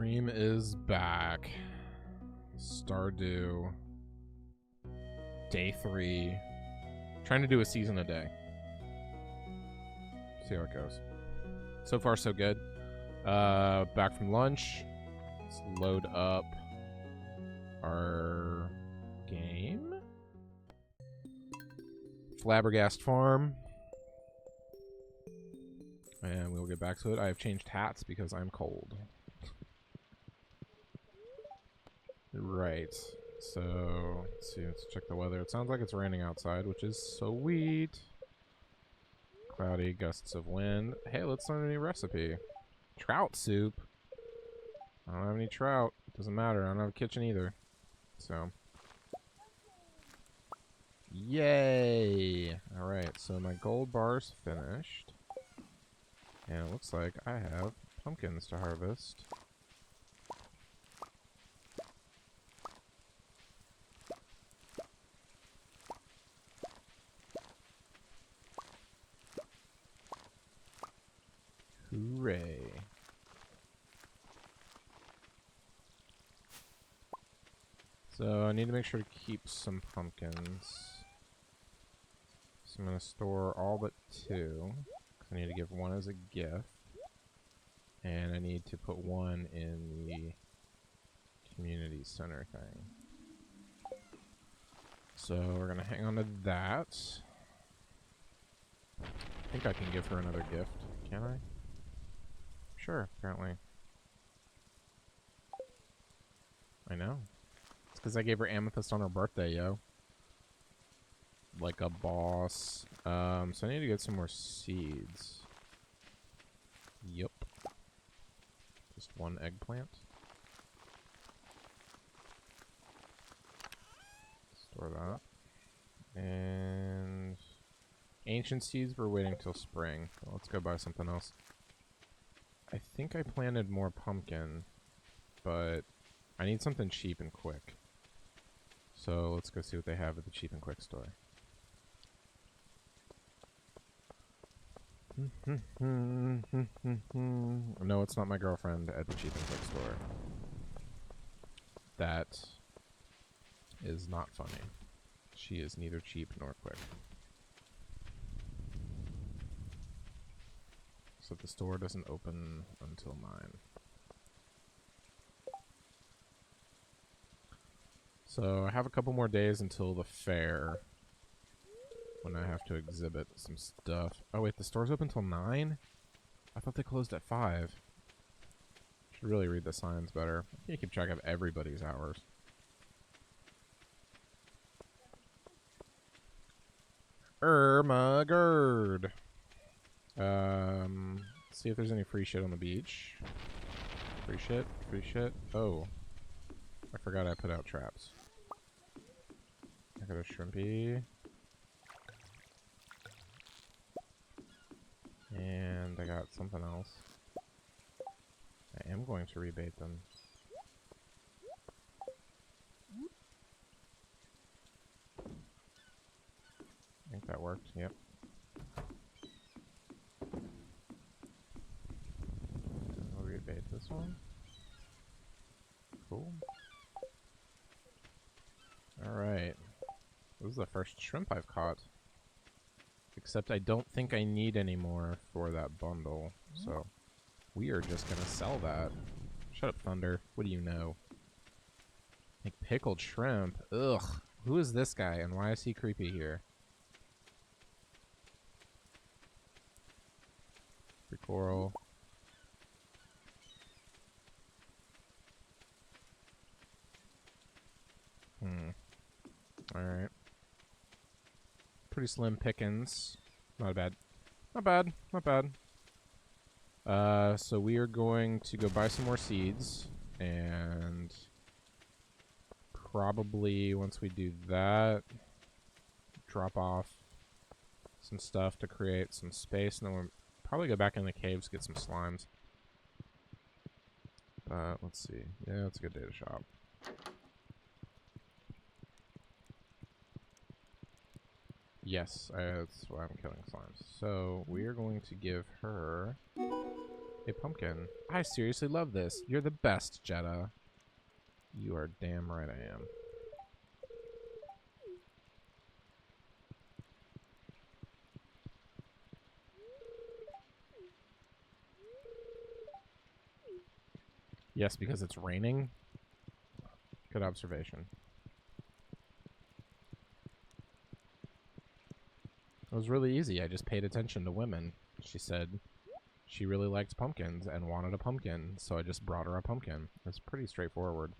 Dream is back. Stardew. Day 3. Trying to do a season a day. See how it goes. So far, so good. Back from lunch. Let's load up our game. Flabbergast Farm. And we'll get back to it. I have changed hats because I'm cold. Right. So, let's see. Let's check the weather. It sounds like it's raining outside, which is sweet. Cloudy, gusts of wind. Hey, let's learn a new recipe. Trout soup. I don't have any trout. Doesn't matter. I don't have a kitchen either. So. Yay! Alright, so my gold bar's finished. And it looks like I have pumpkins to harvest. Hooray. So I need to make sure to keep some pumpkins. So I'm going to store all but 2. Because I need to give 1 as a gift. And I need to put 1 in the community center thing. So we're going to hang on to that. I think I can give her another gift. Can I? Sure, apparently. I know. It's because I gave her amethyst on her birthday, yo. Like a boss. So I need to get some more seeds. Yup. Just 1 eggplant. Store that. And ancient seeds, we're waiting till spring. Well, let's go buy something else. I think I planted more pumpkin, but I need something cheap and quick. So let's go see what they have at the cheap and quick store. No, it's not my girlfriend at the cheap and quick store. That is not funny. She is neither cheap nor quick. So the store doesn't open until 9. So I have a couple more days until the fair, when I have to exhibit some stuff. Oh wait, the store's open till 9? I thought they closed at 5. Should really read the signs better. I can't keep track of everybody's hours. Ermagerd. See if there's any free shit on the beach. Free shit? Free shit? Oh. I forgot I put out traps. I got a shrimpy. And I got something else. I am going to rebait them. I think that worked, yep. I'll rebait this one. Cool. Alright. This is the first shrimp I've caught. Except I don't think I need any more for that bundle. So we are just gonna sell that. Shut up, Thunder. What do you know? Like pickled shrimp. Ugh. Who is this guy and why is he creepy here? Free coral. Alright. Pretty slim pickings. Not bad. Not bad. Not bad. So we are going to go buy some more seeds. And probably once we do that, drop off some stuff to create some space. And then we'll probably go back in the caves, get some slimes. Let's see. Yeah, it's a good day to shop. Yes, that's why I'm killing slimes. So we are going to give her a pumpkin. I seriously love this. You're the best, Jetta. You are damn right I am. Yes, because it's raining. Good observation. It was really easy. I just paid attention to women. She said she really liked pumpkins and wanted a pumpkin, so I just brought her a pumpkin. It's pretty straightforward.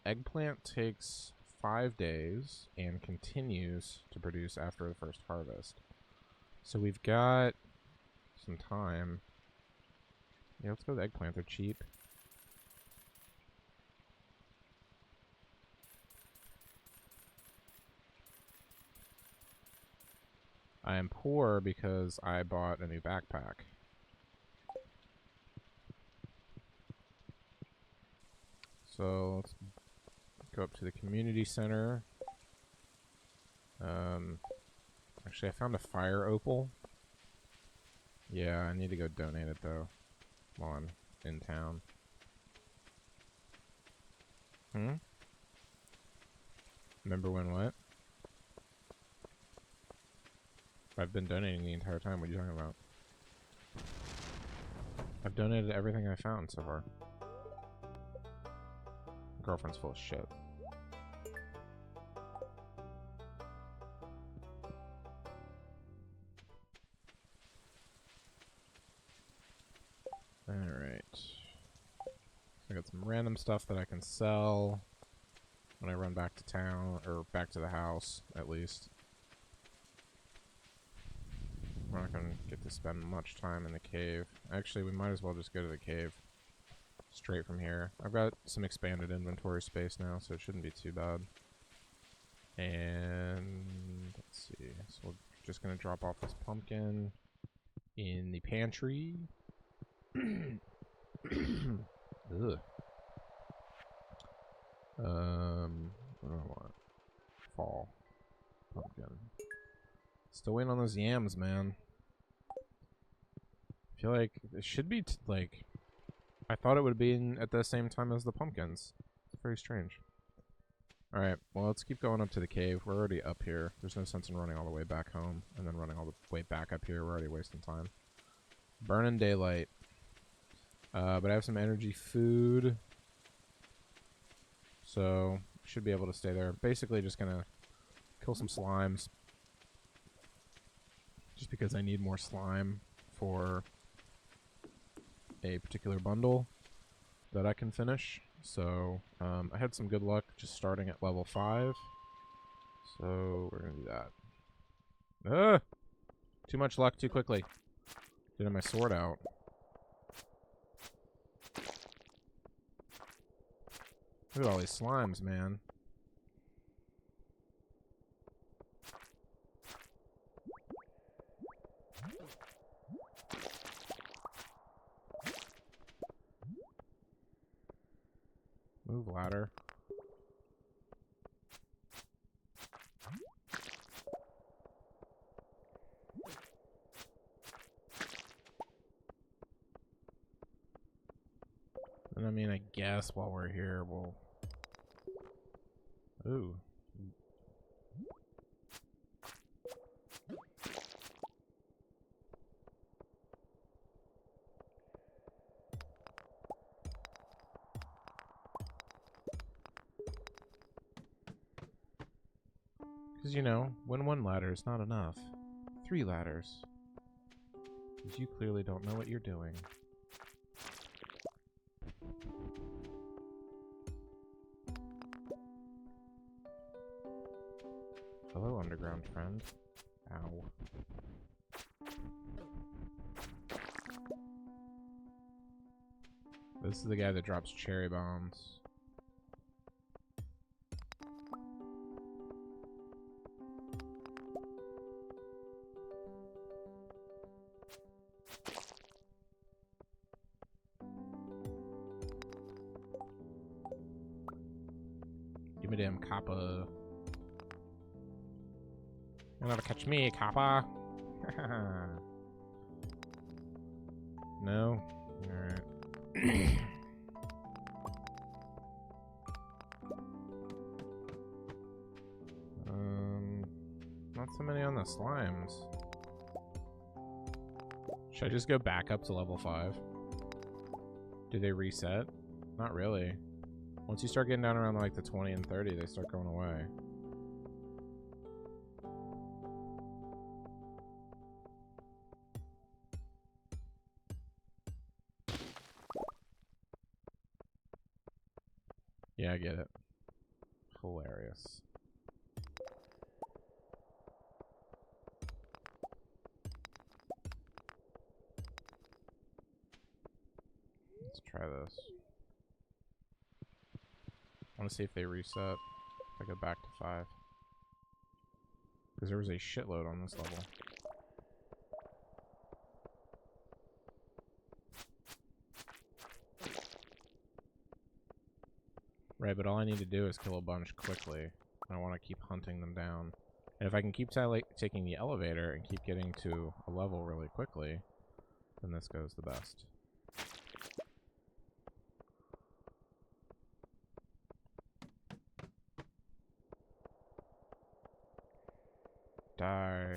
Eggplant takes 5 days and continues to produce after the first harvest. So we've got some time. Yeah, let's go with eggplant. They're cheap. I am poor because I bought a new backpack. So let's go up to the community center. Actually, I found a fire opal. Yeah, I need to go donate it though while I'm in town. Remember when what? I've been donating the entire time. What are you talking about? I've donated everything I found so far. Girlfriend's full of shit. Alright. I got some random stuff that I can sell when I run back to town, or back to the house, at least. We're not gonna get to spend much time in the cave. Actually, we might as well just go to the cave straight from here. I've got some expanded inventory space now, so it shouldn't be too bad. And let's see. So we're just gonna drop off this pumpkin in the pantry. Ugh. What do I want? Fall. Pumpkin. Still waiting on those yams, man. I feel like it should be, like... I thought it would be at the same time as the pumpkins. It's very strange. Alright, well, let's keep going up to the cave. We're already up here. There's no sense in running all the way back home and then running all the way back up here. We're already wasting time. Burning daylight. But I have some energy food. So, should be able to stay there. Basically just gonna kill some slimes. Just because I need more slime for a particular bundle that I can finish. So, I had some good luck just starting at level 5. So, we're gonna do that. Ugh! Too much luck too quickly. Getting my sword out. Look at all these slimes, man. Move ladder. And I mean, I guess while we're here, we'll... Ooh. Because, you know, when one ladder is not enough, 3 ladders. Because you clearly don't know what you're doing. Hello, underground friend. Ow. This is the guy that drops cherry bombs. Give me them copper. You'll never catch me, copper. No. Not so many on the slimes. Should I just go back up to level 5? Do they reset? Not really. Once you start getting down around like the 20 and 30, they start going away. Yeah, I get it. Hilarious. Let's try this. I want to see if they reset. If I go back to 5. Because there was a shitload on this level. Right, but all I need to do is kill a bunch quickly. I want to keep hunting them down. And if I can keep taking the elevator and keep getting to a level really quickly, then this goes the best. Die.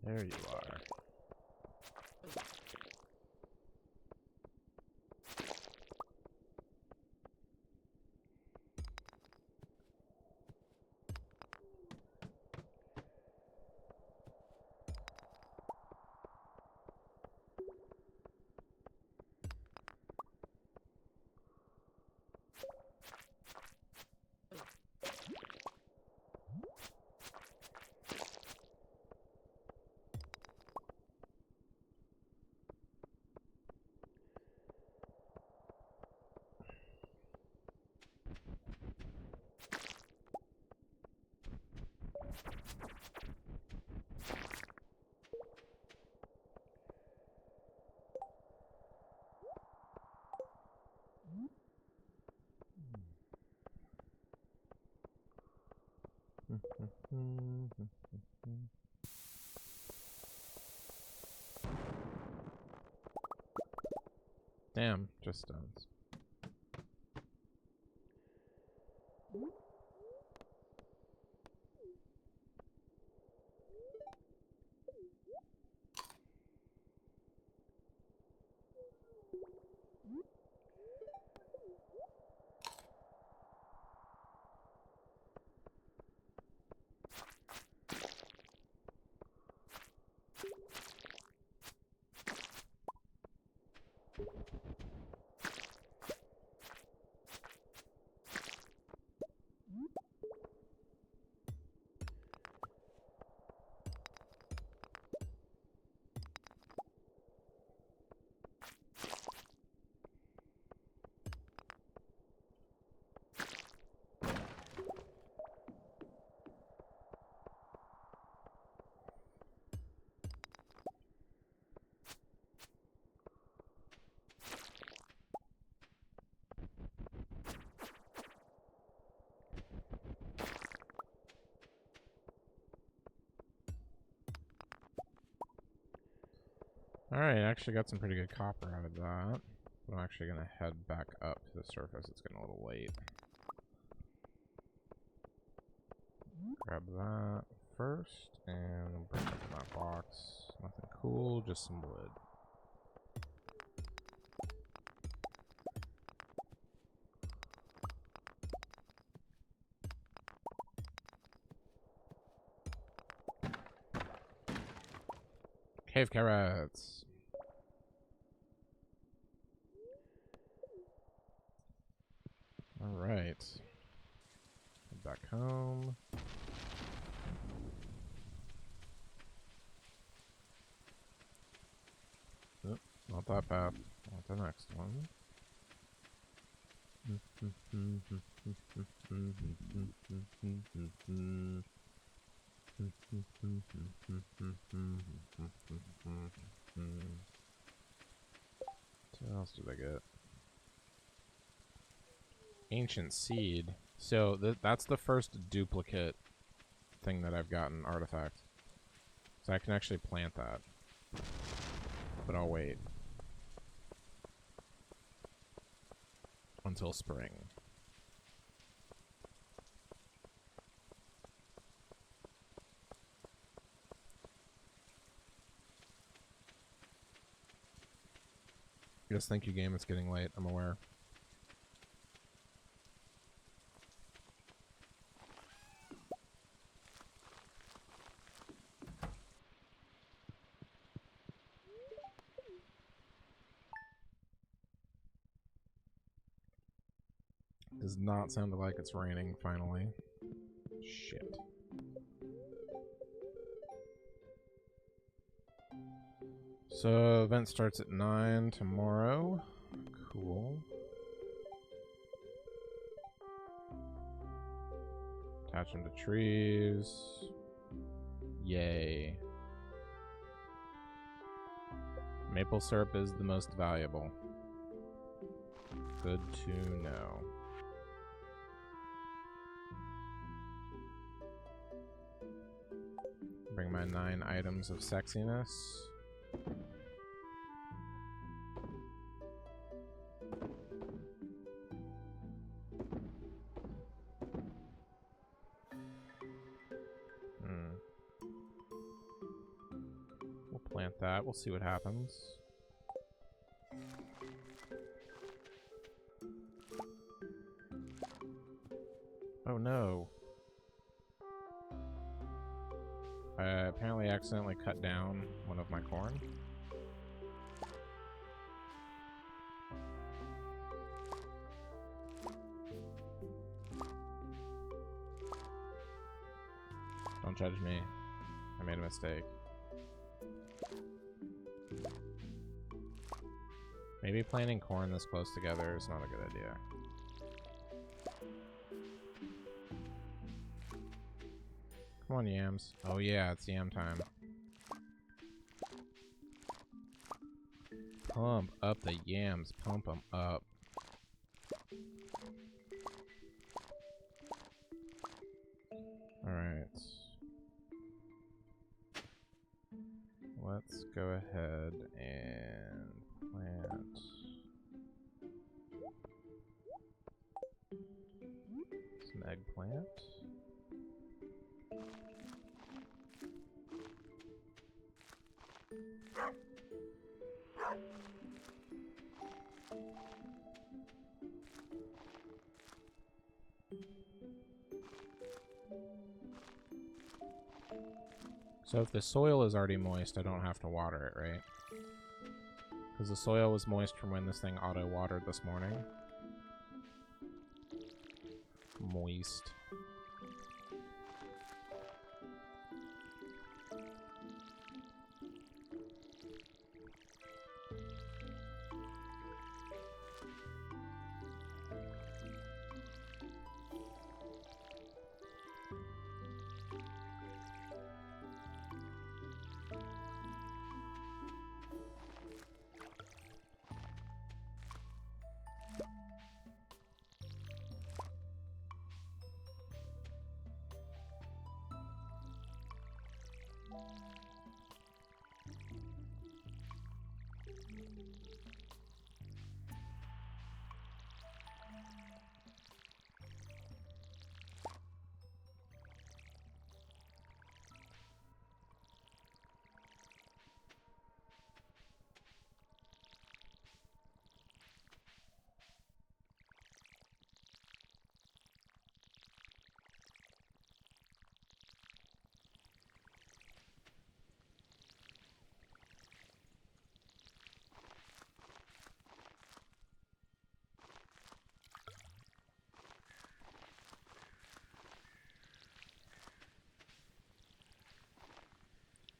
There you are. Damn, just stones. Alright, actually got some pretty good copper out of that. I'm actually going to head back up to the surface. It's getting a little late. Grab that first and bring it to that box. Nothing cool, just some wood. Cave carrots. All right. Head back home. Nope, not that path. Want the next one. What else did I get? Ancient seed. So that's the first duplicate thing that I've gotten, artifact. So I can actually plant that. But I'll wait until spring. Yes, thank you, game. It's getting late. I'm aware. Does not sound like it's raining, finally. Shit. So, event starts at 9 tomorrow. Cool. Attach them to trees. Yay. Maple syrup is the most valuable. Good to know. Bring my 9 items of sexiness. We'll plant that. We'll see what happens. Oh no. I apparently accidentally cut down one of my corn. Don't judge me. I made a mistake. Maybe planting corn this close together is not a good idea. Come on, yams. Oh yeah, it's yam time. Pump up the yams. Pump them up. Alright. Let's go ahead and plant some eggplant. So if the soil is already moist, I don't have to water it, right? Because the soil was moist from when this thing auto-watered this morning. Moist.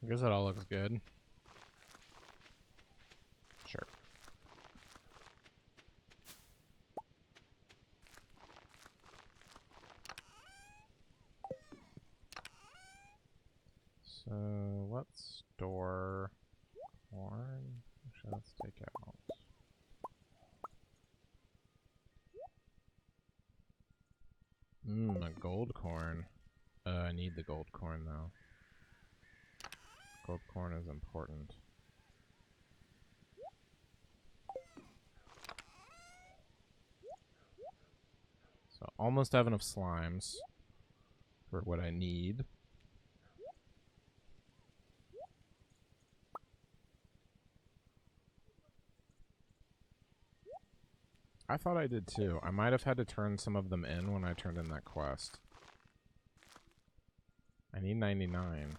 I guess it all looks good. Sure. So let's store corn. Actually, let's take out. A gold corn. I need the gold corn though. Gold corn is important. So almost have enough slimes for what I need. I thought I did too. I might have had to turn some of them in when I turned in that quest. I need 99.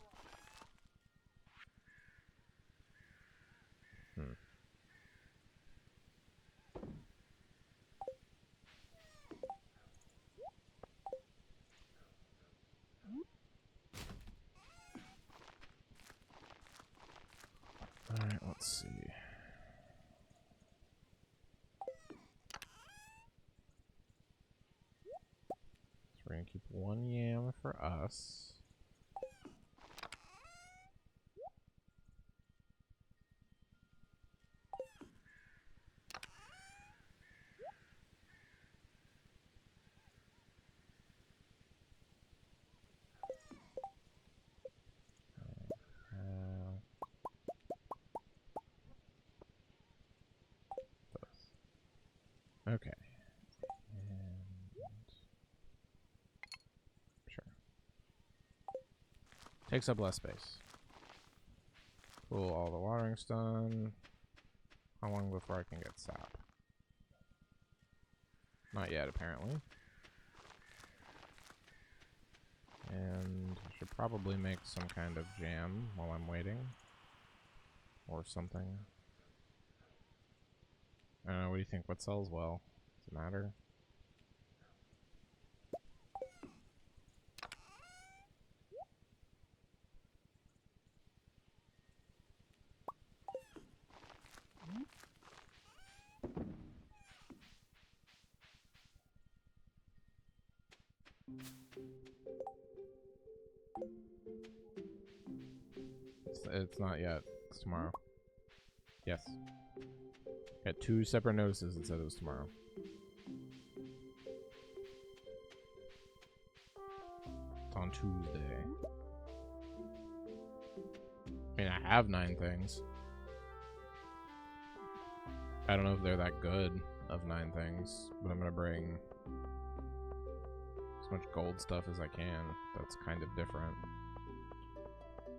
Alright, let's see. So we're gonna keep one yam for us. Okay. And sure. Takes up less space. Cool, all the watering's done. How long before I can get sap? Not yet, apparently. And I should probably make some kind of jam while I'm waiting. Or something. I don't know, what do you think? What sells well? Does it matter? It's not yet. It's tomorrow. Yes. Got 2 separate notices that said it was tomorrow. It's on Tuesday. I mean, I have 9 things. I don't know if they're that good of 9 things, but I'm gonna bring as much gold stuff as I can. That's kind of different.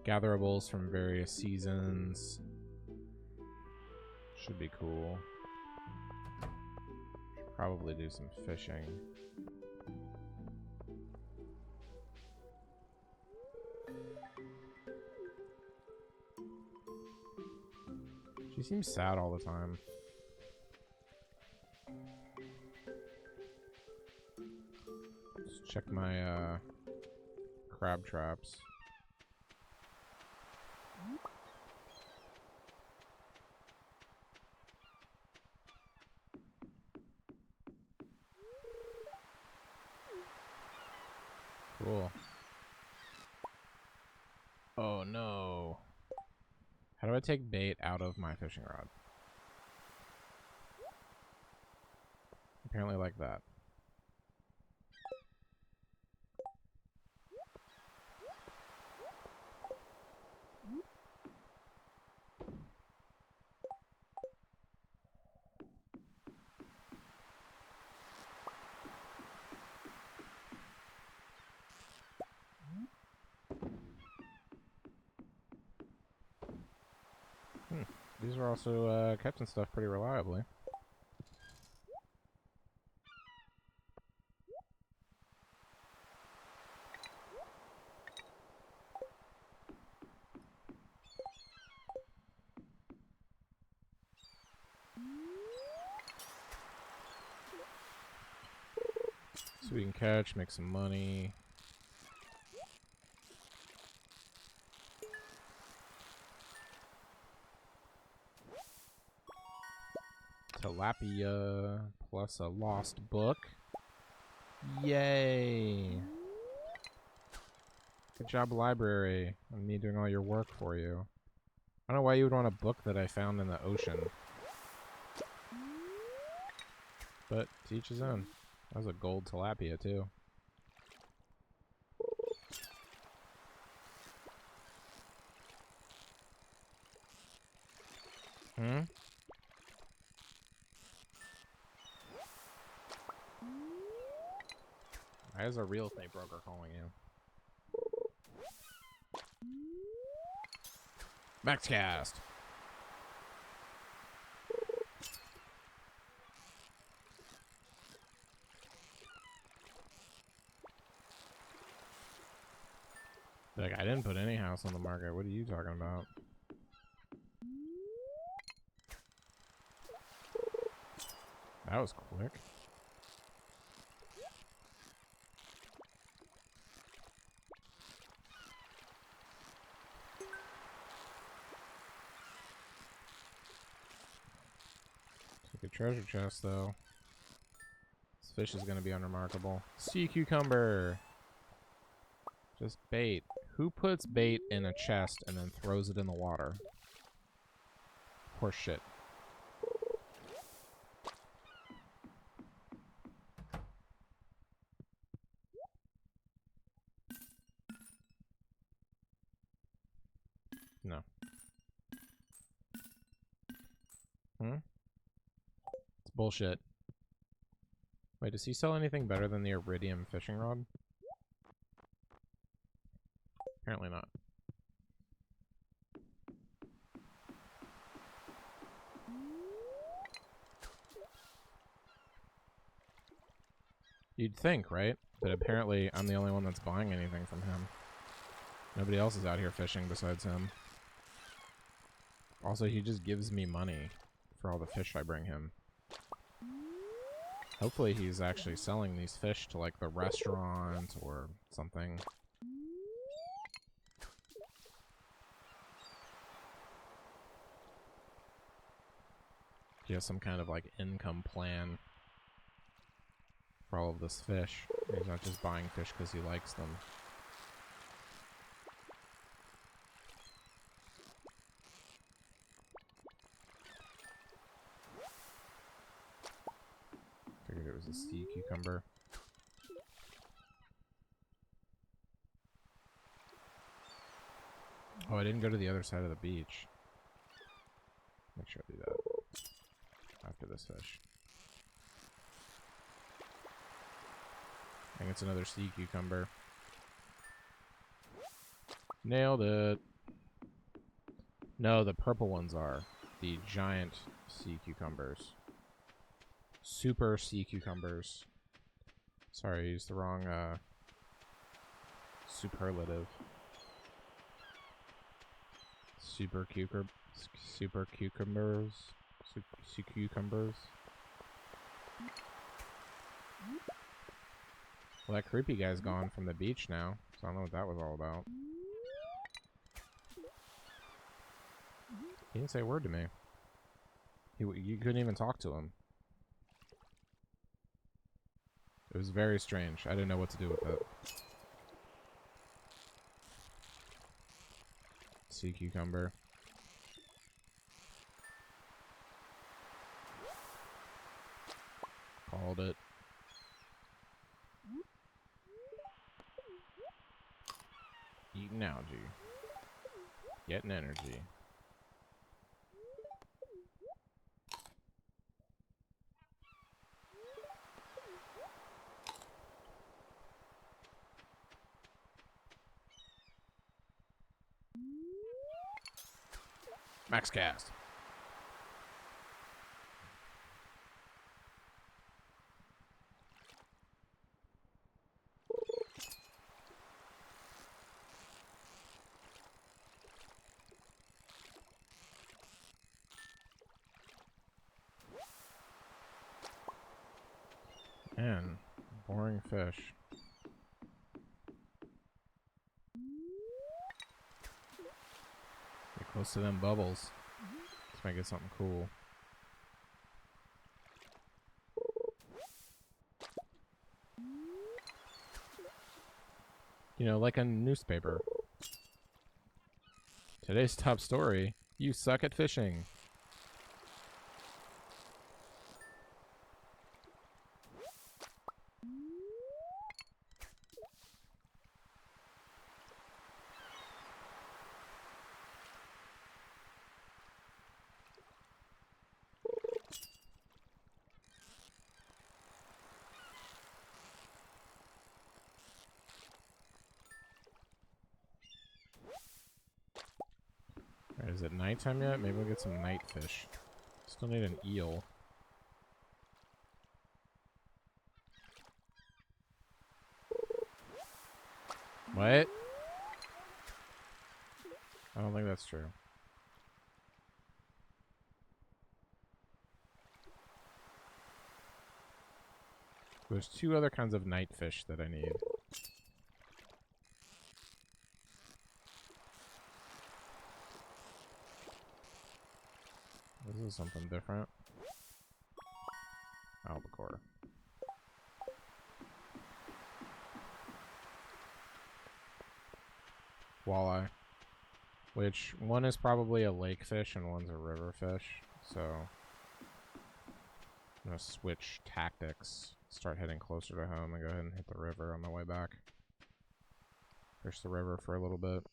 Gatherables from various seasons. Should be cool. Should probably do some fishing. She seems sad all the time. Let's check my crab traps. Cool. Oh no. How do I take bait out of my fishing rod? Apparently like that. These are also catching stuff pretty reliably. So we can catch, make some money. Tilapia plus a lost book. Yay! Good job, library. I'm me doing all your work for you. I don't know why you would want a book that I found in the ocean. But to each his own. That was a gold tilapia, too. Hmm? Why is a real estate broker calling you? MaxCast! Like, I didn't put any house on the market. What are you talking about? That was quick. Take a treasure chest, though. This fish is going to be unremarkable. Sea cucumber! Just bait. Who puts bait in a chest and then throws it in the water? Horse shit. No. Hmm? It's bullshit. Wait, does he sell anything better than the iridium fishing rod? Apparently not. You'd think, right? But apparently I'm the only one that's buying anything from him. Nobody else is out here fishing besides him. Also, he just gives me money for all the fish I bring him. Hopefully he's actually selling these fish to, like, the restaurant or something. He has some kind of, like, income plan for all of this fish. He's not just buying fish because he likes them. Figured it was a sea cucumber. Oh, I didn't go to the other side of the beach. Make sure I do that after this fish. I think it's another sea cucumber. Nailed it. No, the purple ones are the giant sea cucumbers. Super sea cucumbers. Sorry, I used the wrong superlative. Super cucumbers. Cucumbers. Well, that creepy guy's gone from the beach now, so I don't know what that was all about. He didn't say a word to me. You couldn't even talk to him. It was very strange. I didn't know what to do with it. Sea cucumber. Called it. Eating algae. Getting energy. MaxCast. Man, boring fish. Get close to them bubbles. Let's make it something cool. You know, like a newspaper. Today's top story. You suck at fishing. Right, is it nighttime yet? Maybe we'll get some night fish. Still need an eel. What? I don't think that's true. There's 2 other kinds of night fish that I need. This is something different. Albacore. Walleye. Which, one is probably a lake fish and one's a river fish. So, I'm going to switch tactics. Start heading closer to home and go ahead and hit the river on the way back. Fish the river for a little bit.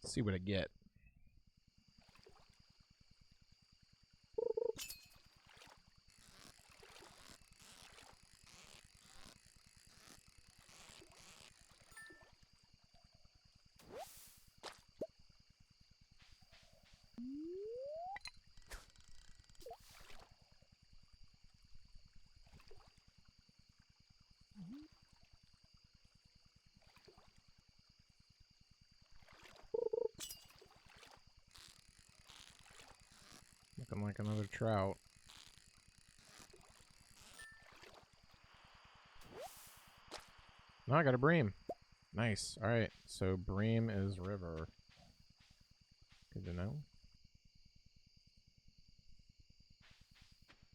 See what I get. Looking like another trout. No, I got a bream. Nice. Alright, so bream is river. Good to know.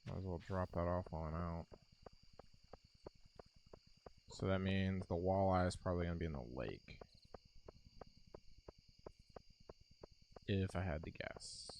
Might as well drop that off while I'm out. So that means the walleye is probably going to be in the lake. If I had to guess.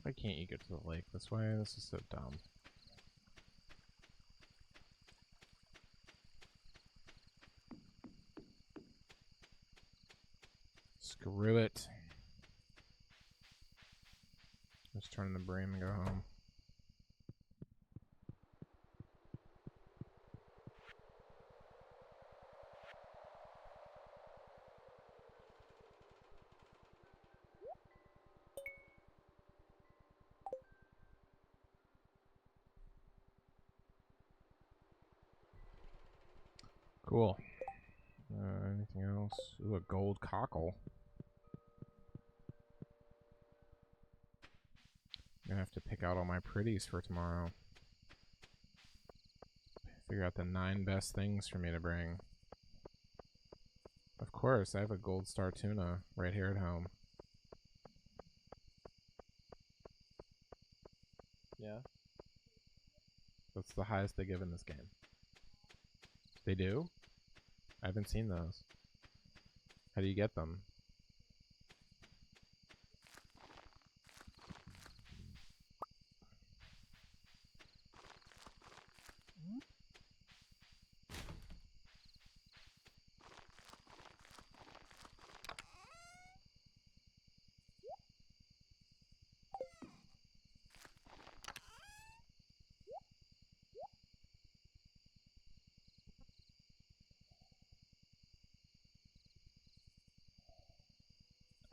Why can't you get to the lake this way? This is so dumb. Screw it. Just turn the bream and go home. Cool. Anything else? Ooh, a gold cockle. I'm gonna have to pick out all my pretties for tomorrow. Figure out the 9 best things for me to bring. Of course, I have a gold star tuna right here at home. Yeah. That's the highest they give in this game. They do? I haven't seen those. How do you get them?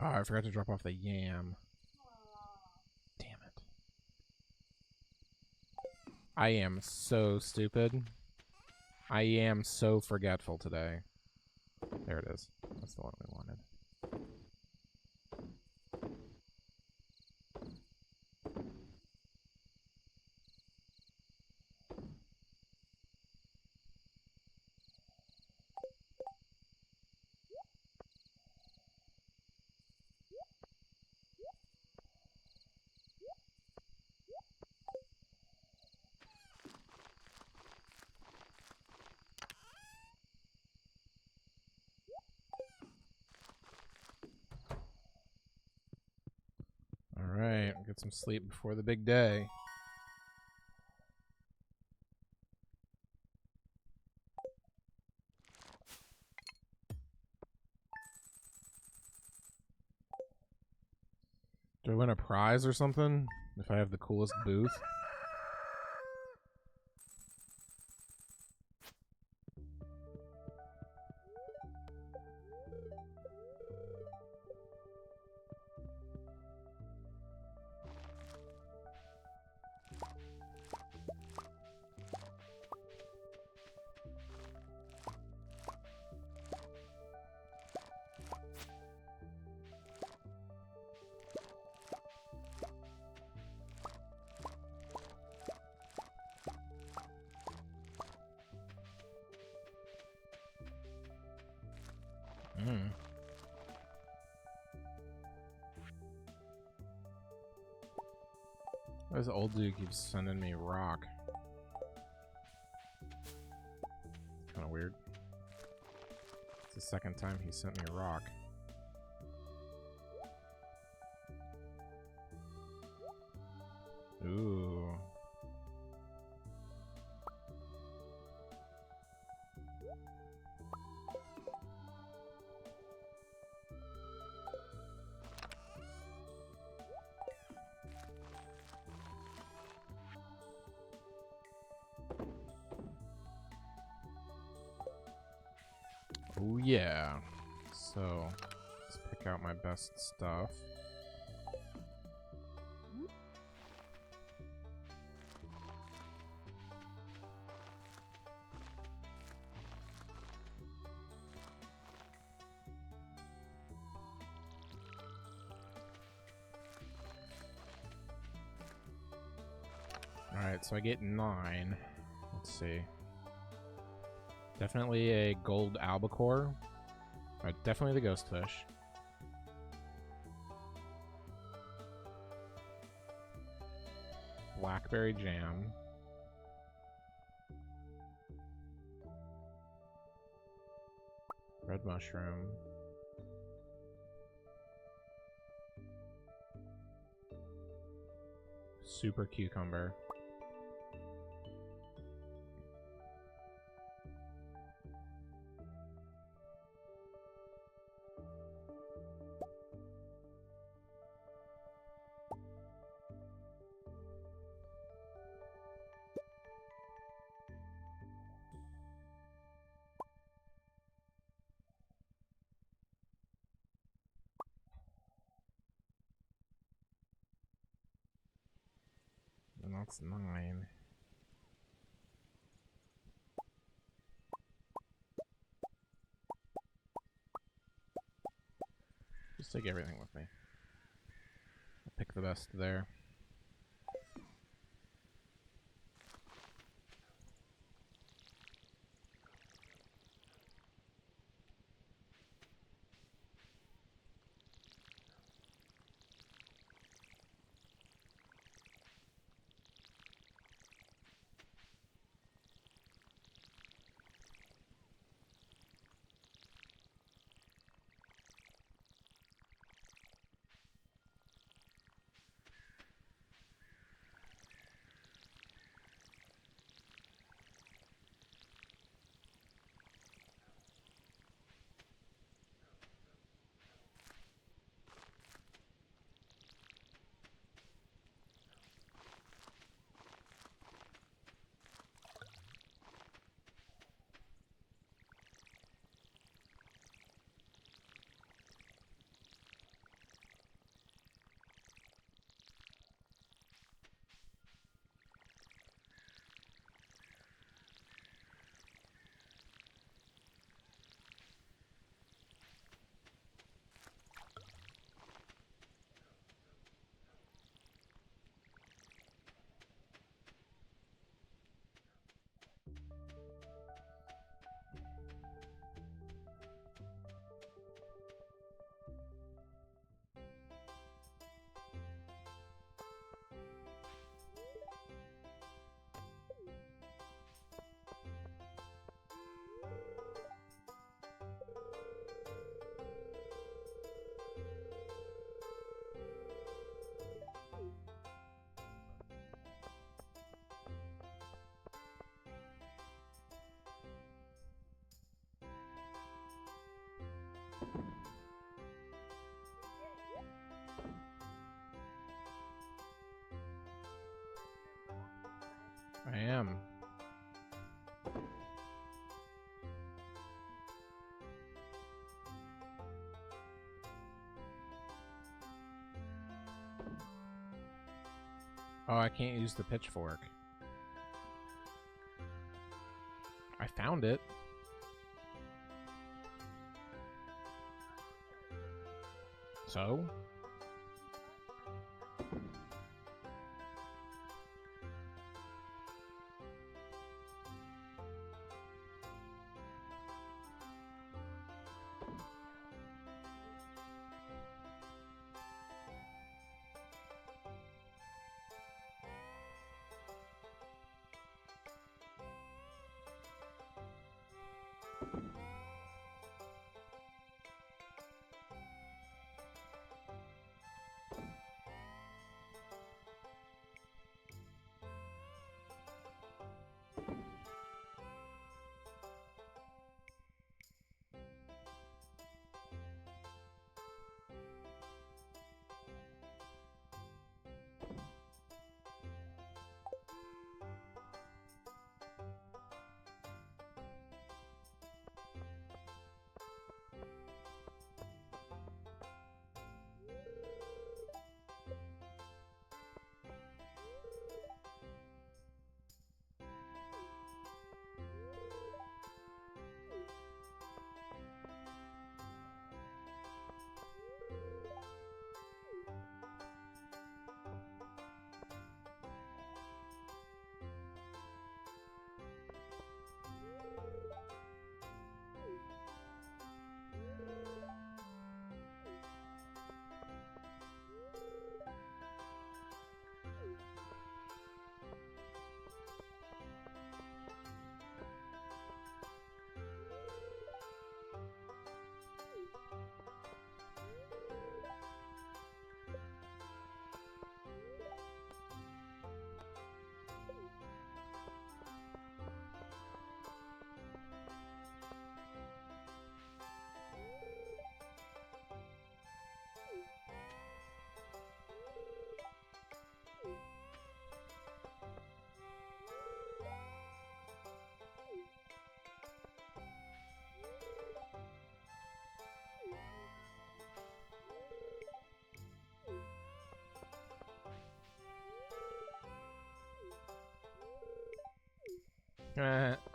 Oh, I forgot to drop off the yam. Damn it. I am so stupid. I am so forgetful today. There it is. That's the one we wanted. Alright, get some sleep before the big day. Do I win a prize or something? If I have the coolest booth? Mm. This old dude keeps sending me rock. Kind of weird. It's the second time he sent me rock. Ooh. Oh yeah. So, let's pick out my best stuff. Alright, so I get 9. Let's see. Definitely a gold albacore. Alright, definitely the ghost fish. Blackberry jam. Red mushroom. Super cucumber. And that's 9. Just take everything with me. I'll pick the best there. I am. Oh, I can't use the pitchfork. I found it. So?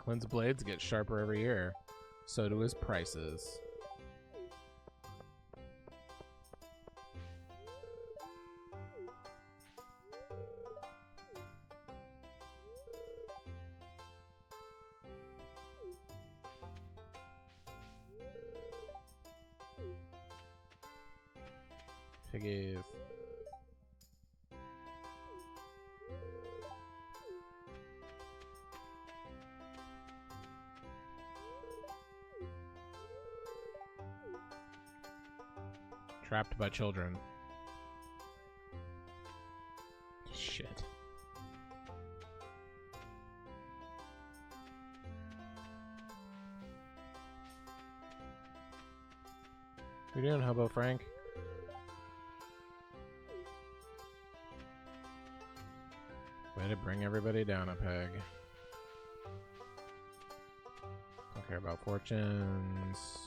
Clint's blades get sharper every year. So do his prices. Piggies. Trapped by children. Shit. What you doing, Hobo Frank? Way to bring everybody down a peg. Don't care about fortunes.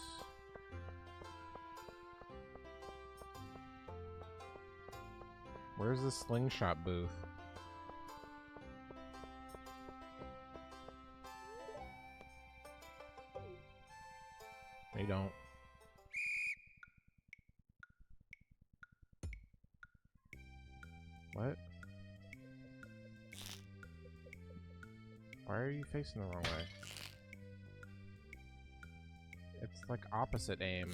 Where's the slingshot booth? They don't. What? Why are you facing the wrong way? It's like opposite aim.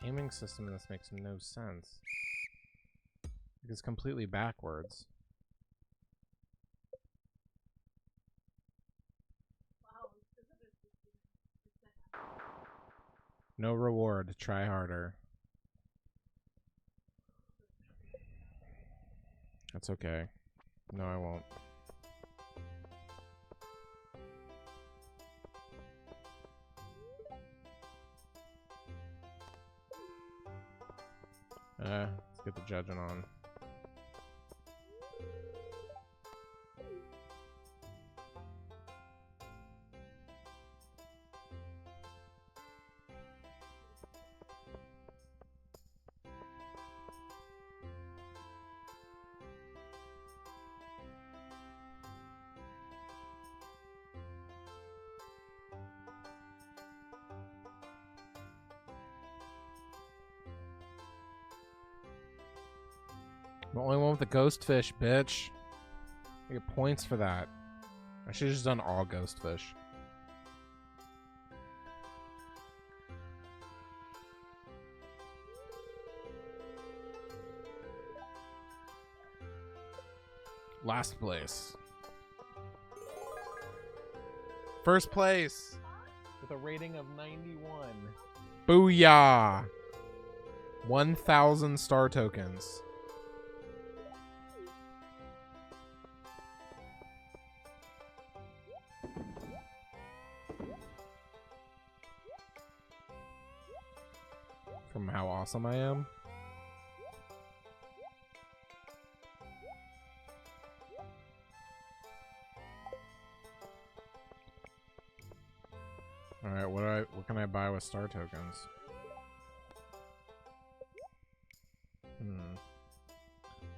Aiming system in this makes no sense. It's completely backwards. No reward. Try harder. That's okay. No, I won't. Let's get the judging on. The only one with the ghost fish, bitch. I get points for that. I should have just done all ghost fish. Last place. First place with a rating of 91. Booyah! 1,000 star tokens. From how awesome I am. Alright, what can I buy with star tokens?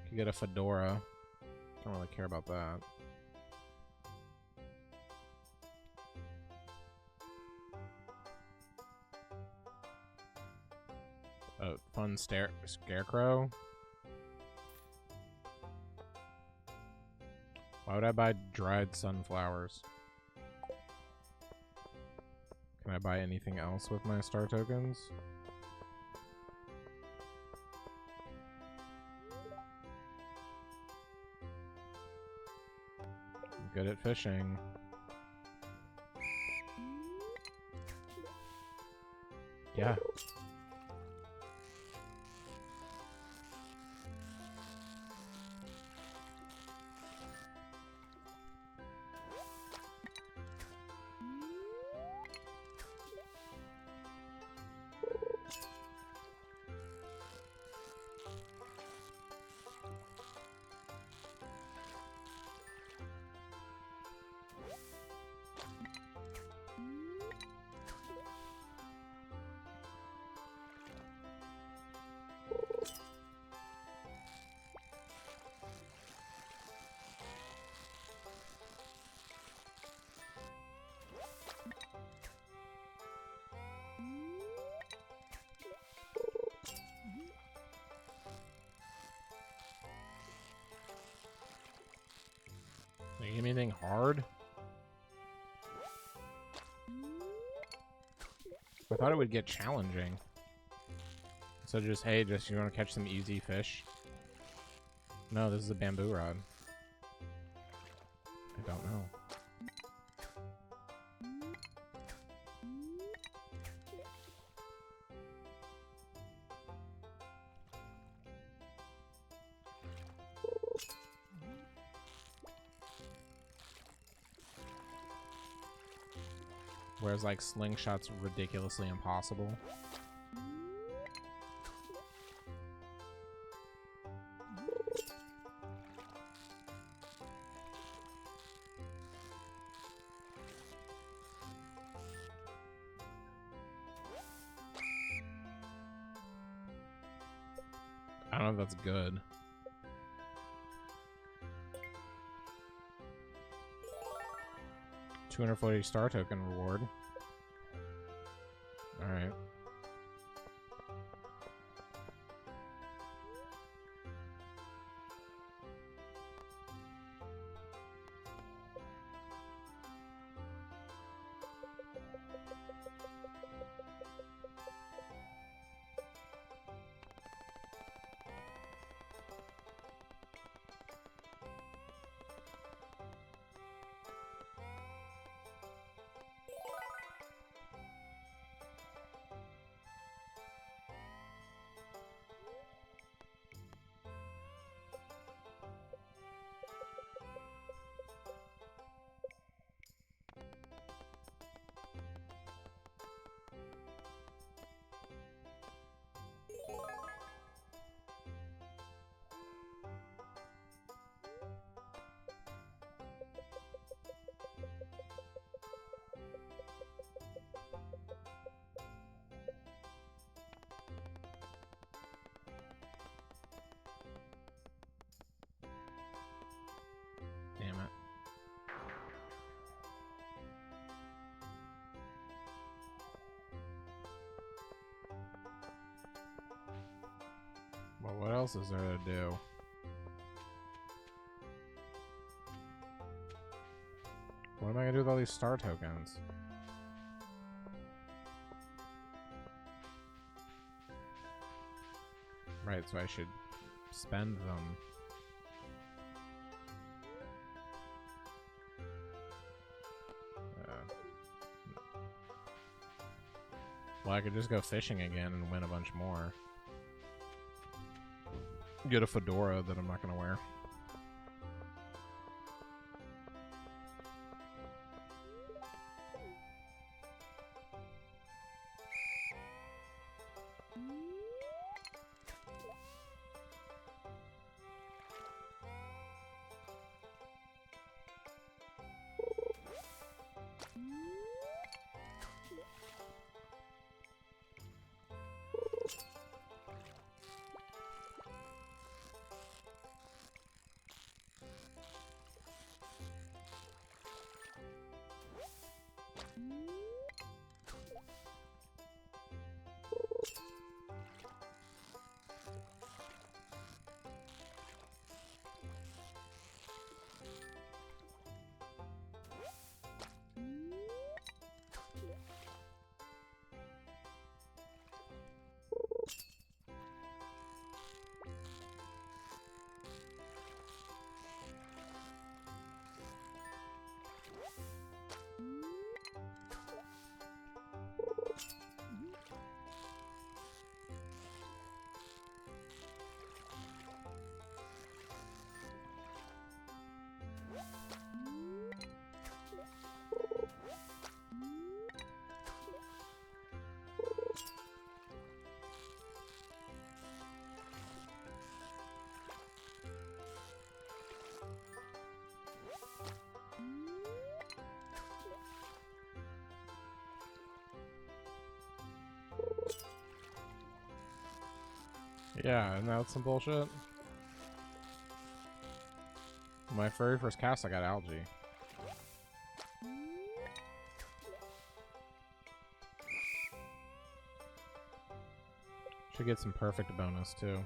Could get a fedora. Don't really care about that. A fun scarecrow. Why would I buy dried sunflowers? Can I buy anything else with my star tokens? I'm good at fishing. Yeah. Anything hard? I thought it would get challenging. So just, hey, you want to catch some easy fish? No, this is a bamboo rod. I don't know. Whereas, like, slingshot's ridiculously impossible. I don't know if that's good. $240 star token reward. Alright. Well, what else is there to do? What am I gonna do with all these star tokens? Right, so I should spend them. Well, I could just go fishing again and win a bunch more. Get a fedora that I'm not gonna wear. Yeah, and that's some bullshit. My very first cast, I got algae. Should get some perfect bonus too.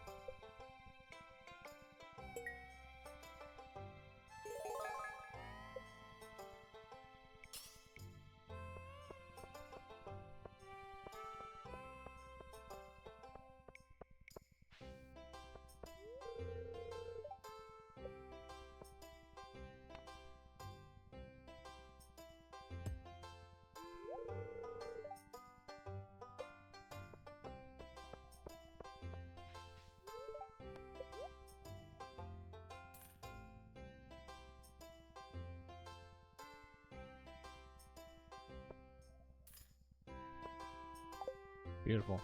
Beautiful.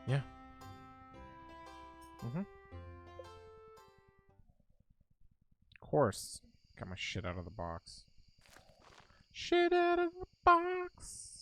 Yeah. Of course. Got my shit out of the box. Shit out of the box!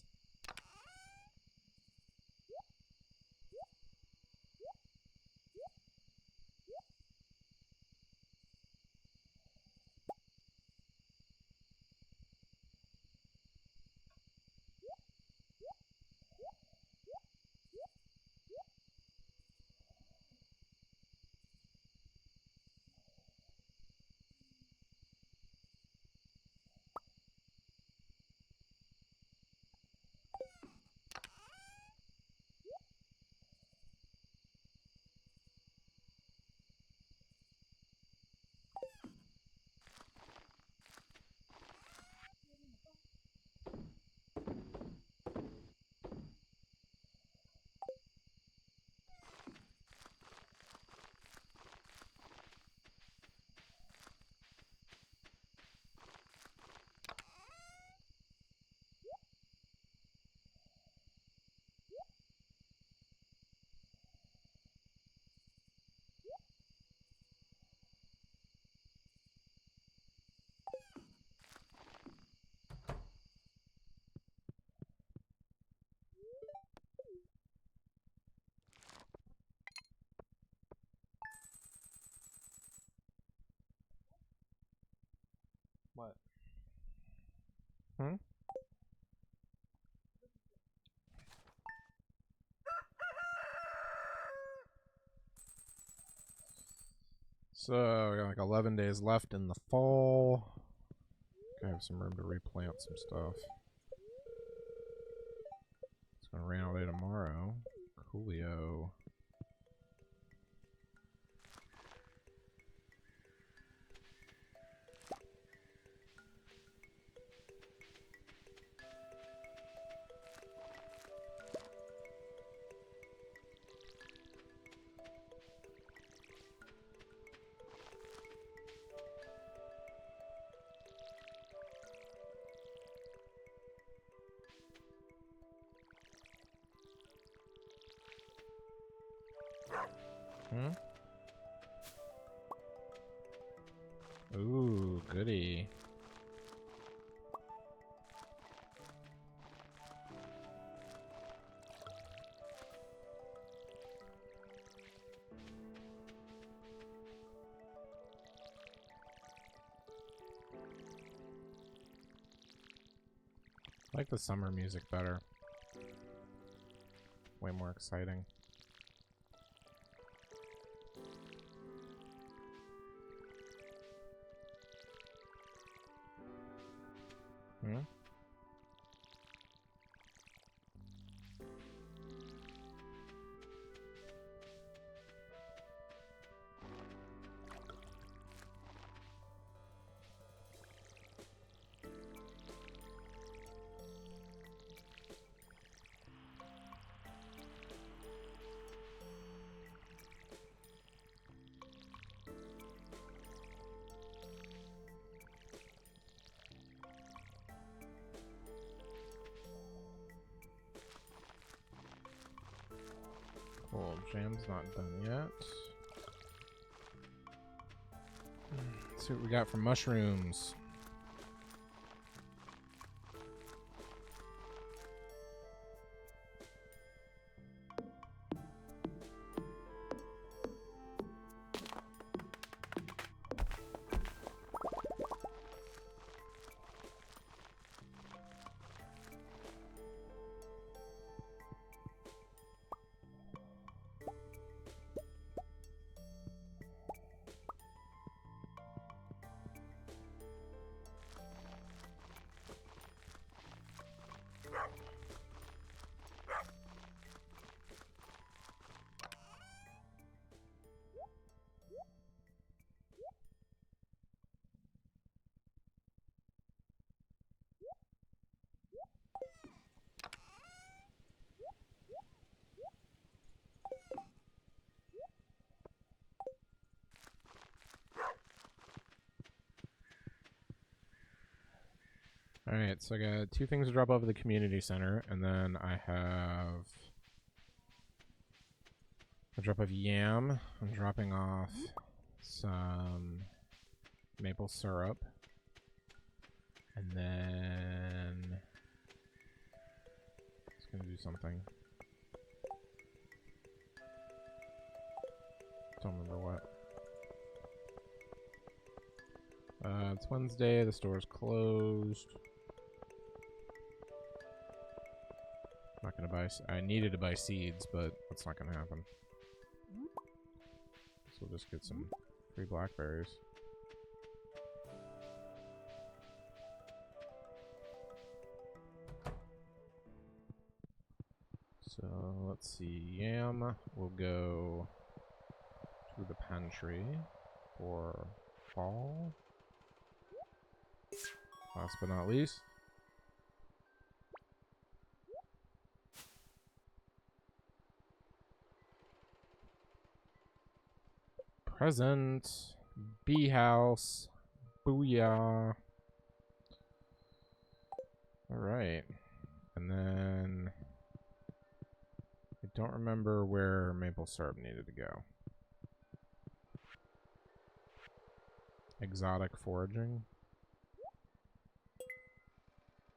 So, I got like 11 days left in the fall. I have some room to replant some stuff. It's gonna rain all day tomorrow. Coolio. Hmm? Ooh, goody. I like the summer music better. Way more exciting. Hmm? Cool, jam's not done yet. Let's see what we got for mushrooms. Alright, so I got 2 things to drop off at the community center, and then I have a drop of yam. I'm dropping off some maple syrup. And then it's gonna do something. Don't remember what. It's Wednesday, the store's closed. Not gonna buy. I needed to buy seeds, but that's not gonna happen. So we'll just get some free blackberries. So let's see. Yam will go to the pantry for fall. Last but not least, present bee house. Booyah. Alright. And then I don't remember where maple syrup needed to go. Exotic foraging.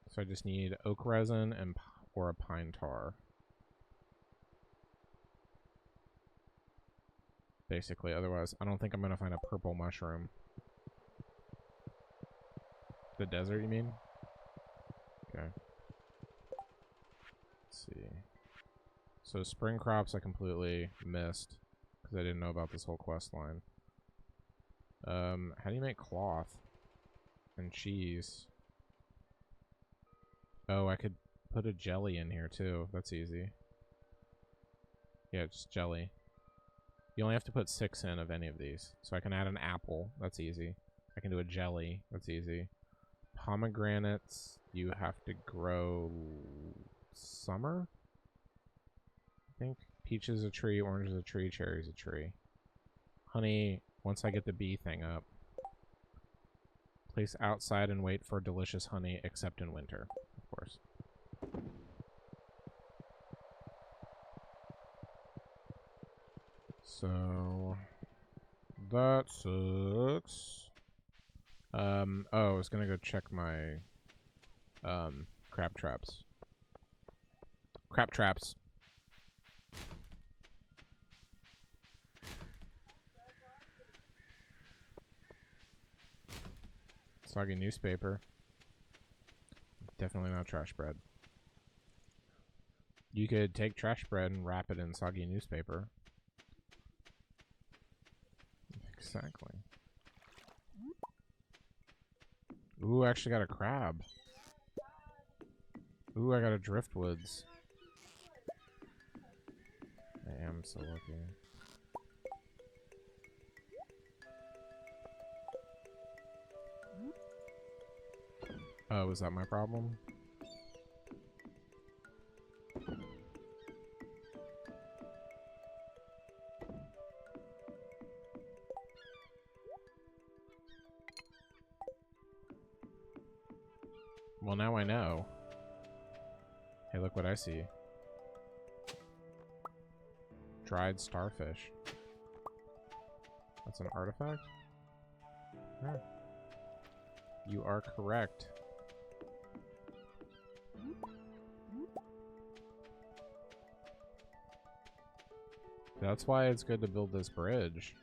So I just need oak resin and or a pine tar. Basically, otherwise I don't think I'm gonna find a purple mushroom. The desert, you mean? Okay. Let's see. So spring crops I completely missed because I didn't know about this whole quest line. How do you make cloth and cheese? Oh, I could put a jelly in here too. That's easy. Yeah, just jelly. You only have to put 6 in of any of these. So I can add an apple. That's easy. I can do a jelly. That's easy. Pomegranates, you have to grow summer? I think. Peach is a tree, orange is a tree, cherry is a tree. Honey, once I get the bee thing up. Place outside and wait for delicious honey, except in winter, of course. So that sucks. Oh, I was gonna go check my crab traps. Crab traps. Soggy newspaper. Definitely not trash bread. You could take trash bread and wrap it in soggy newspaper. Exactly. Ooh, I actually got a crab. Ooh, I got a driftwoods. I am so lucky. Oh, is that my problem? Well, now I know. Hey, look what I see. Dried starfish. That's an artifact? Yeah. You are correct. That's why it's good to build this bridge.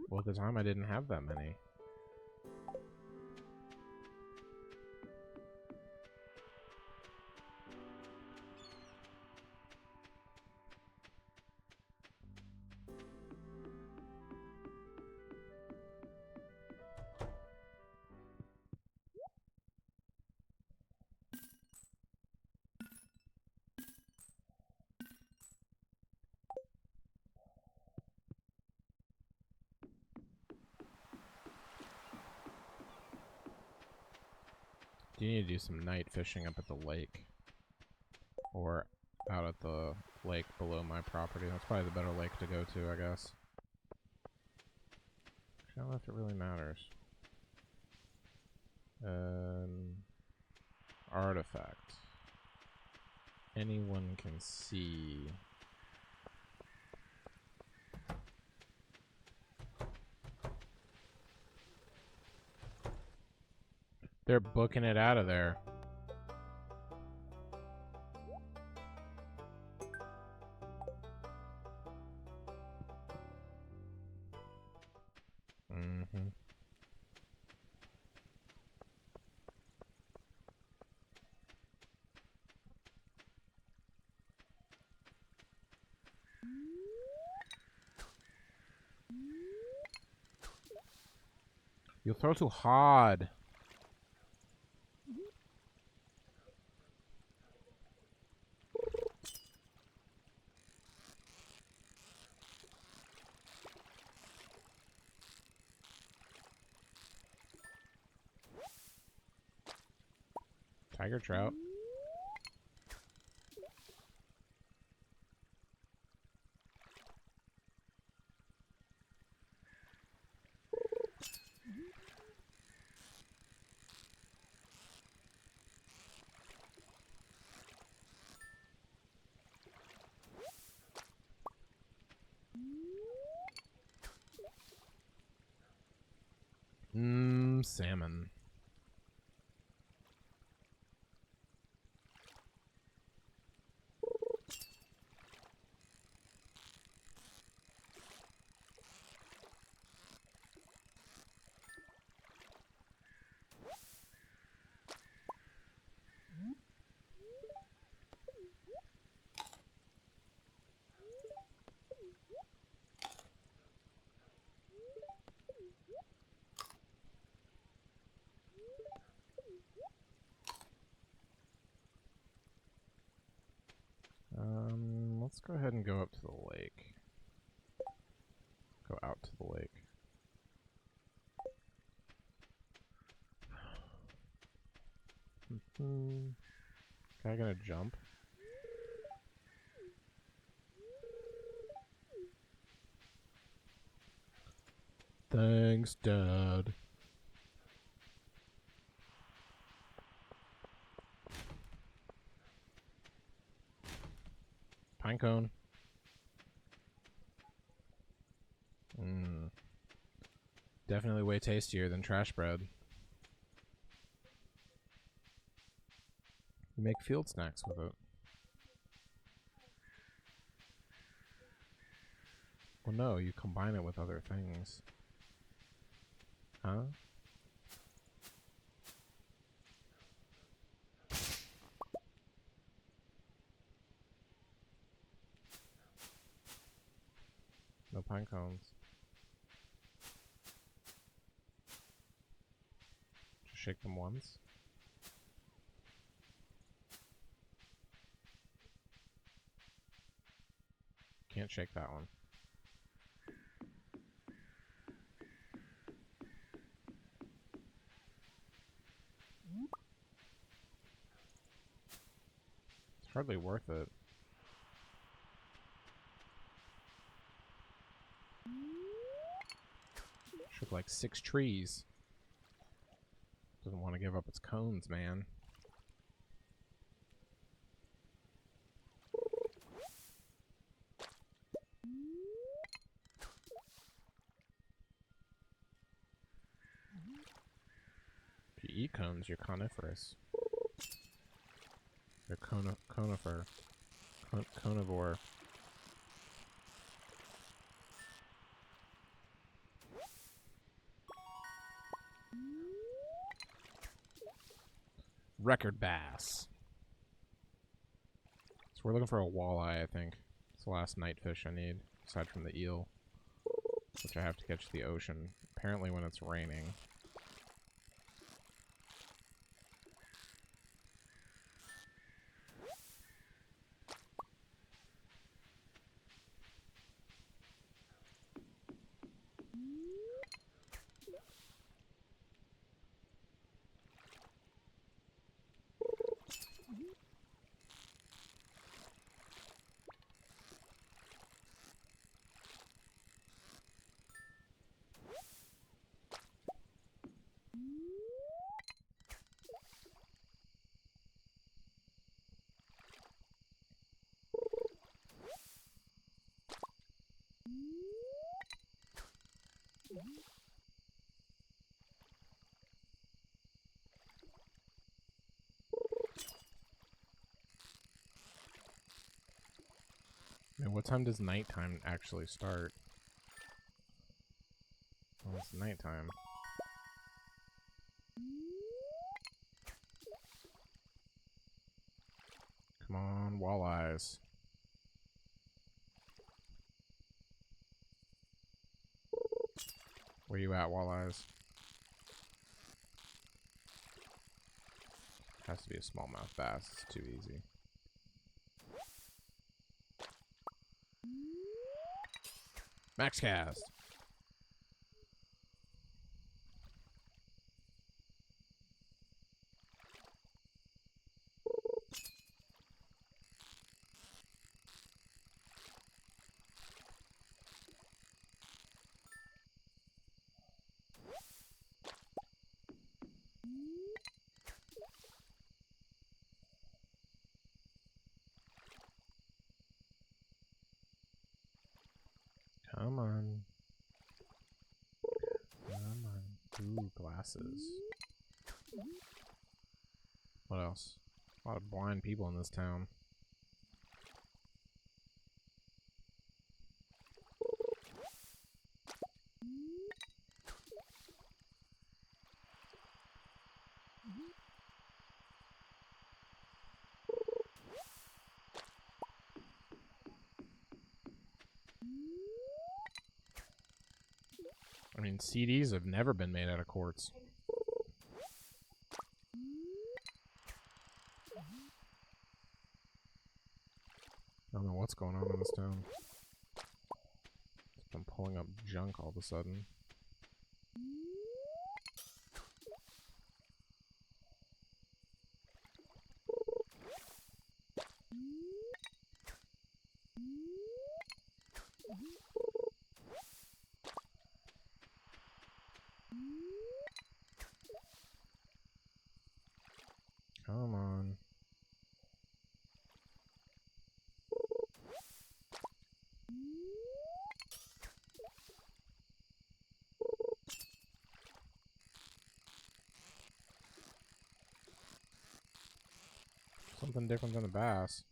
Well, at the time I didn't have that many. Do you need to do some night fishing up at the lake? Or out at the lake below my property? That's probably the better lake to go to, I guess. I don't know if it really matters. Artifact. Anyone can see. They're booking it out of there. Mm-hmm. You'll throw too hard. Tiger trout. Salmon. Let's go ahead and go up to the lake. Go out to the lake. Guy gonna jump? Thanks, Dad. Pinecone. Definitely way tastier than trash bread. You make field snacks with it. Well, no, you combine it with other things. Huh? No pine cones. Just shake them once. Can't shake that one. It's hardly worth it. Shook like 6 trees. Doesn't want to give up its cones, man. If you eat cones, you're coniferous. You're conifer. Conivore. Record bass. So we're looking for a walleye, I think. It's the last night fish I need, aside from the eel, which I have to catch the ocean, apparently when it's raining. Man, what time does nighttime actually start? Oh, it's nighttime. Come on, walleyes. Where you at, walleyes? Has to be a smallmouth bass. It's too easy. Max cast. Come on. Come on. Ooh, glasses. What else? A lot of blind people in this town. I mean, CDs have never been made out of quartz. Oh don't know what's going on in this town. It's been pulling up junk all of a sudden. Come on. Something different than a bass.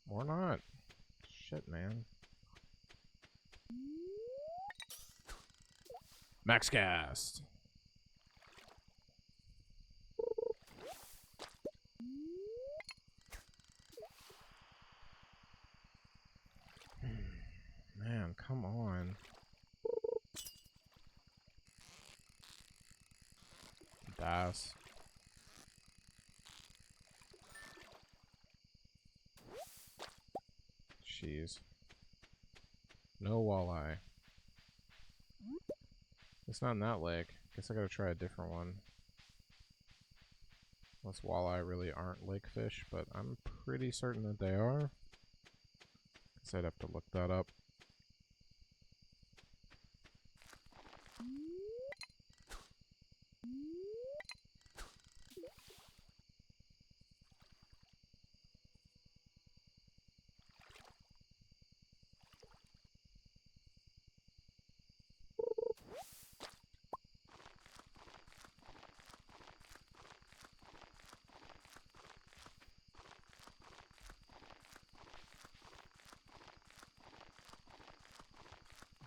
Or not. Shit, man. Max cast. Man, come on. Bass. Jeez. No walleye. It's not in that lake. Guess I gotta try a different one. Unless walleye really aren't lake fish, but I'm pretty certain that they are. Guess I'd have to look that up.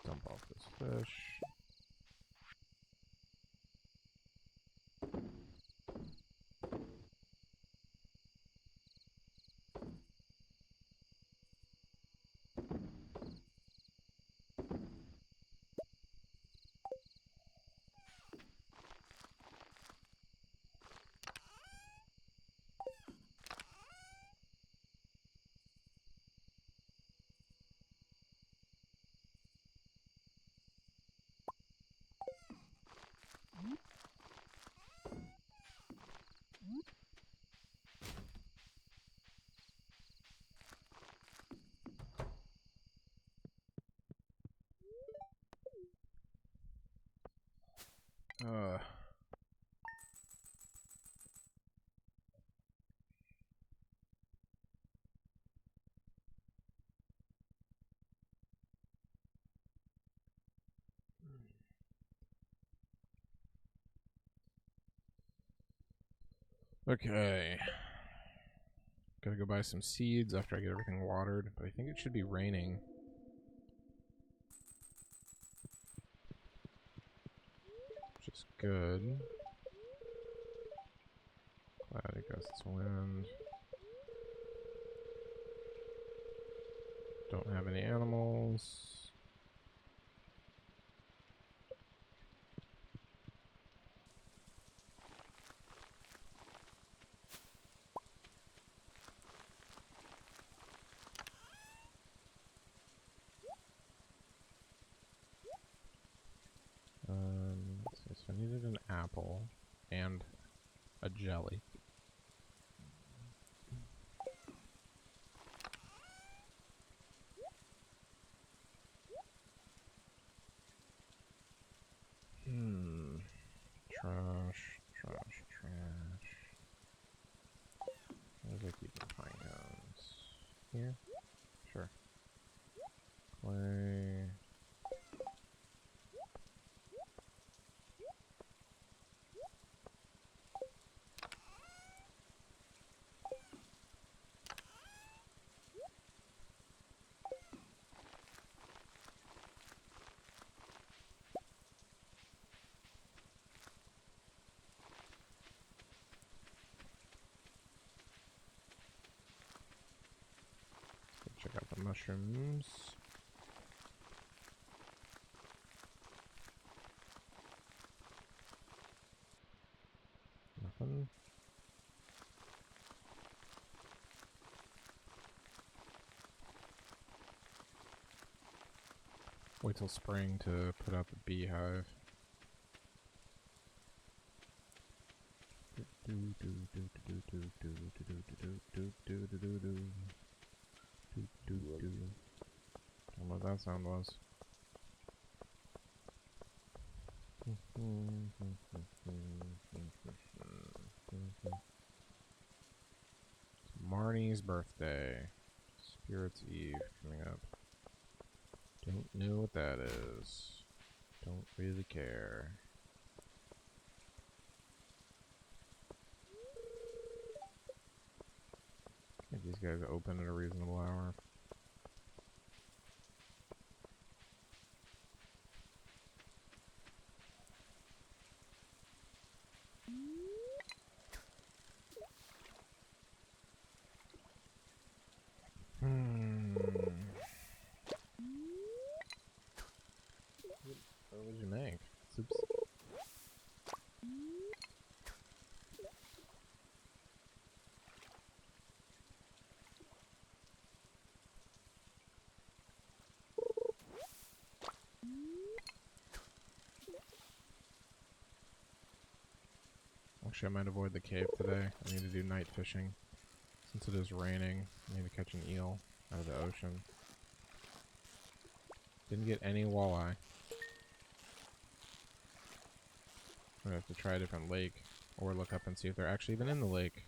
Dump off this fish. Uh. Okay. Gotta go buy some seeds after I get everything watered, but I think it should be raining. Which is good. Cloudy gusts of wind. Don't have any animals. So I needed an apple and a jelly. Trash, trash, trash. Where do I keep the pine cones? Here? Sure. Clay. Check out the mushrooms. Nothing. Wait till spring to put out the beehive. Don't know what that sound was. It's Marnie's birthday. Spirits Eve coming up. Don't know what that is. Don't really care. I think these guys open at a reasonable hour. What would you make? Soups? Actually, I might avoid the cave today. I need to do night fishing. Since it is raining, I need to catch an eel out of the ocean. Didn't get any walleye. I'm gonna have to try a different lake, or look up and see if they're actually even in the lake.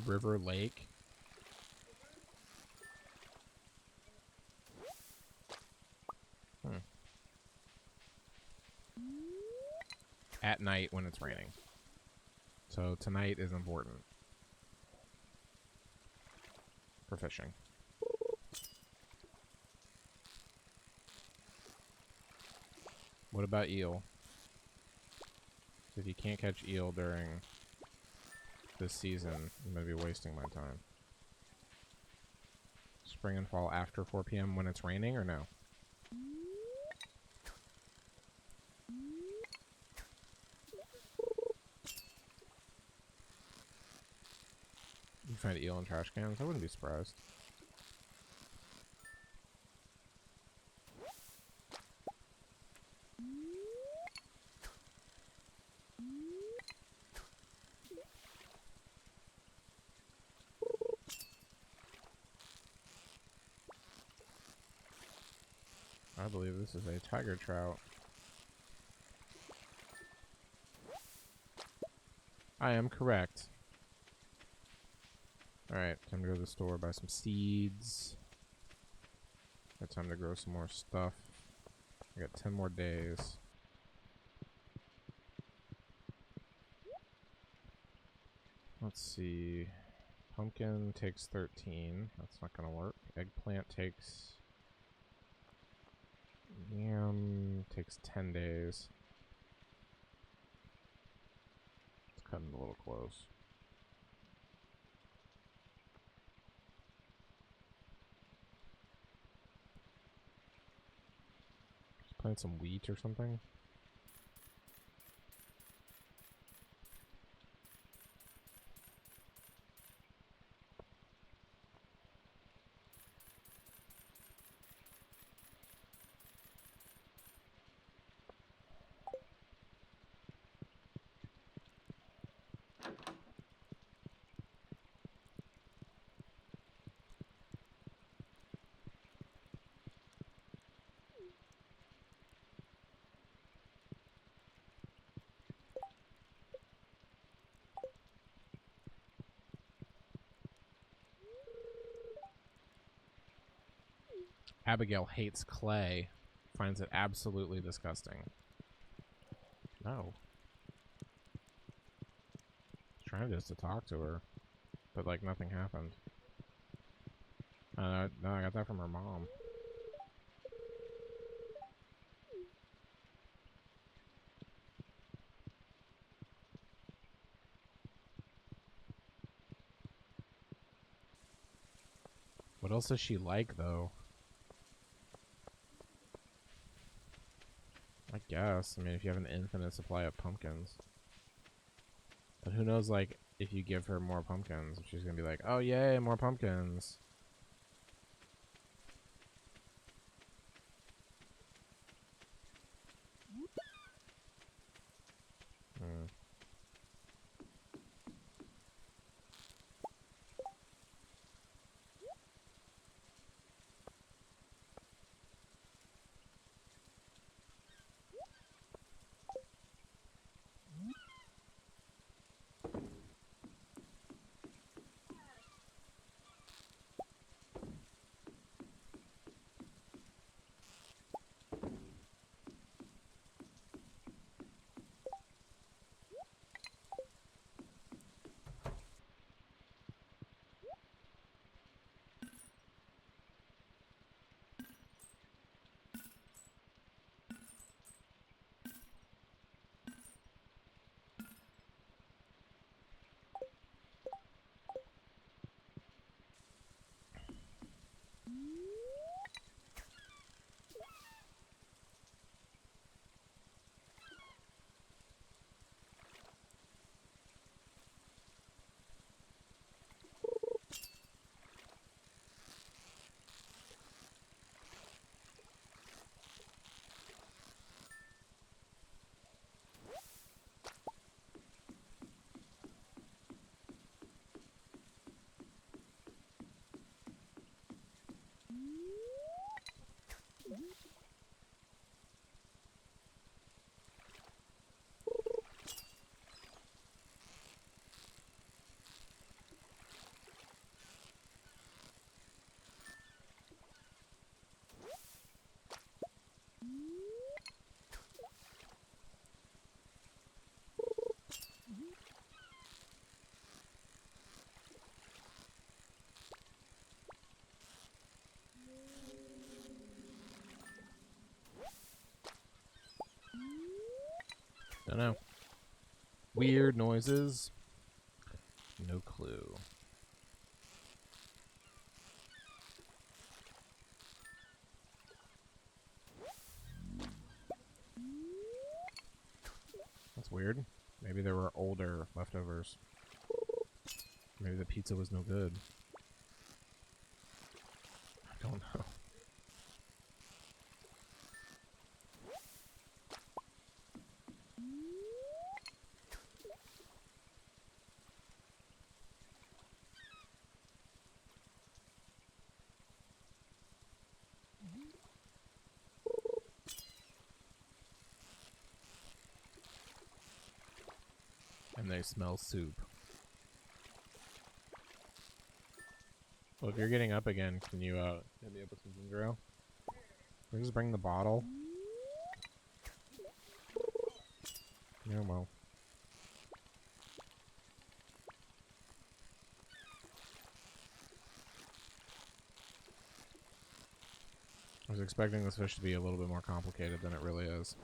River Lake. At night when it's raining. So tonight is important for fishing. What about eel? If you can't catch eel during this season, I'm going to be wasting my time. Spring and fall after 4 p.m. when it's raining, or no? You find eel in trash cans? I wouldn't be surprised. I believe this is a tiger trout. I am correct. Alright, time to go to the store, buy some seeds. Got time to grow some more stuff. I got 10 more days. Let's see. Pumpkin takes 13. That's not gonna work. Eggplant takes... Yam takes 10 days. It's cutting a little close. Just plant some wheat or something. Abigail hates clay. Finds it absolutely disgusting. No. Trying just to talk to her, but like nothing happened. No, I got that from her mom. What else does she like, though? I guess. I mean, if you have an infinite supply of pumpkins. But who knows, like, if you give her more pumpkins, if she's gonna be like, oh, yay, more pumpkins. Hmm. Don't know. Weird noises. No clue. That's weird. Maybe there were older leftovers. Maybe the pizza was no good. I don't know. And they smell soup. Well, if you're getting up again, can you hit me up with some ginger ale? Can we just bring the bottle? Yeah, well. I was expecting this fish to be a little bit more complicated than it really is.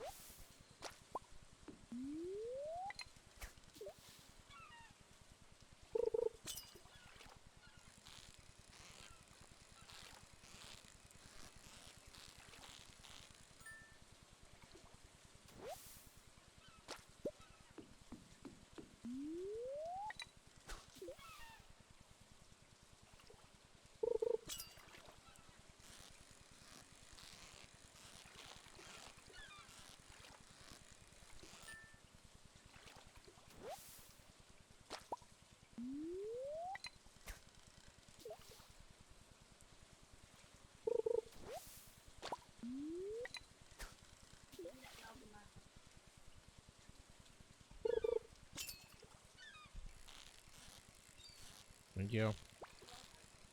Thank you.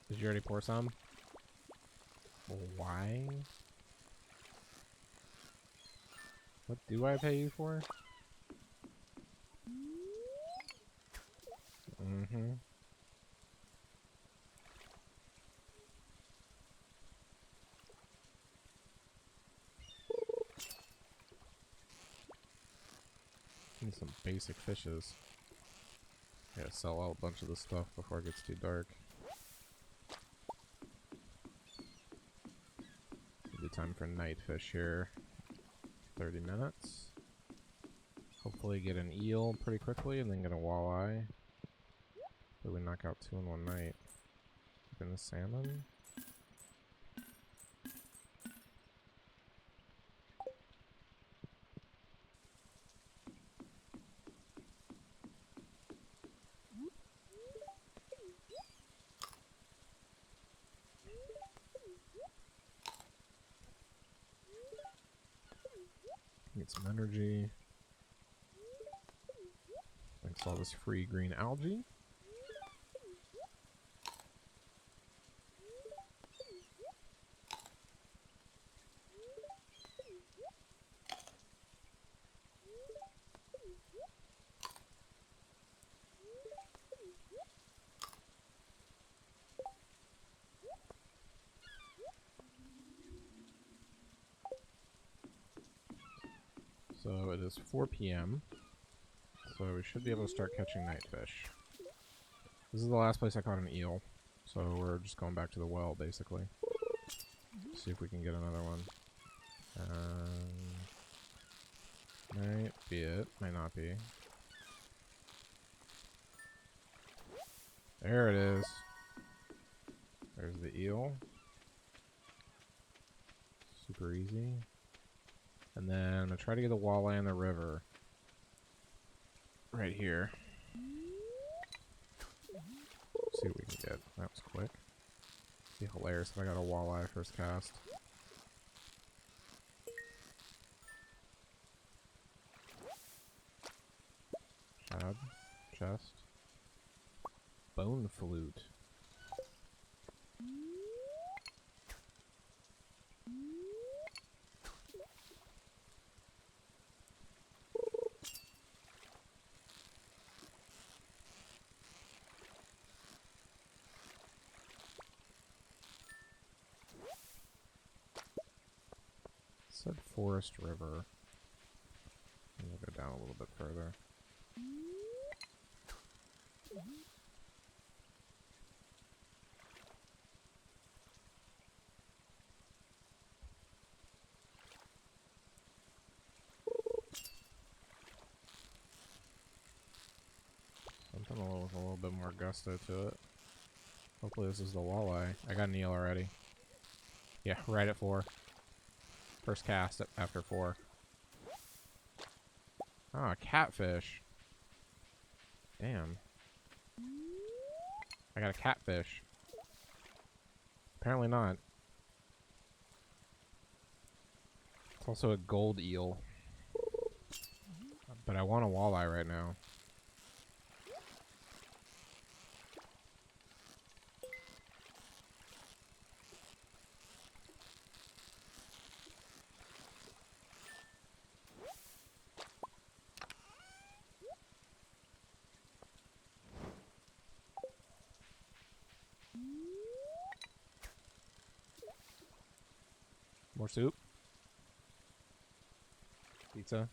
Did you already pour some? Why? What do I pay you for? Mm-hmm. Need some basic fishes. Gotta sell out a bunch of the stuff before it gets too dark. Good time for night fish here. 30 minutes. Hopefully get an eel pretty quickly and then get a walleye. But we knock out 2 in one night. Then the salmon. Get some energy. Thanks to all this free green algae. So it is 4 p.m. So we should be able to start catching night fish. This is the last place I caught an eel. So we're just going back to the well, basically. See if we can get another one. Might be it. Might not be. There it is. There's the eel. Super easy. And then I'm going to try to get a walleye in the river. Right here. See what we can get. That was quick. Be hilarious if I got a walleye first cast. Shad. Chest. Bone flute. Said Forest River. We'll go down a little bit further. Something with a little bit more gusto to it. Hopefully this is the walleye. I got an eel already. Yeah, right at 4. First cast after 4. Ah, a catfish. Damn. I got a catfish. Apparently not. It's also a gold eel. But I want a walleye right now. More soup? Pizza?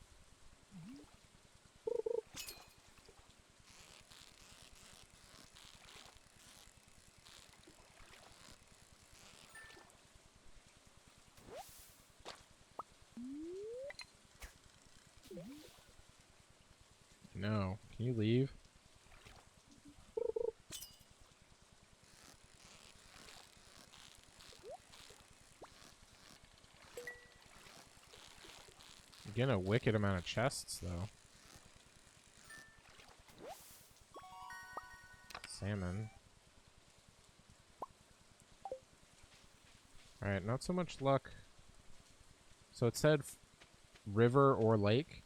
No. Can you leave? You're getting a wicked amount of chests, though. Salmon. Alright, not so much luck. So it said river or lake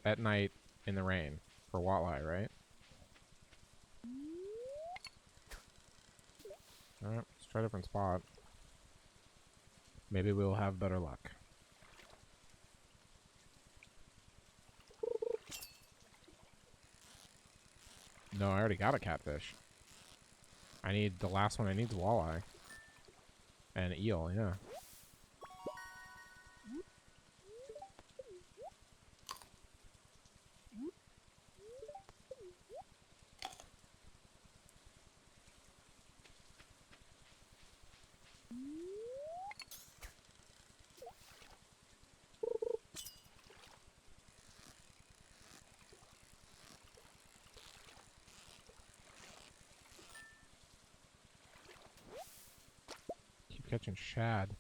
at night in the rain for walleye, right? Alright, let's try a different spot. Maybe we'll have better luck. No, I already got a catfish. I need the last one I need is walleye. And eel, yeah. Keep catching shad.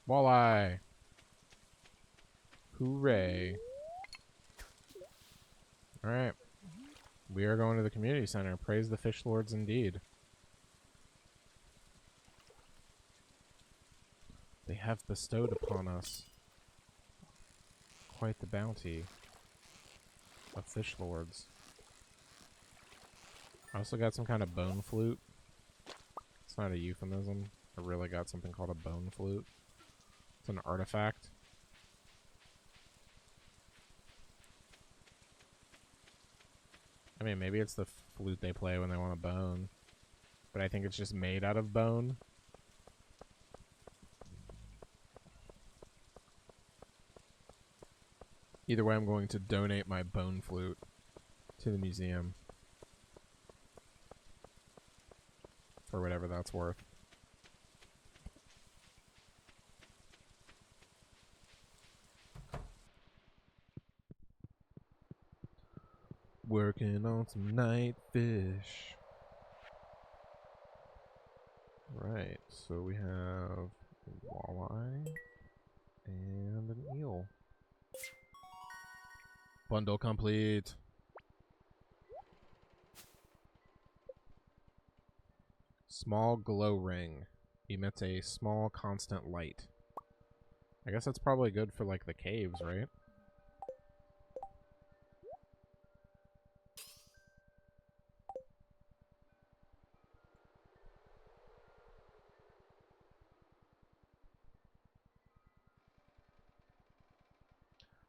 Walleye! Hooray. Alright. We are going to the community center. Praise the fish lords indeed. They have bestowed upon us quite the bounty of fish lords. I also got some kind of bone flute. It's not a euphemism. I really got something called a bone flute. It's an artifact. I mean, maybe it's the flute they play when they want a bone. But I think it's just made out of bone. Either way, I'm going to donate my bone flute to the museum. For whatever that's worth. Working on some night fish. Right, so we have a walleye and an eel. Bundle complete. Small glow ring. Emits a small constant light. I guess that's probably good for like the caves, right?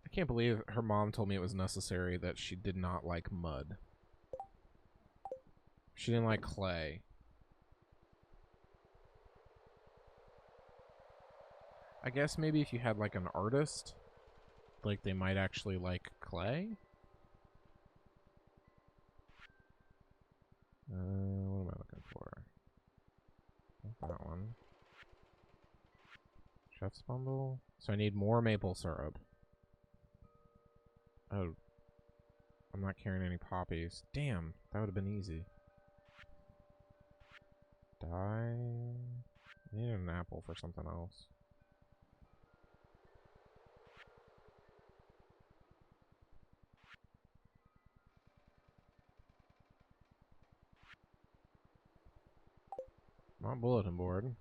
I can't believe her mom told me it was necessary that she did not like mud. She didn't like clay. I guess maybe if you had like an artist, like they might actually like clay. What am I looking for? Not that one. Chef's bundle. So I need more maple syrup. Oh. I'm not carrying any poppies. Damn, that would have been easy. Dye. I need an apple for something else. Come on, bulletin board.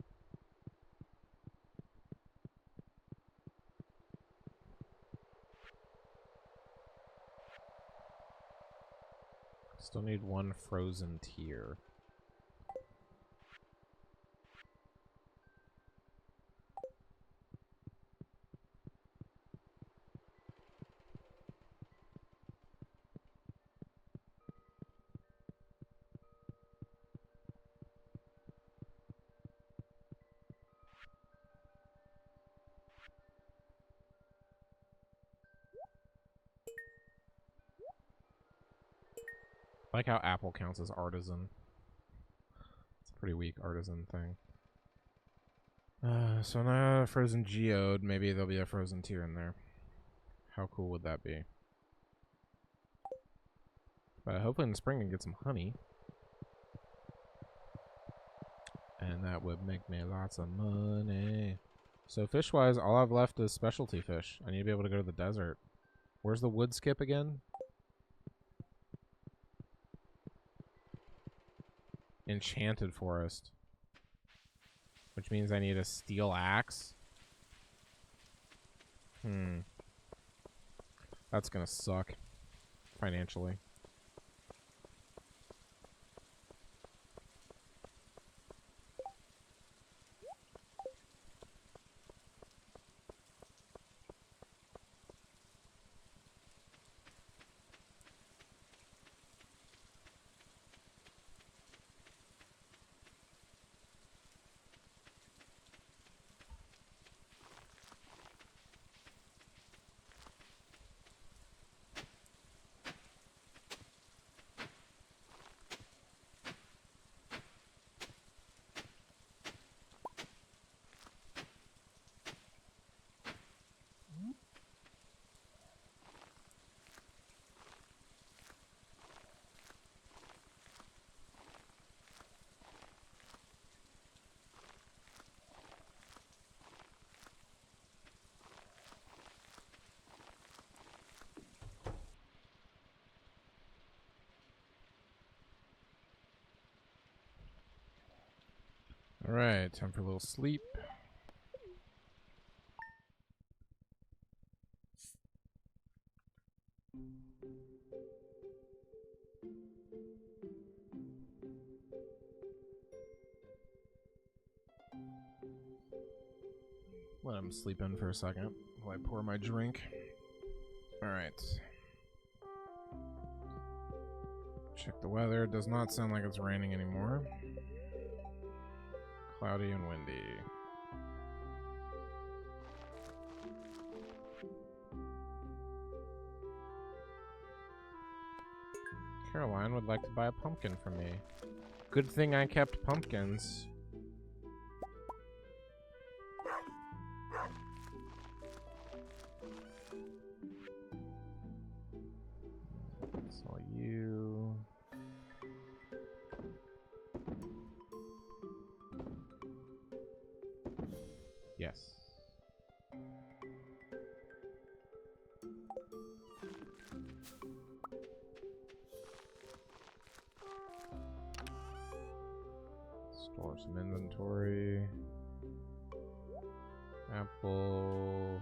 Still need one frozen tier. I like how apple counts as artisan. It's a pretty weak artisan thing. So now a frozen geode. Maybe there'll be a frozen tier in there. How cool would that be? But hopefully in the spring I can get some honey. And that would make me lots of money. So fish-wise, all I've left is specialty fish. I need to be able to go to the desert. Where's the wood skip again? Enchanted forest. Which means I need a steel axe. That's gonna suck. Financially. Alright, time for a little sleep. Let him sleep in for a second while I pour my drink. Alright. Check the weather. It does not sound like it's raining anymore. Cloudy and windy. Caroline would like to buy a pumpkin from me. Good thing I kept pumpkins. That's all you. Yes. Store some inventory. Apple.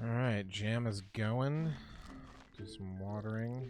Alright, jam is going. Do some watering.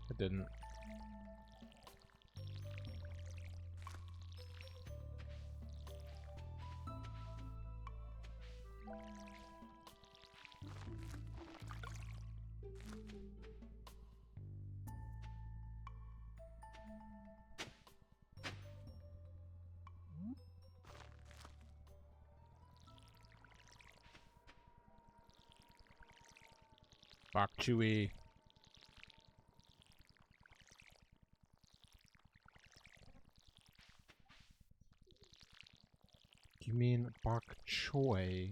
It didn't. Bok chewy. You mean bok choy?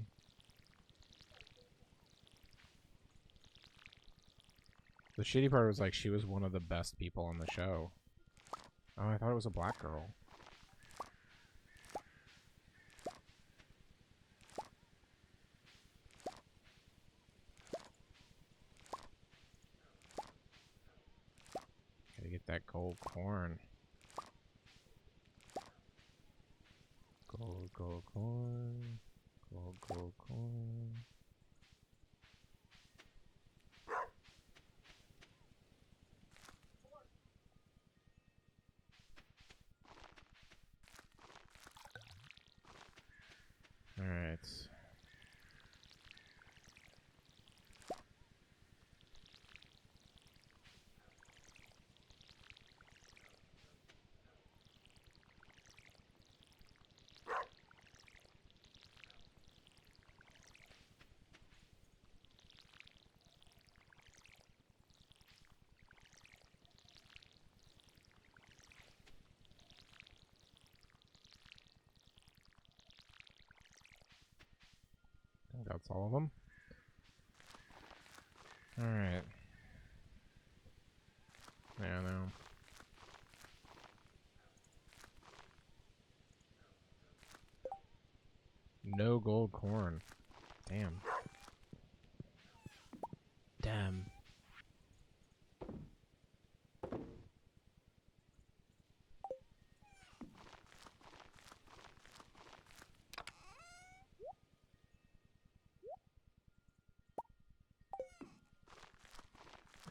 The shitty part was like she was one of the best people on the show. Oh, I thought it was a black girl. Gotta get that gold corn. Gold corn. Gold corn. Alright. I think that's all of them. Alright. Yeah, no. No gold corn. Damn. Damn.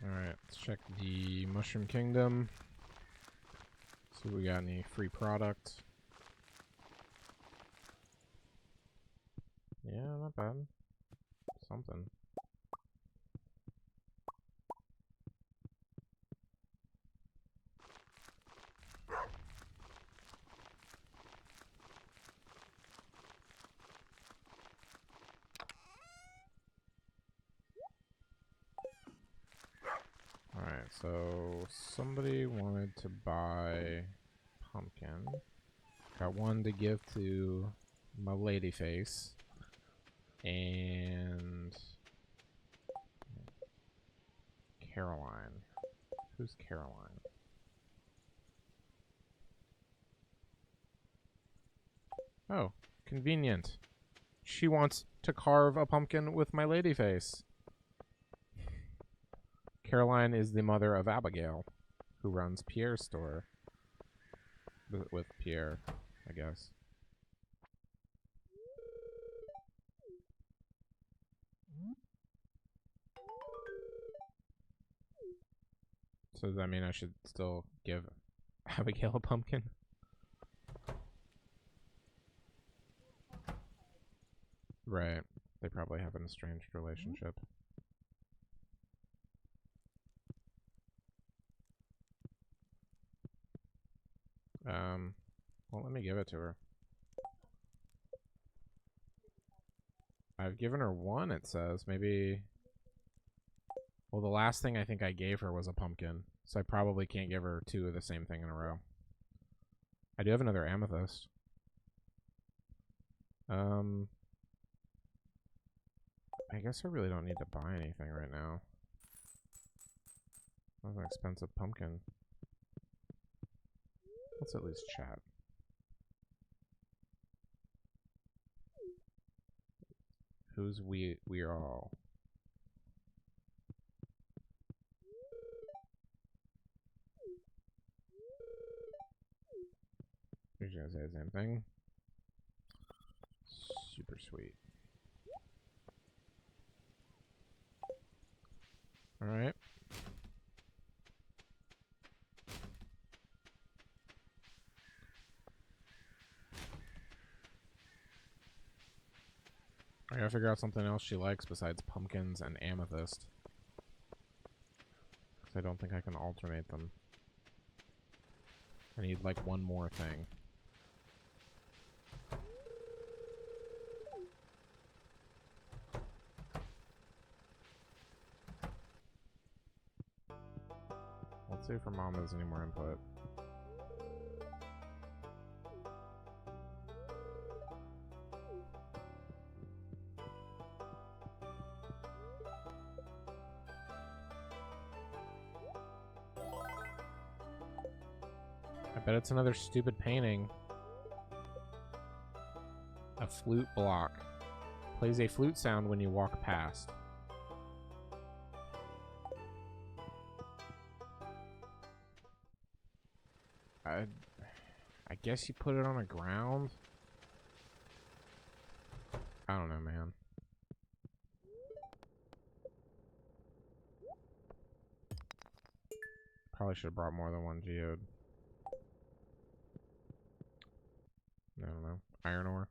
Alright, let's check the Mushroom Kingdom. See if we got any free product. Yeah, not bad. Something. Alright, so somebody wanted to buy pumpkin. Got one to give to my lady face. And Caroline. Who's Caroline? Oh, convenient. She wants to carve a pumpkin with my lady face. Caroline is the mother of Abigail, who runs Pierre's store. With Pierre, I guess. So does that mean I should still give Abigail a pumpkin? Right. They probably have an estranged relationship. Well, let me give it to her. I've given her one, it says. Maybe... Well, the last thing I think I gave her was a pumpkin, so I probably can't give her two of the same thing in a row. I do have another amethyst. I guess I really don't need to buy anything right now. That was an expensive pumpkin. Let's at least chat. Who's we're all? You're gonna say the same thing. Super sweet. Alright. I gotta figure out something else she likes besides pumpkins and amethyst. Because I don't think I can alternate them. I need like one more thing. Save for mom doesn't need more input. I bet it's another stupid painting. A flute block. Plays a flute sound when you walk past. I guess you put it on the ground? I don't know, man. Probably should have brought more than one geode. I don't know. Iron ore.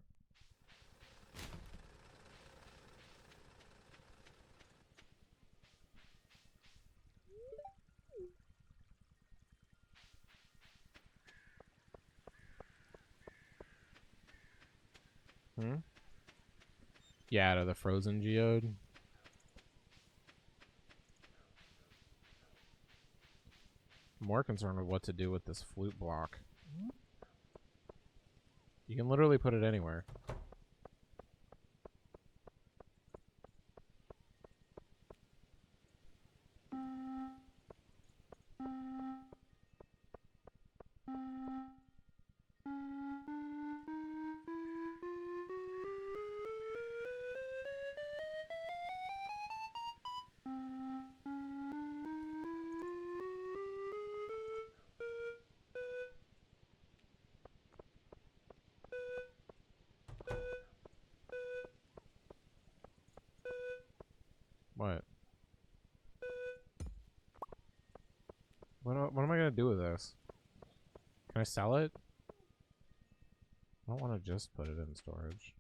Hmm? Yeah, out of the frozen geode. I'm more concerned with what to do with this flute block. You can literally put it anywhere. What? What am I gonna do with this? Can I sell it? I don't want to just put it in storage.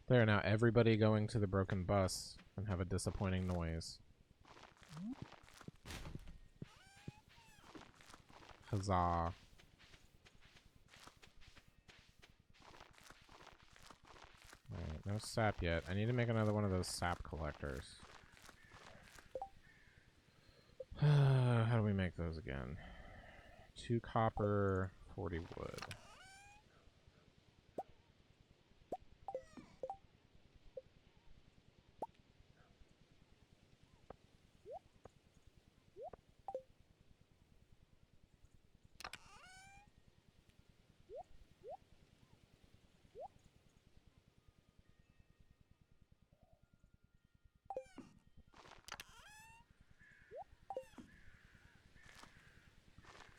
There, now everybody going to the broken bus and have a disappointing noise. Huzzah. Alright, no sap yet. I need to make another one of those sap collectors. How do we make those again? 2 copper, 40 wood.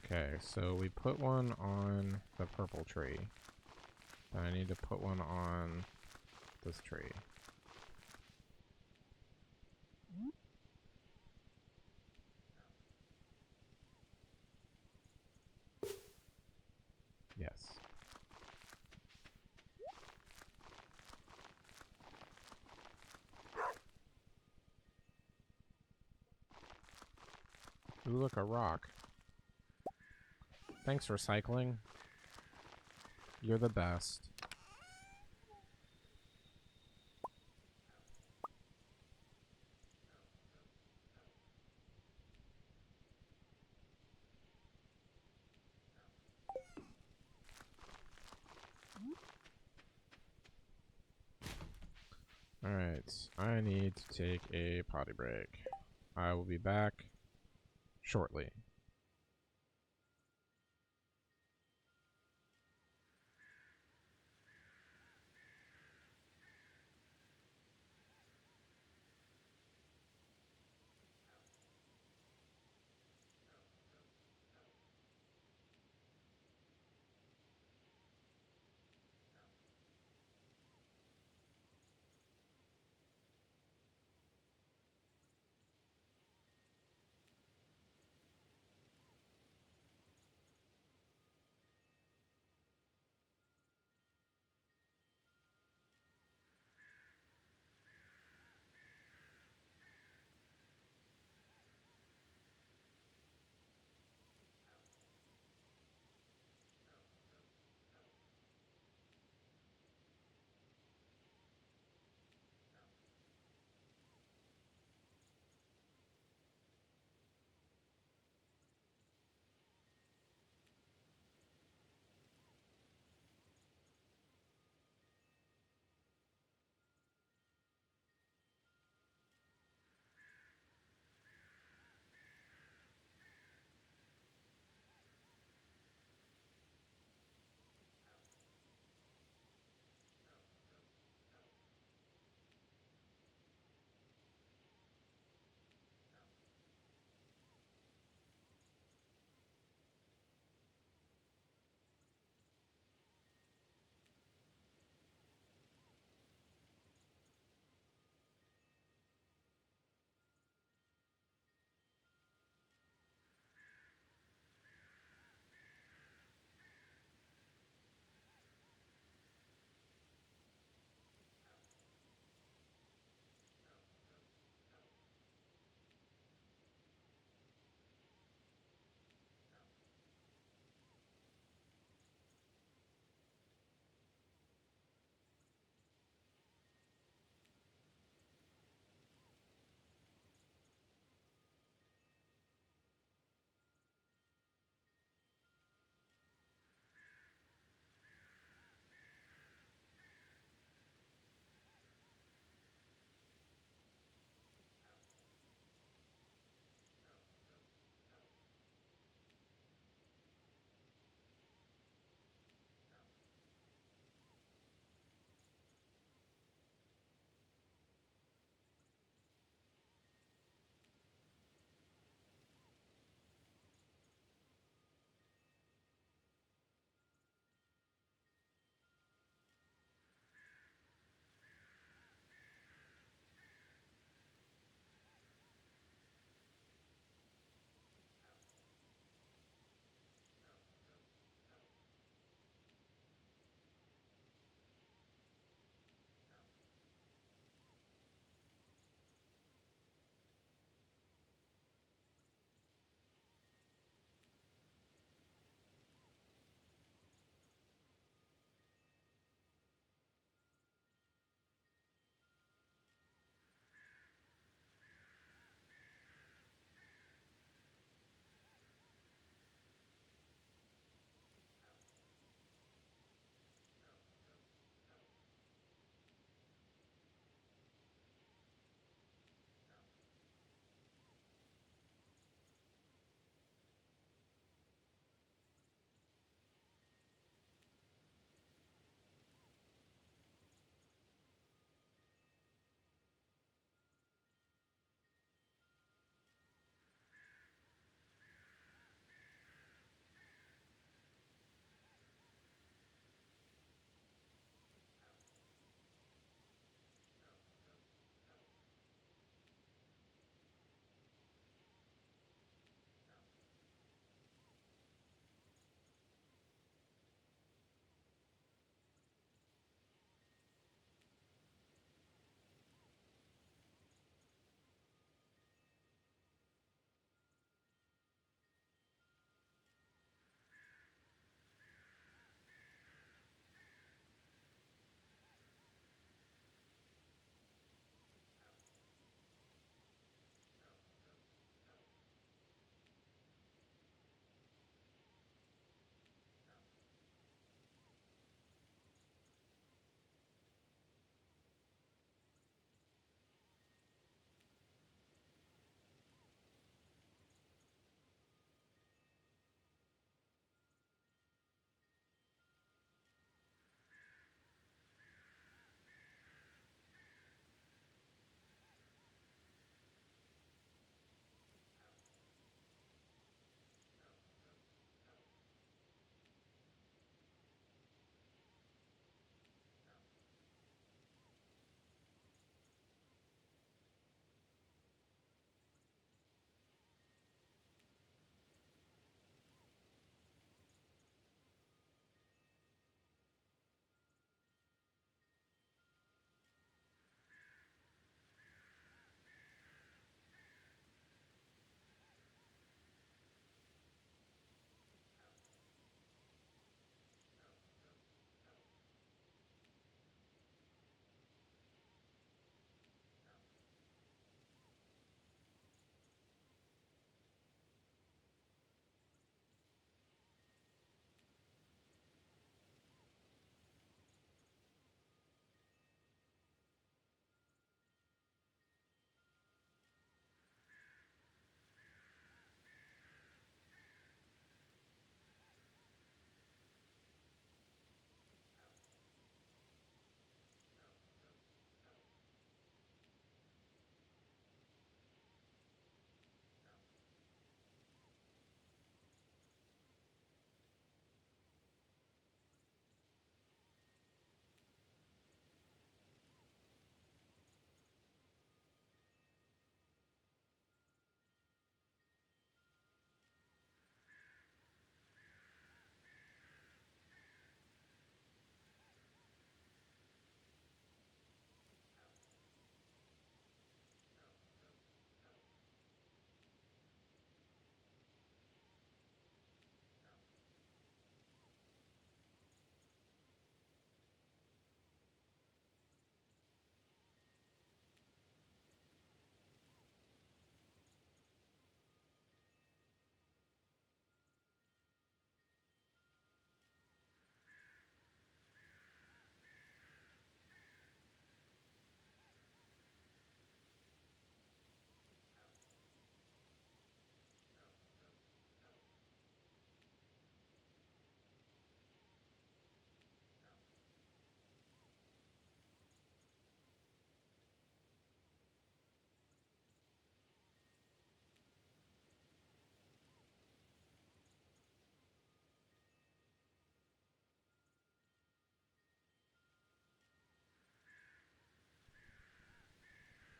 Okay, so we put one on the purple tree. Then I need to put one on this tree. Yes. Ooh, look, a rock. Thanks, recycling. You're the best. Alright, I need to take a potty break. I will be back shortly.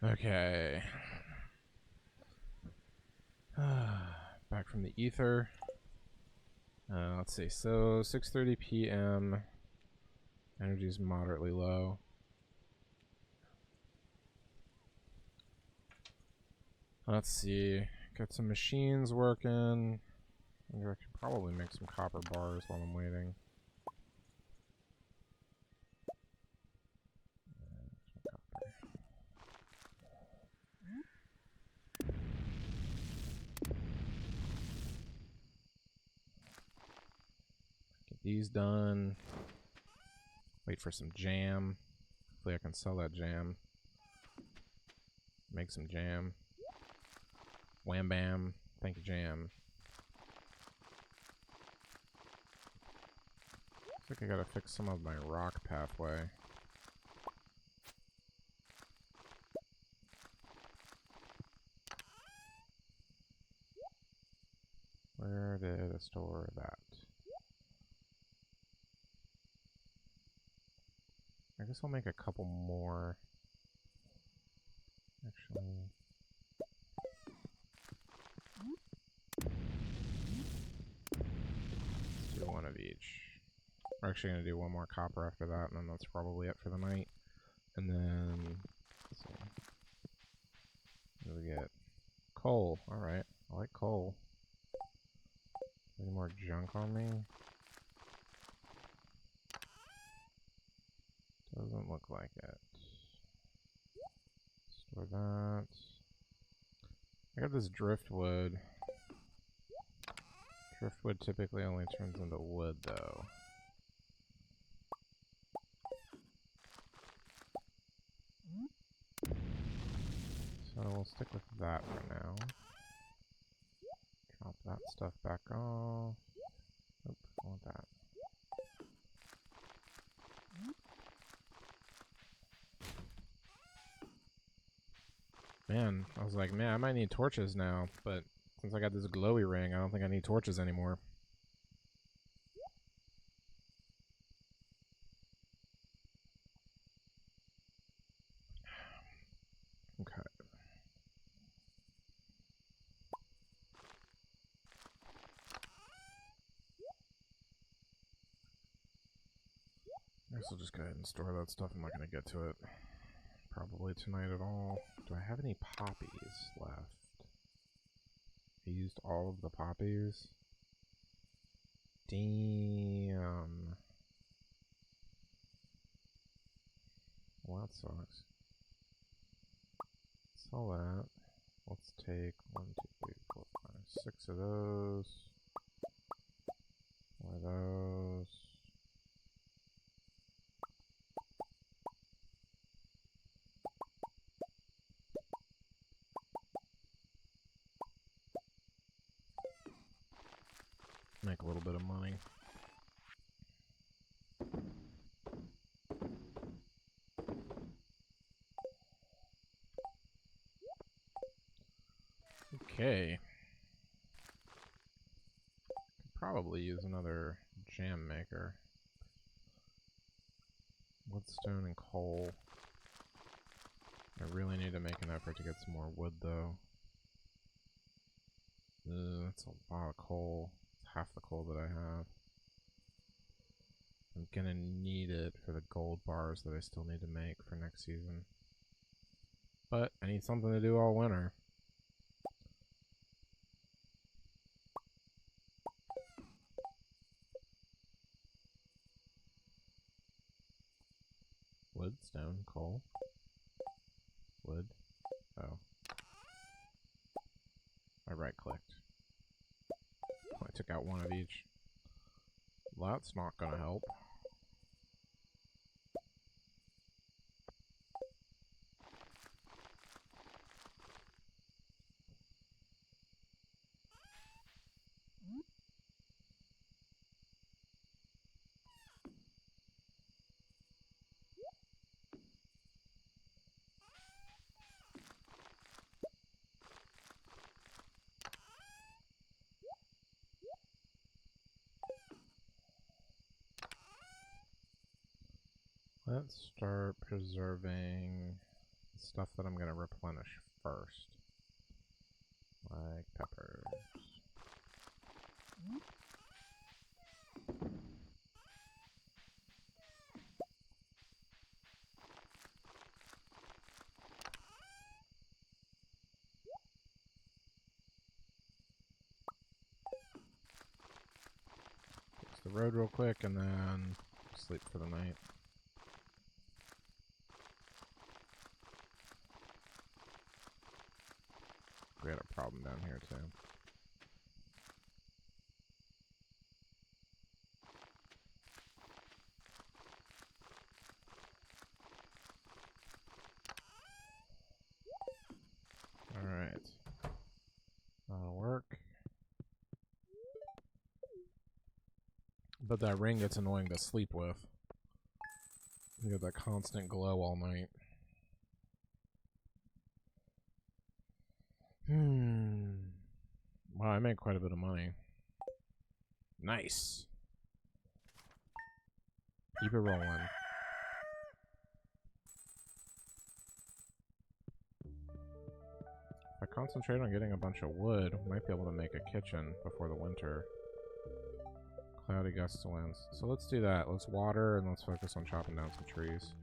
Okay. Back from the ether. Let's see. So 6:30 p.m. Energy's moderately low. Let's see. Got some machines working. I could probably make some copper bars while I'm waiting. Get these done. Wait for some jam. Hopefully I can sell that jam. Make some jam. Wham bam. Thank you, jam. Looks like I gotta fix some of my rock pathway. Where did I store that? I guess I'll make a couple more. Actually. Let's do one of each. We're actually going to do one more copper after that, and then that's probably it for the night. And then, let's see. What do we get? Coal. Alright. I like coal. Any more junk on me? Doesn't look like it. Store that. I got this driftwood. Driftwood typically only turns into wood, though. So we'll stick with that for now. Drop that stuff back off. Nope, I want that. Man, I was like, man, I might need torches now, but since I got this glowy ring, I don't think I need torches anymore. Okay. I guess I'll just go ahead and store that stuff. I'm not going to get to it probably tonight at all. Do I have any poppies left? I used all of the poppies. Damn. Well, that sucks. Sell that. Let's take 1, 2, 3, 4, 5, 6 of those. 4 of those. Make a little bit of money. Okay. Could probably use another jam maker. Woodstone and coal. I really need to make an effort to get some more wood, though. That's a lot of coal. It's half the coal that I have. I'm gonna need it for the gold bars that I still need to make for next season. But I need something to do all winter. Wood, stone, coal. Wood. Oh. I right-clicked. I took out one of each. That's not gonna help. Let's start preserving Stuff that I'm gonna replenish first. Like peppers. Fix the road real quick and then sleep for the night. We had a problem down here too. Alright. That'll work. But that ring gets annoying to sleep with. You get that constant glow all night. Wow, I made quite a bit of money. Nice. Keep it rolling. If I concentrate on getting a bunch of wood, we might be able to make a kitchen before the winter. Cloudy gusts to winds. So let's do that. Let's water and let's focus on chopping down some trees.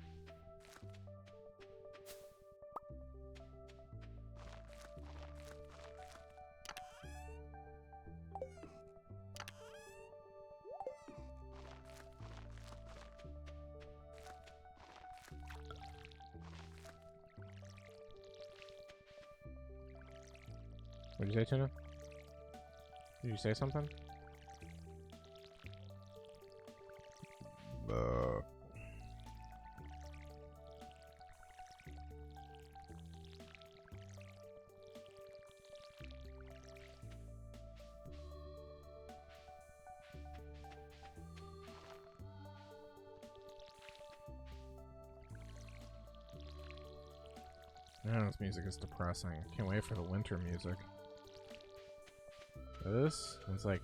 What did you say, Tuna? Did you say something? Oh, this music is depressing. Can't wait for the winter music. This it's like,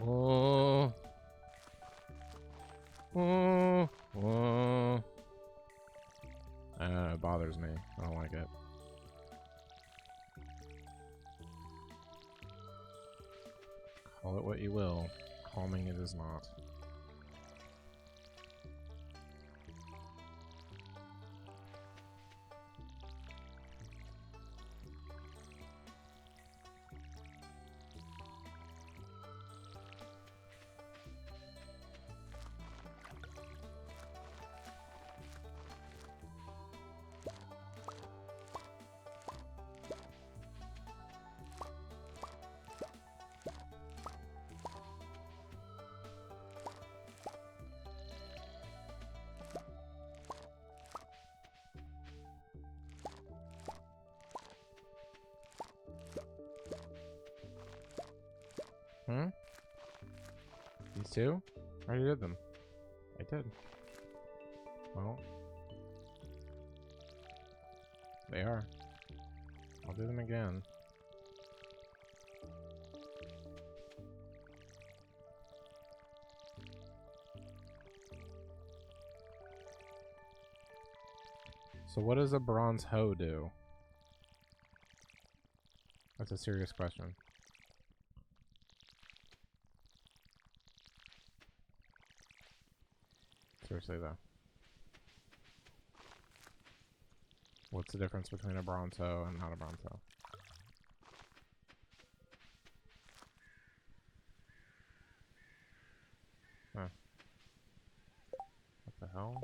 oh, oh, oh. It bothers me. I don't like it. Call it what you will. Calming it is not. Hmm? These two? I already did them. I did. Well. They are. I'll do them again. So what does a bronze hoe do? That's a serious question. Seriously though. What's the difference between a bronze hoe and not a bronze hoe? Huh. What the hell?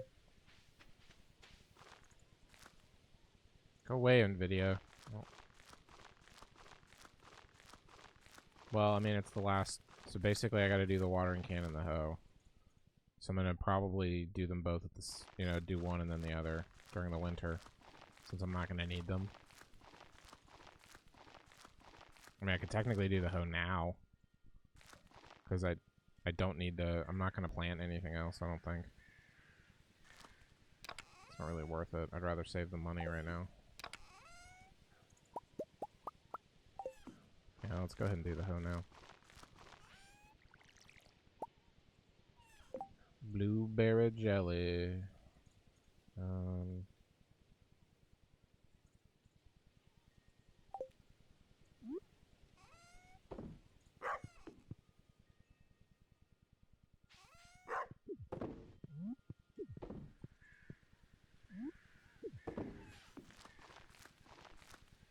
Go away, NVIDIA. Oh. Well, I mean, it's the last. So basically, I got to do the watering can and the hoe. So I'm gonna probably do them both at this. You know, do one and then the other during the winter, since I'm not gonna need them. I mean, I could technically do the hoe now, because I don't need to. I'm not gonna plant anything else. I don't think. It's not really worth it. I'd rather save the money right now. Yeah, let's go ahead and do the hoe now. Blueberry jelly.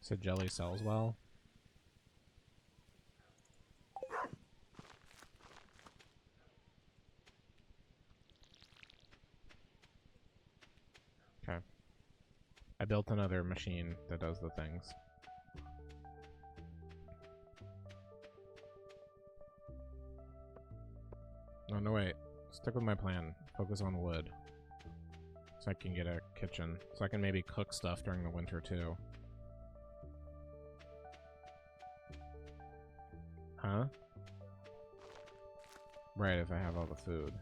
Said jelly sells well. Okay. I built another machine that does the things. Oh, no, wait. Stick with my plan. Focus on wood. So I can get a kitchen. So I can maybe cook stuff during the winter, too. Huh? Right, if I have all the food.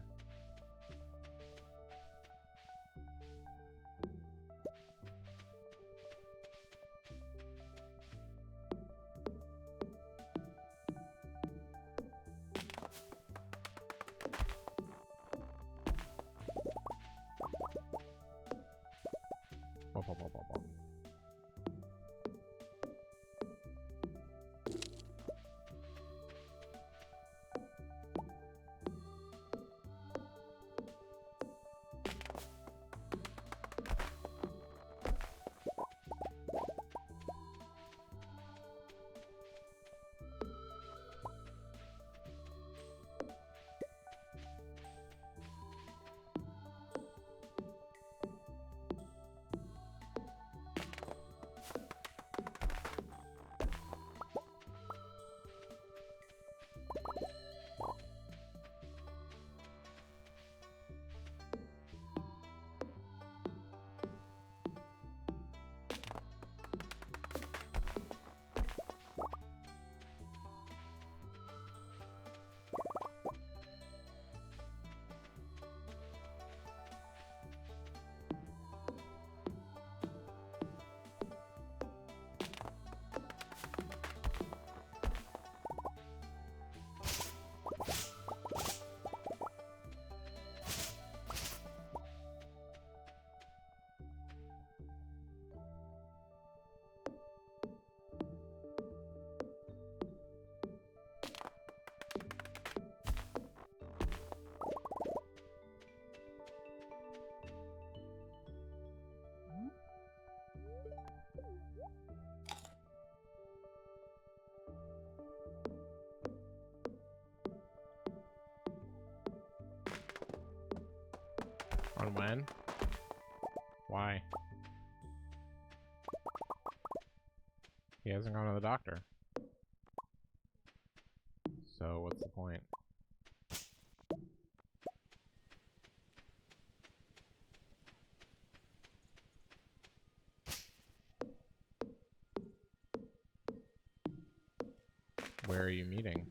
Bop, bop, bop, bop, bop. On when? Why? He hasn't gone to the doctor. So what's the point? Where are you meeting?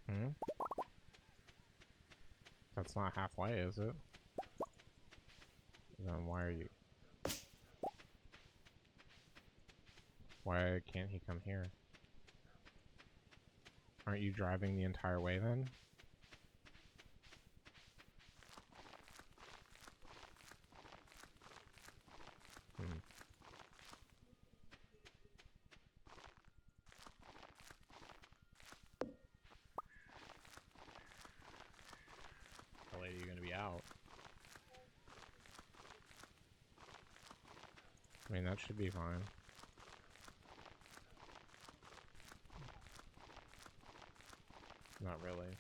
Hmm? That's not halfway, is it? Then why are you... Why can't he come here? Aren't you driving the entire way then? Hmm. How late are you gonna be out? I mean, that should be fine. Not really.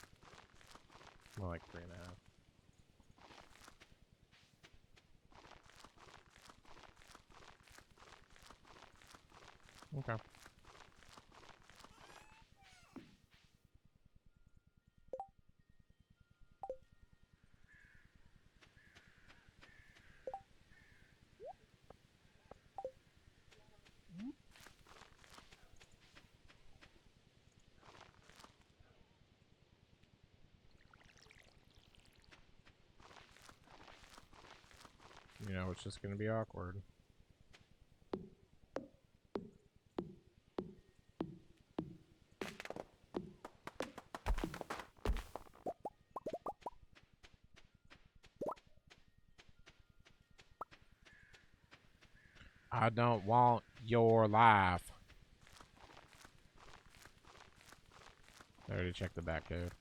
More like 3.5. Okay. You know, it's just gonna be awkward. I don't want your life. I already checked the back code.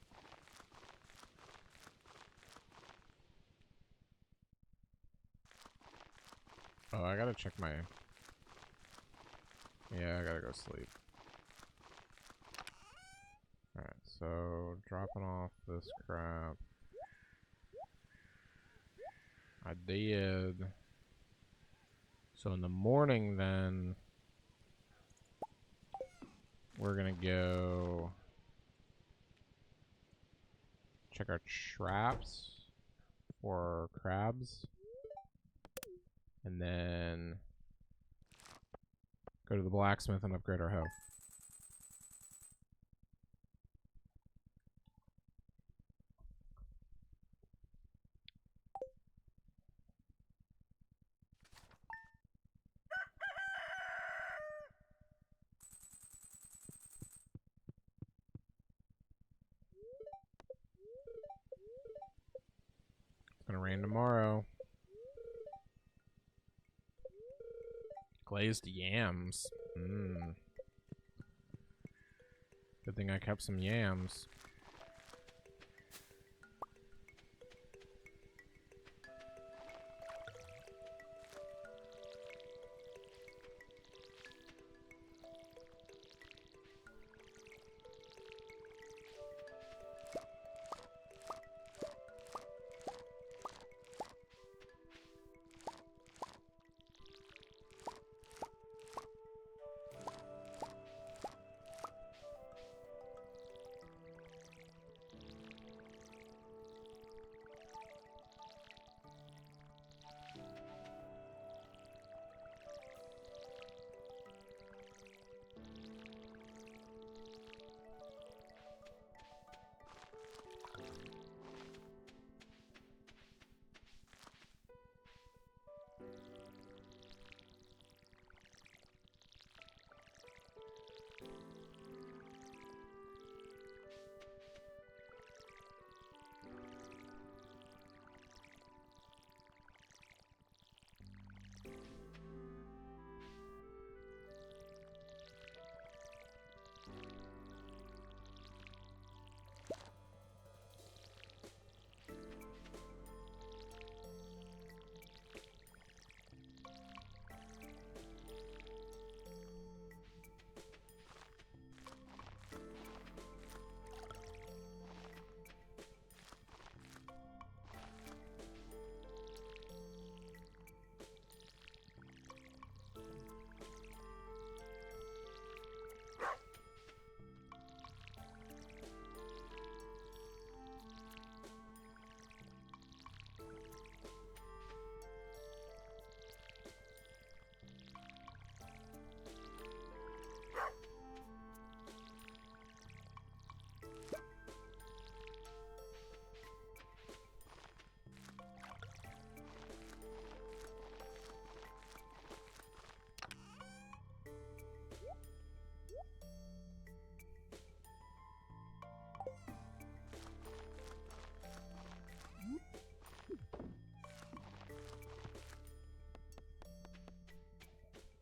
Oh, I gotta check my Yeah, I gotta go sleep. Alright, so dropping off this crap. I did. So in the morning then, we're gonna go check our traps for crabs. And then go to the blacksmith and upgrade our hoe. It's gonna rain tomorrow. Glazed yams. Mmm. Good thing I kept some yams.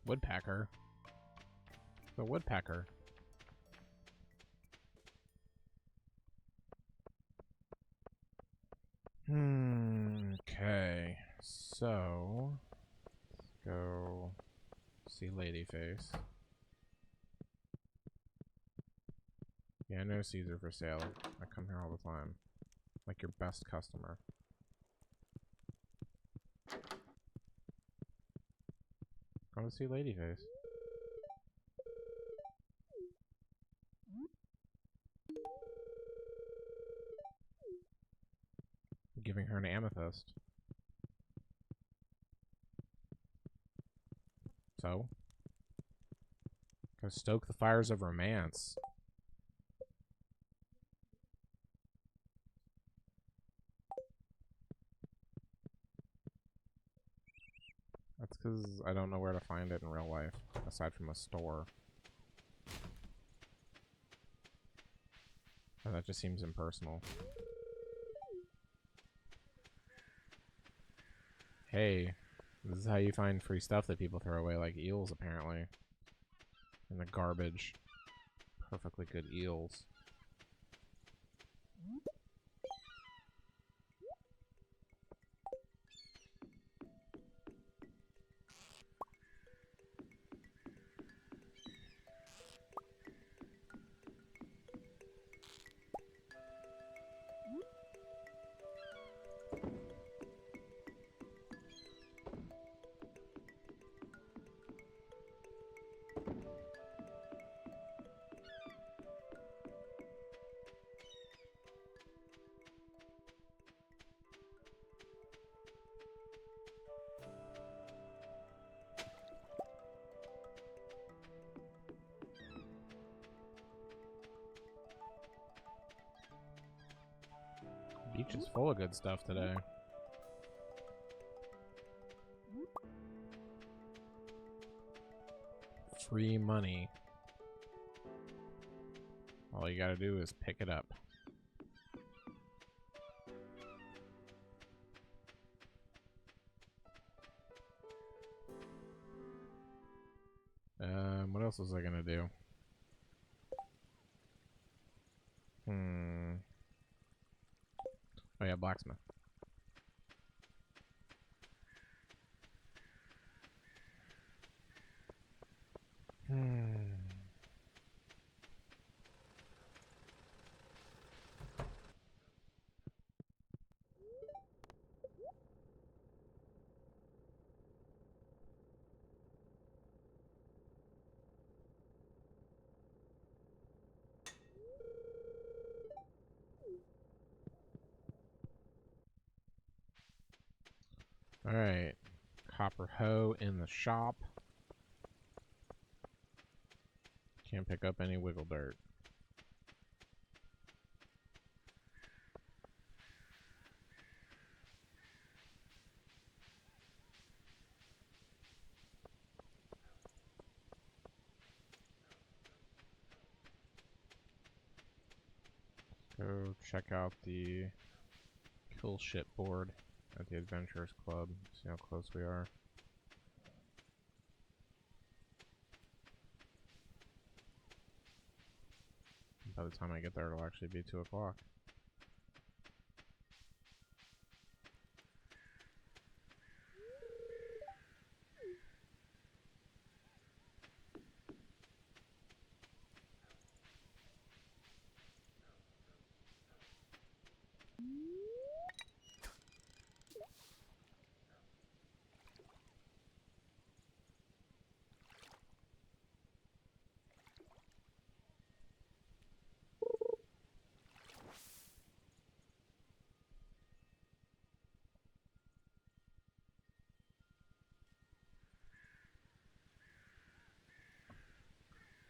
Woodpecker? The woodpecker. Okay. So, let's go see Ladyface. Yeah, I know Caesar for sale. I come here all the time. Like your best customer. Come to see Ladyface. Giving her an amethyst. So? Go stoke the fires of romance. That's because I don't know where to find it in real life, aside from a store. And that just seems impersonal. Hey, this is how you find free stuff that people throw away, like eels, apparently. In the garbage. Perfectly good eels. Just full of good stuff today. Free money. All you gotta do is pick it up. What else was I gonna do? Oh yeah, blacksmith. Alright. Copper hoe in the shop. Can't pick up any wiggle dirt. Go check out the kill shit board at the Adventurers Club. See how close we are. By the time I get there, it'll actually be 2 o'clock.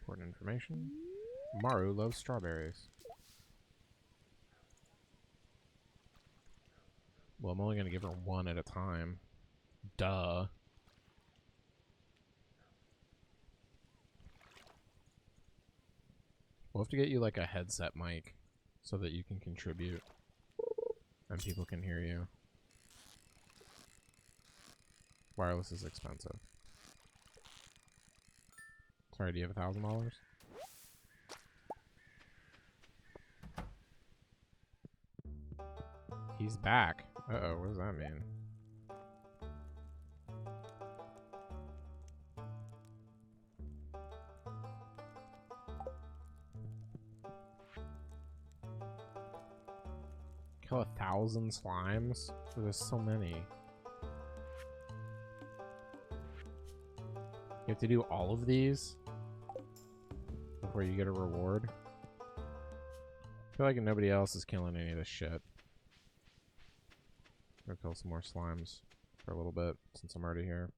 Important information. Maru loves strawberries. Well, I'm only going to give her 1 at a time. Duh. We'll have to get you like a headset mic so that you can contribute and people can hear you. Wireless is expensive. Sorry, do you have $1,000? He's back. Uh-oh, what does that mean? Kill 1,000 slimes? There's so many. You have to do all of these before you get a reward. I feel like nobody else is killing any of this shit. Go kill some more slimes for a little bit since I'm already here.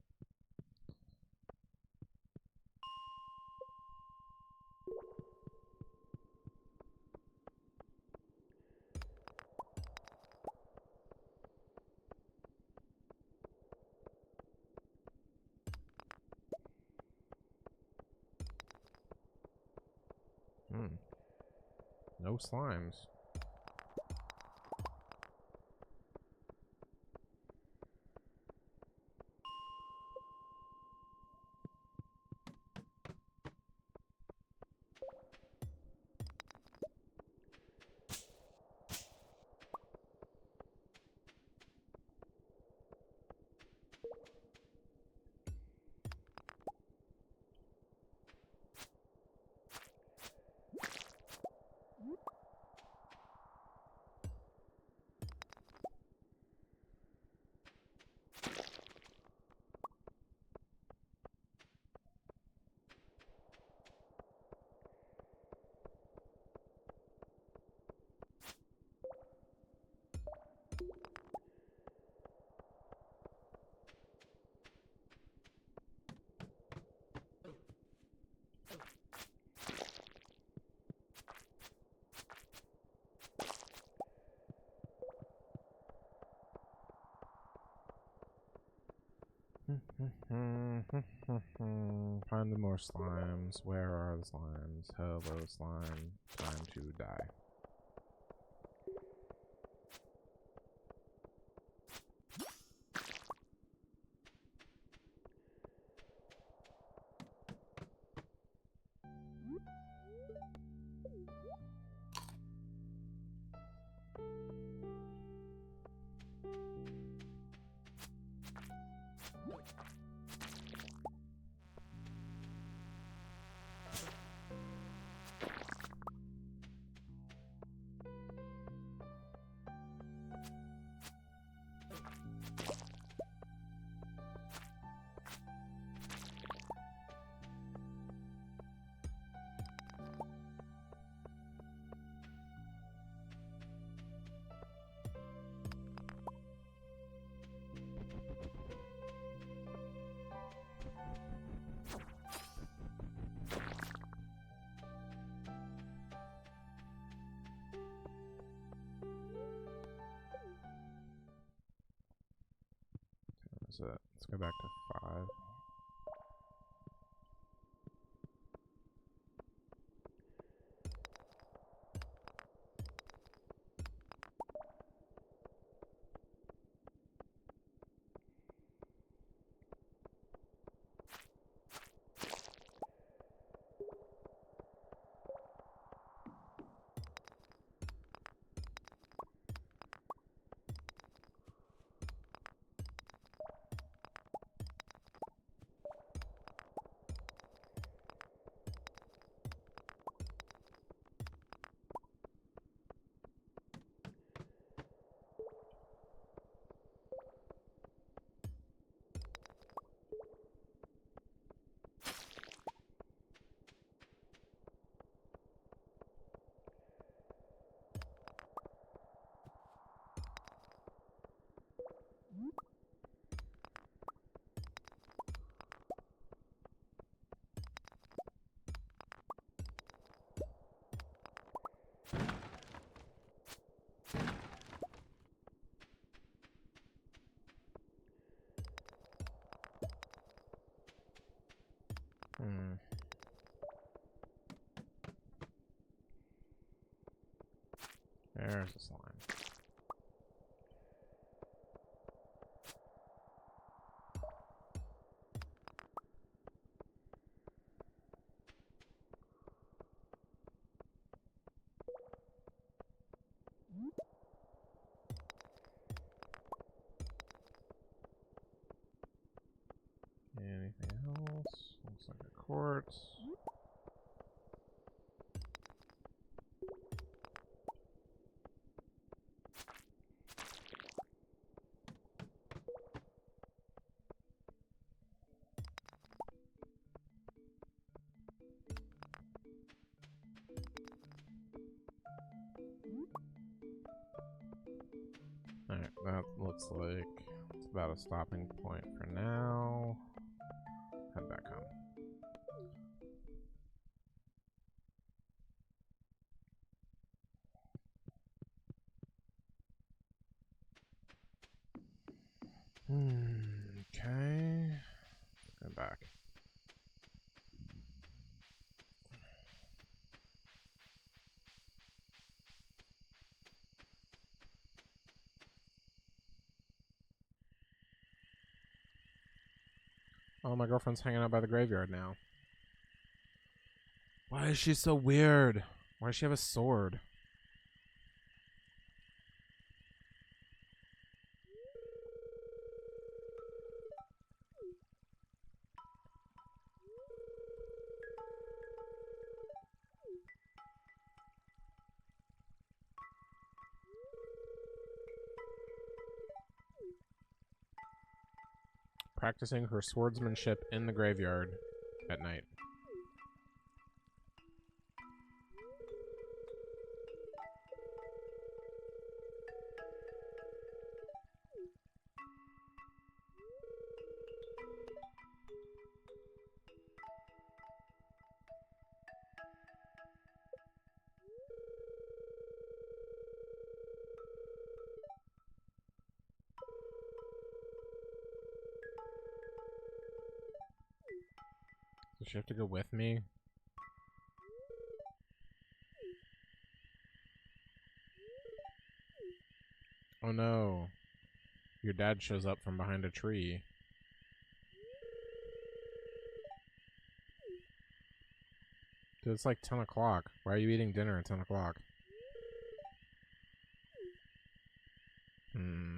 No slimes. Find the more slimes. Where are the slimes? Hello, slime. Time to die. So let's go back to 5. There's the slime. Anything else? Looks like a quartz. Alright, that looks like it's about a stopping point for now. Head back home. Okay. Go back. Oh, my girlfriend's hanging out by the graveyard now. Why is she so weird? Why does she have a sword? Practicing her swordsmanship in the graveyard at night. Does she have to go with me? Oh no. Your dad shows up from behind a tree. Dude, it's like 10 o'clock. Why are you eating dinner at 10 o'clock? Hmm.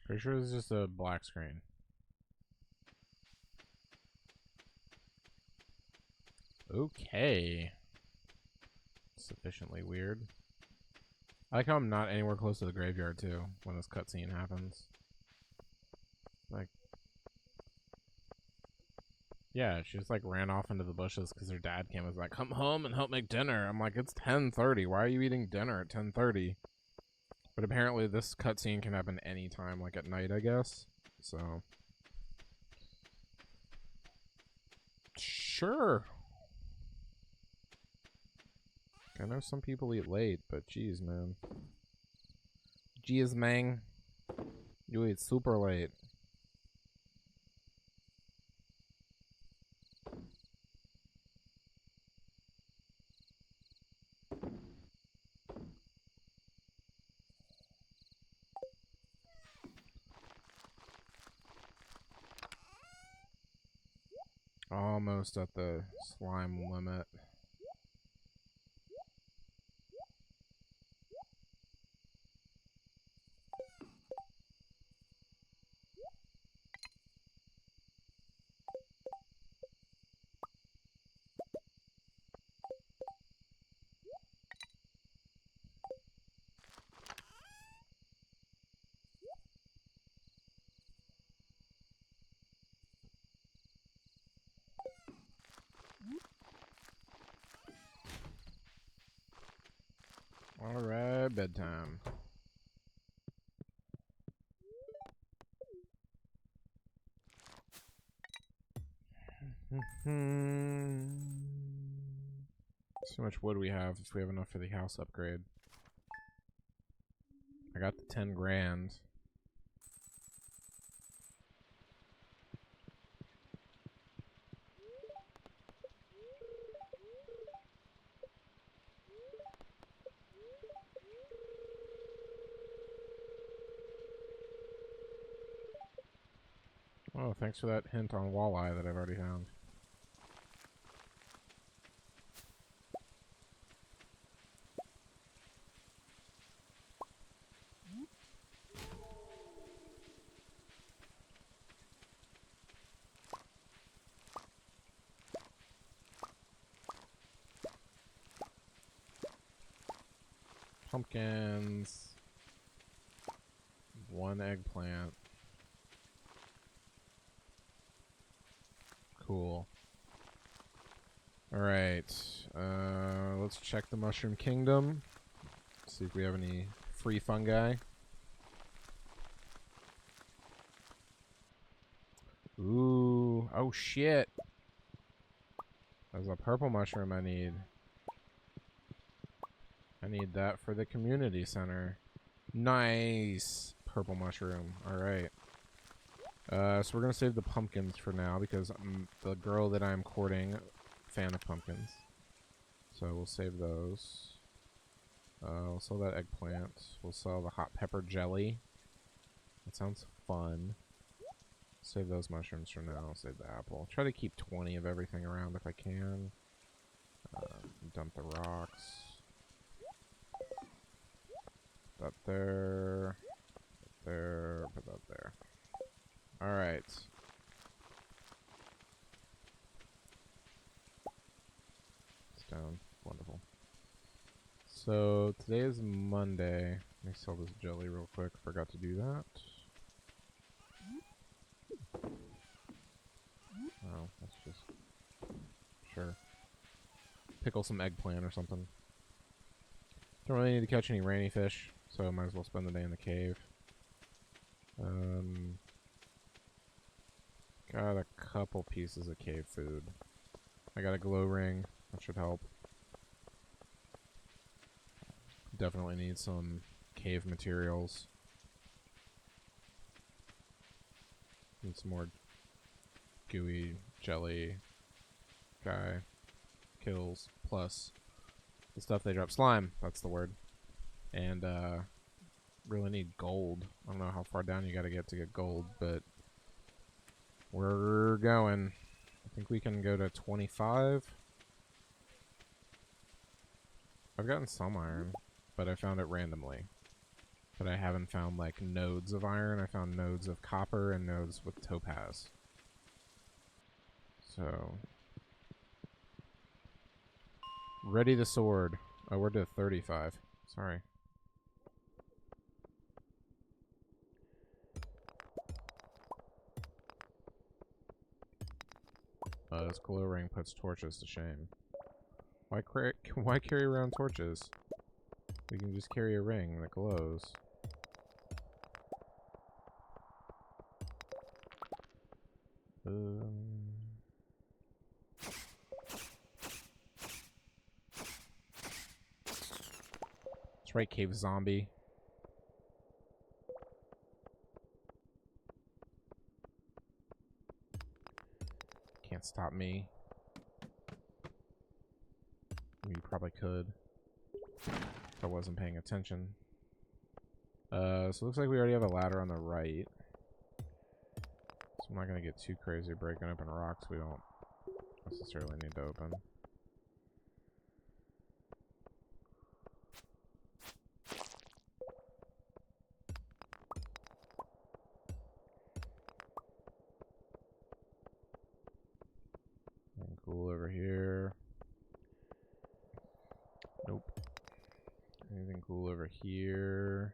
Pretty sure this is just a black screen. Okay. Sufficiently weird. I like how I'm not anywhere close to the graveyard, too, when this cutscene happens. Like... Yeah, she just, like, ran off into the bushes because her dad came and was like, come home and help make dinner. I'm like, it's 10:30. Why are you eating dinner at 10:30? But apparently this cutscene can happen anytime, like at night, I guess. So... Sure. I know some people eat late, but geez, man. Geez, man. You eat super late. Almost at the slime limit. Alright, bedtime. See how much wood we have, if we have enough for the house upgrade. I got the 10 grand. Oh, thanks for that hint on walleye that I've already found. Pumpkins. 1 eggplant. Cool. Alright. Let's check the Mushroom Kingdom. See if we have any free fungi. Ooh. Oh, shit. There's a purple mushroom I need. I need that for the community center. Nice. Purple mushroom. Alright. So we're going to save the pumpkins for now because the girl that I'm courting, fan of pumpkins. So we'll save those. We'll sell that eggplant. We'll sell the hot pepper jelly. That sounds fun. Save those mushrooms for now. I'll save the apple. Try to keep 20 of everything around if I can. Dump the rocks. Put that there. Put that there. Put that there. Alright. Stone. Wonderful. So, today is Monday. Let me sell this jelly real quick. Forgot to do that. Oh, that's just... Sure. Pickle some eggplant or something. Don't really need to catch any rainy fish, so I might as well spend the day in the cave. Got a couple pieces of cave food. I got a glow ring. That should help. Definitely need some cave materials. Need some more gooey jelly guy kills, plus the stuff they drop. Slime, that's the word. And really need gold. I don't know how far down you gotta get to get gold, but we're going. I think we can go to 25. I've gotten some iron, but I found it randomly. But I haven't found like nodes of iron. I found nodes of copper and nodes with topaz. So, ready the sword. Oh, we're to 35. Sorry. This glow ring puts torches to shame. Why carry around torches? We can just carry a ring that glows. That's right, cave zombie. Can't stop me. You probably could. If I wasn't paying attention. So it looks like we already have a ladder on the right. So I'm not gonna get too crazy breaking open rocks we don't necessarily need to open. Anything cool over here? Nope. Anything cool over here?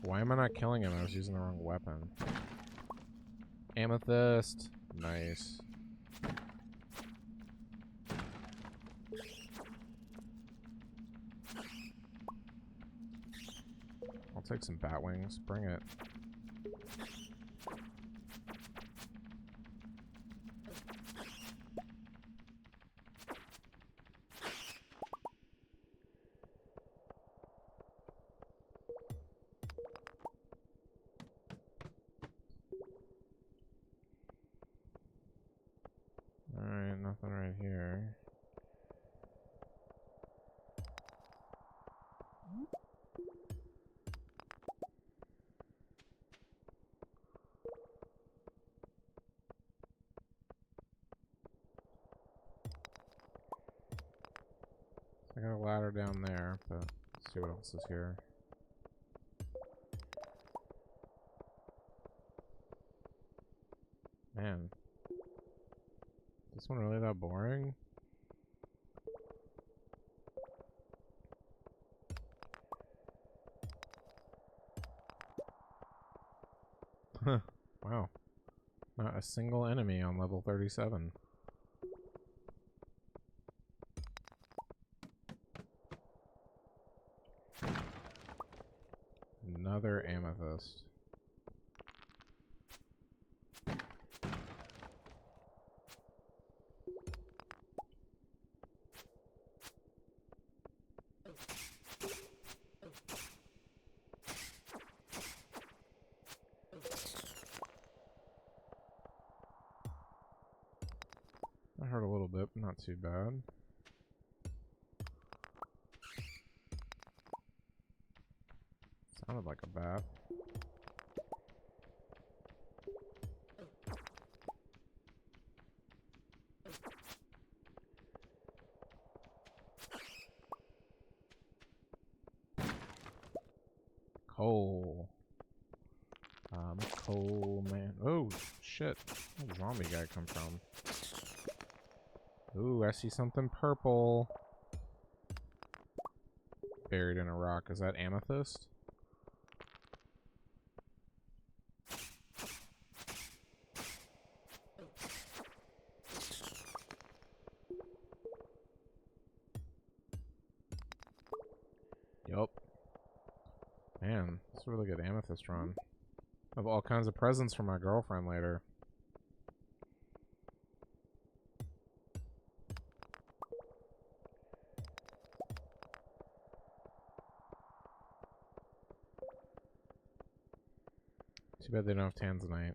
Why am I not killing him? I was using the wrong weapon. Amethyst. Nice. I'll take some bat wings. Bring it. Alright, nothing right here. I got a ladder down there, but let's see what else is here. Man. Is this one really that boring? Huh. Wow. Not a single enemy on level 37. Another amethyst. That hurt a little bit, but not too bad. Sounded like a bat. Coal. I'm a coal man. Oh, shit. Where'd the zombie guy come from? Ooh, I see something purple. Buried in a rock. Is that amethyst? Yup. Man, that's a really good amethyst run. I have all kinds of presents for my girlfriend later. Too bad they don't have tanzanite.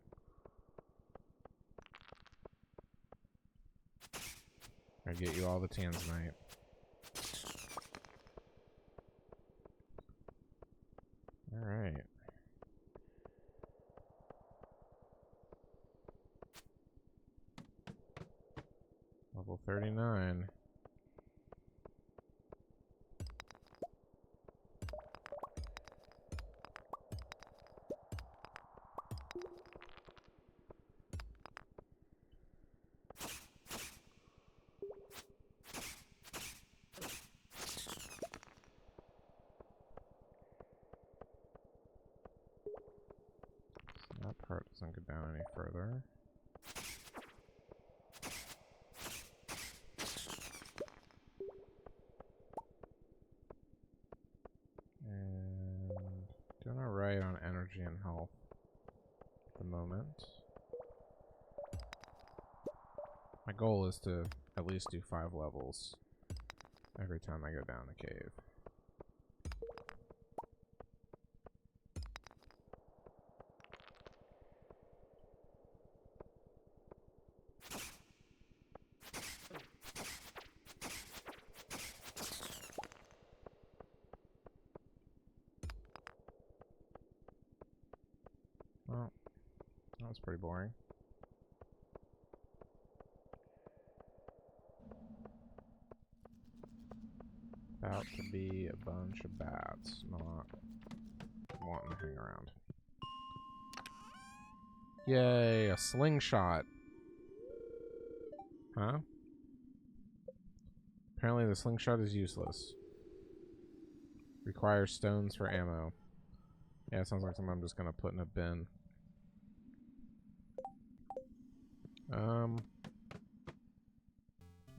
I get you all the tanzanite. Alright. Level 39. That part doesn't go down any further. And doing alright on energy and health at the moment. My goal is to at least do 5 levels every time I go down a cave. Well, that was pretty boring. About to be a bunch of bats, not wanting to hang around. Yay, a slingshot. Huh? Apparently the slingshot is useless. Requires stones for ammo. Yeah, it sounds like something I'm just gonna put in a bin.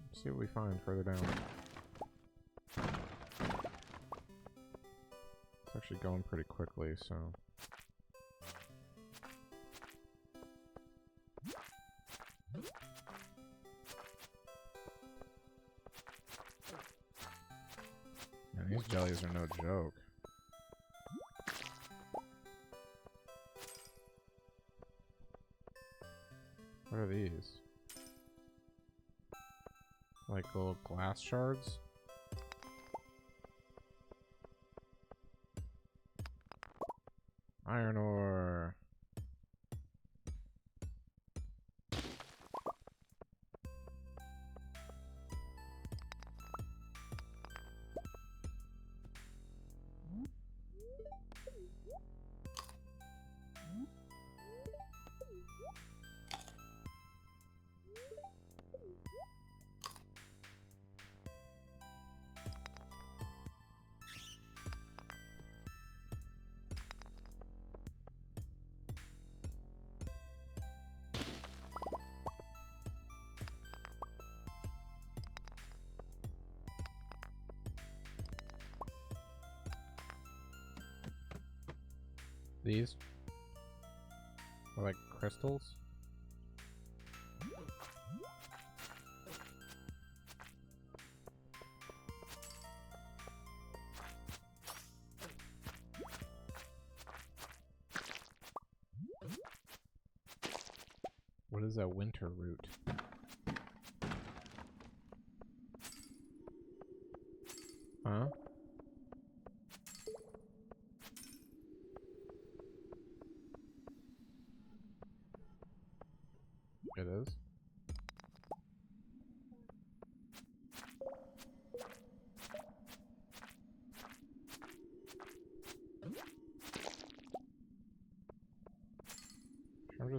Let's see what we find further down. It's actually going pretty quickly, so... Man, these jellies are no joke. What are these? Like little glass shards? Iron ore. These are like crystals. What is a winter root? Huh?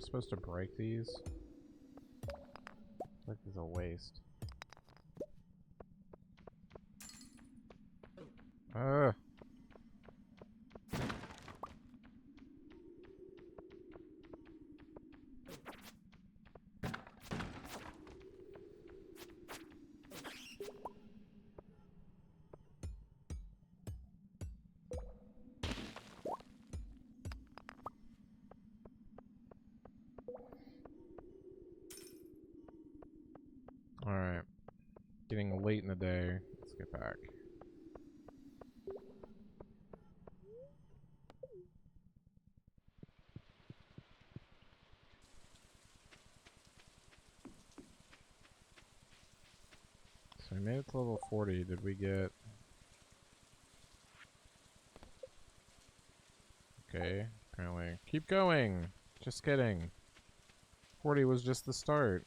just supposed to break these? Like this is a waste. Ugh. Alright. Getting late in the day. Let's get back. So we made it to level 40. Did we get... Okay, apparently. Keep going! Just kidding. 40 was just the start.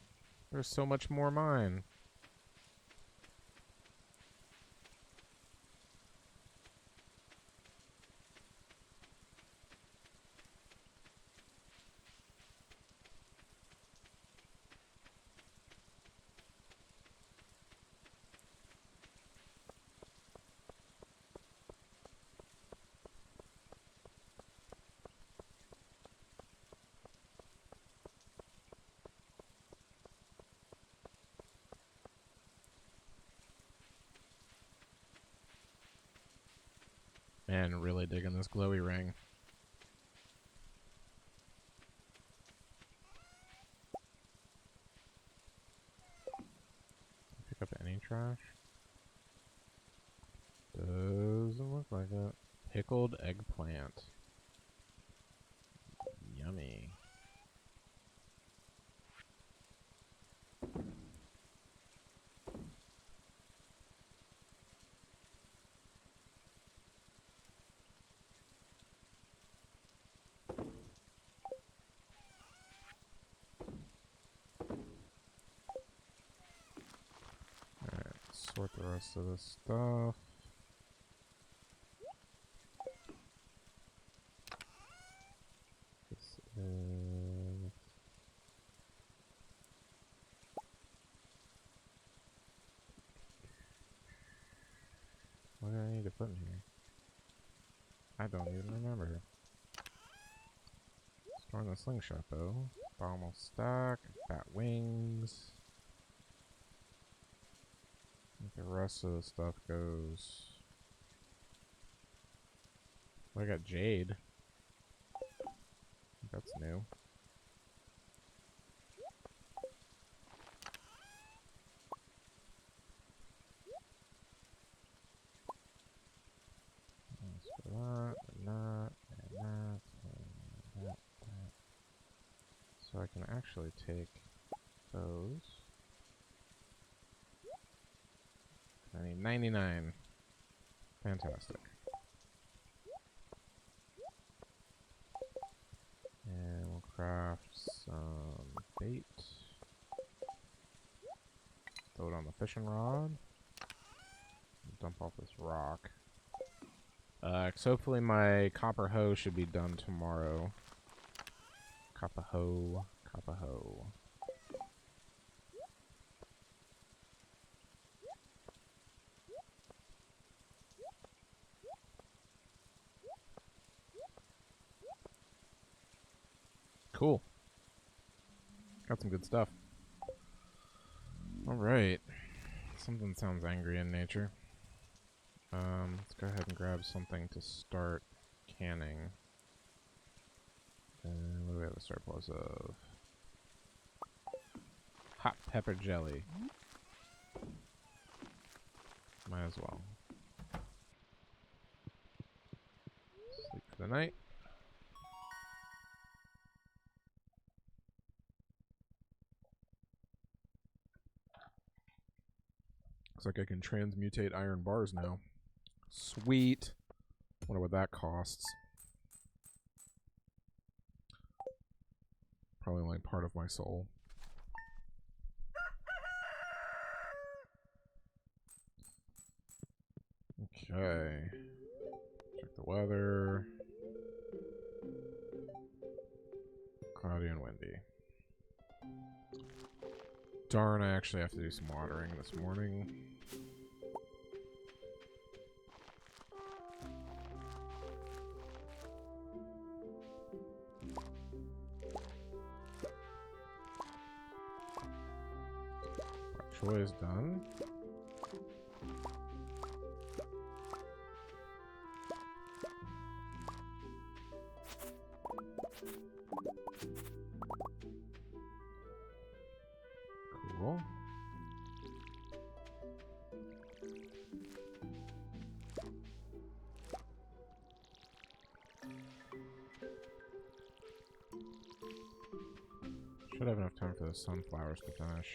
There's so much more mine. Man, really digging this glowy ring. Pick up any trash? Doesn't look like it. Pickled eggplant. Yummy. Alright, sort the rest of this stuff. This is... What do I need to put in here? I don't even remember. Storing the slingshot bow. Bomb stack. Bat wings. I think the rest of the stuff goes... I got jade. That's new. That's for that, and that, and that, and that. So I can actually take those. I need 99. Fantastic. And we'll craft some bait. Throw it on the fishing rod. Dump off this rock. 'Cause hopefully my copper hoe should be done tomorrow. Copper hoe, copper hoe. Cool. Got some good stuff. Alright. Something sounds angry in nature. Let's go ahead and grab something to start canning. What do we have a surplus of? Hot pepper jelly. Might as well. Sleep for the night. Looks like I can transmutate iron bars now. Sweet. Wonder what that costs. Probably only part of my soul. Okay. Check the weather. Cloudy and windy. Darn, I actually have to do some watering this morning. Troy is done. Cool. Should have enough time for the sunflowers to finish.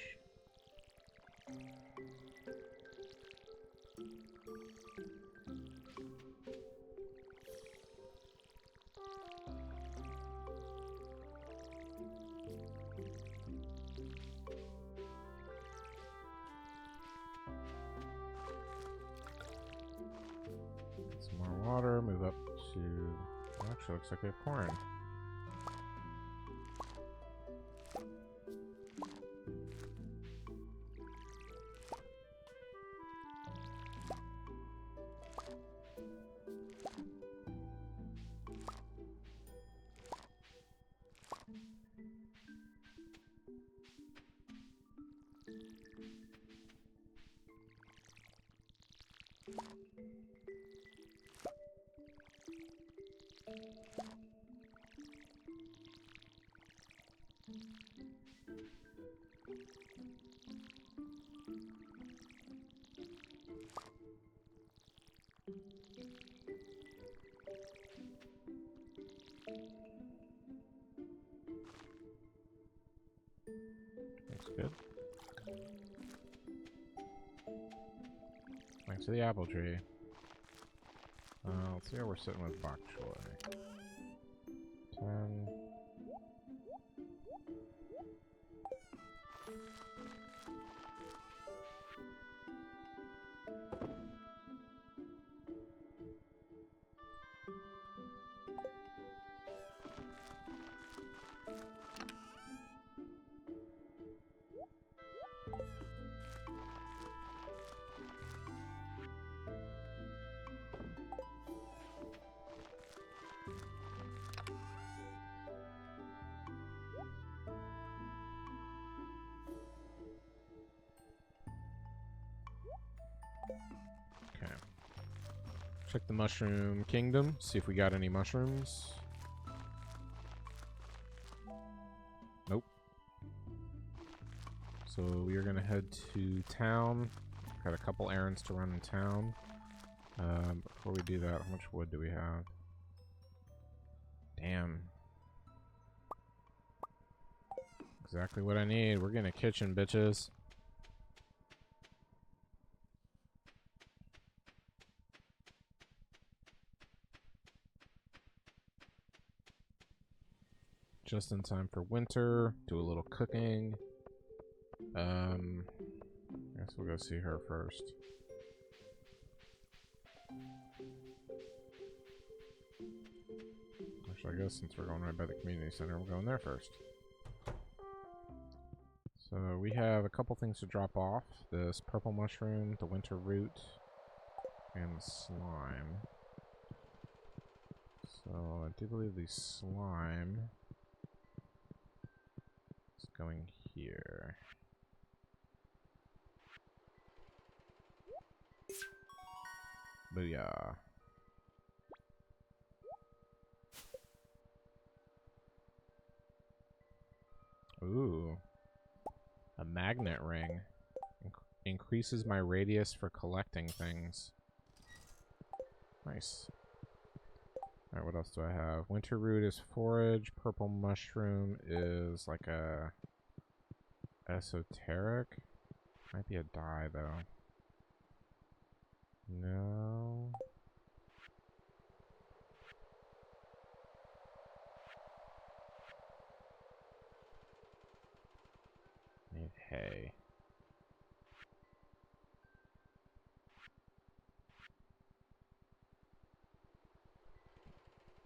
Some more water, move up to... Actually, looks like we have corn. Looks good. Thanks to the apple tree. Let's see how we're sitting with bok choy. 10. Okay. Check the mushroom kingdom, see if we got any mushrooms. Nope. So we are gonna head to town. Got a couple errands to run in town. Before we do that, how much wood do we have? Damn. Exactly what I need. We're getting a kitchen, bitches. Just in time for winter. Do a little cooking. I guess we'll go see her first. Actually, I guess since we're going right by the community center, we're going there first. So we have a couple things to drop off. This purple mushroom, the winter root, and the slime. So I do believe the slime is going here. Booyah. Ooh. A magnet ring. Increases my radius for collecting things. Nice. Alright, what else do I have? Winter root is forage. Purple mushroom is like a... esoteric? Might be a dye, though. No... Need hay.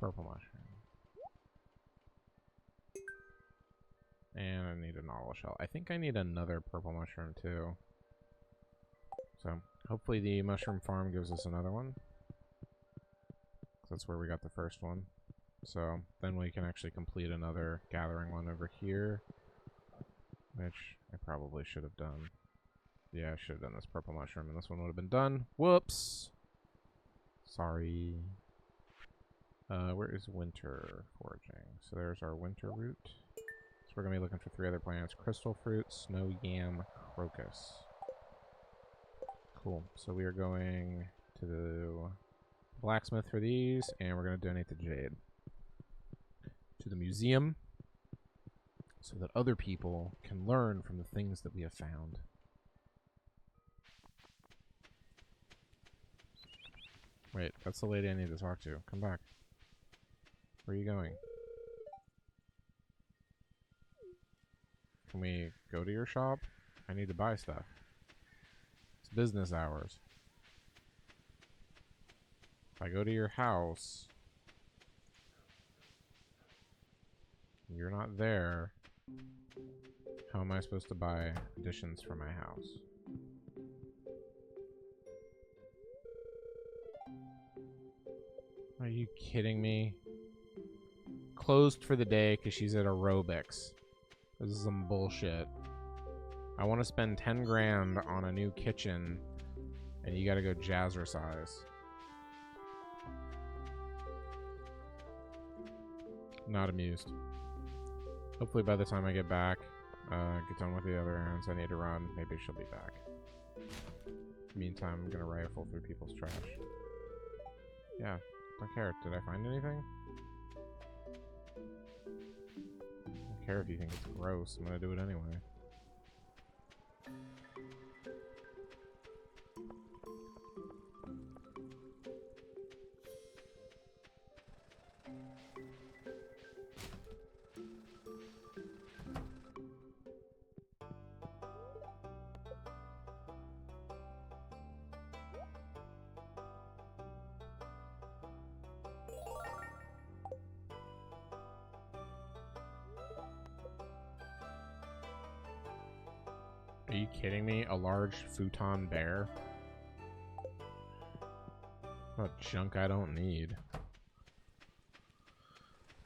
Purple mushroom. I need a knottle shell. I think I need another purple mushroom too. So hopefully the mushroom farm gives us another one. That's where we got the first one. So then we can actually complete another gathering one over here. Which I probably should have done. Yeah, I should have done this purple mushroom and this one would have been done. Whoops! Sorry. Where is winter foraging? So there's our winter root. So we're going to be looking for 3 other plants. Crystal fruit, snow yam, crocus. Cool. So we are going to the blacksmith for these, and we're going to donate the jade to the museum so that other people can learn from the things that we have found. Wait, that's the lady I need to talk to. Come back. Where are you going? Can we go to your shop? I need to buy stuff. It's business hours. If I go to your house, you're not there, how am I supposed to buy additions for my house? Are you kidding me? Closed for the day because she's at aerobics. This is some bullshit. I want to spend 10 grand on a new kitchen, and you gotta go jazzercise. Not amused. Hopefully by the time I get back, get done with the other errands I need to run, maybe she'll be back. Meantime, I'm gonna rifle through people's trash. Yeah, don't care. Did I find anything? Don't care if you think it's gross. I'm gonna do it anyway. Are you kidding me? A large futon bear? What junk I don't need.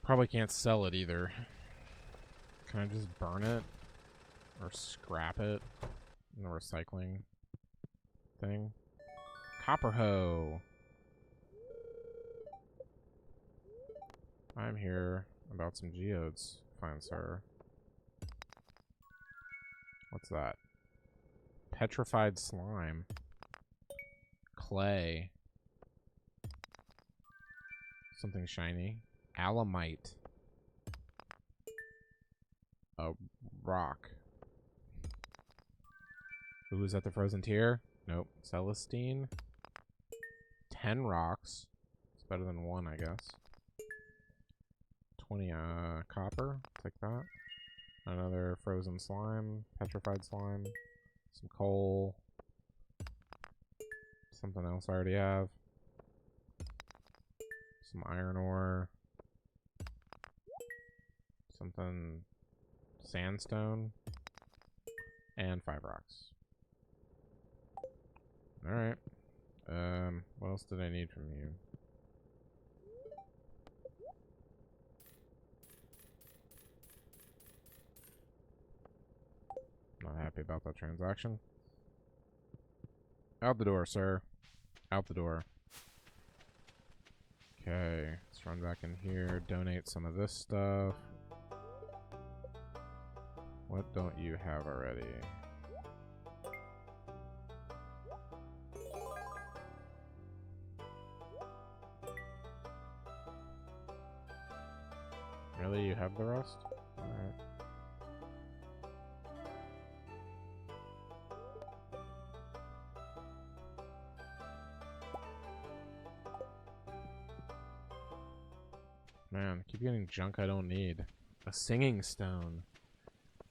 Probably can't sell it either. Can I just burn it? Or scrap it? In the recycling thing? Copper hoe! I'm here about some geodes, fine sir. What's that? Petrified slime. Clay. Something shiny. Alamite. A rock. Ooh, is that the frozen tier? Nope. Celestine. 10 rocks. It's better than 1, I guess. 20 copper. Take that. Another frozen slime. Petrified slime. Some coal. Something else I already have. Some iron ore. Something sandstone. And 5 rocks. Alright. What else did I need from you? Not happy about that transaction. Out the door, sir. Out the door. Okay, let's run back in here, donate some of this stuff. What don't you have already? Really? You have the rest? Alright. Man, I keep getting junk I don't need. A singing stone.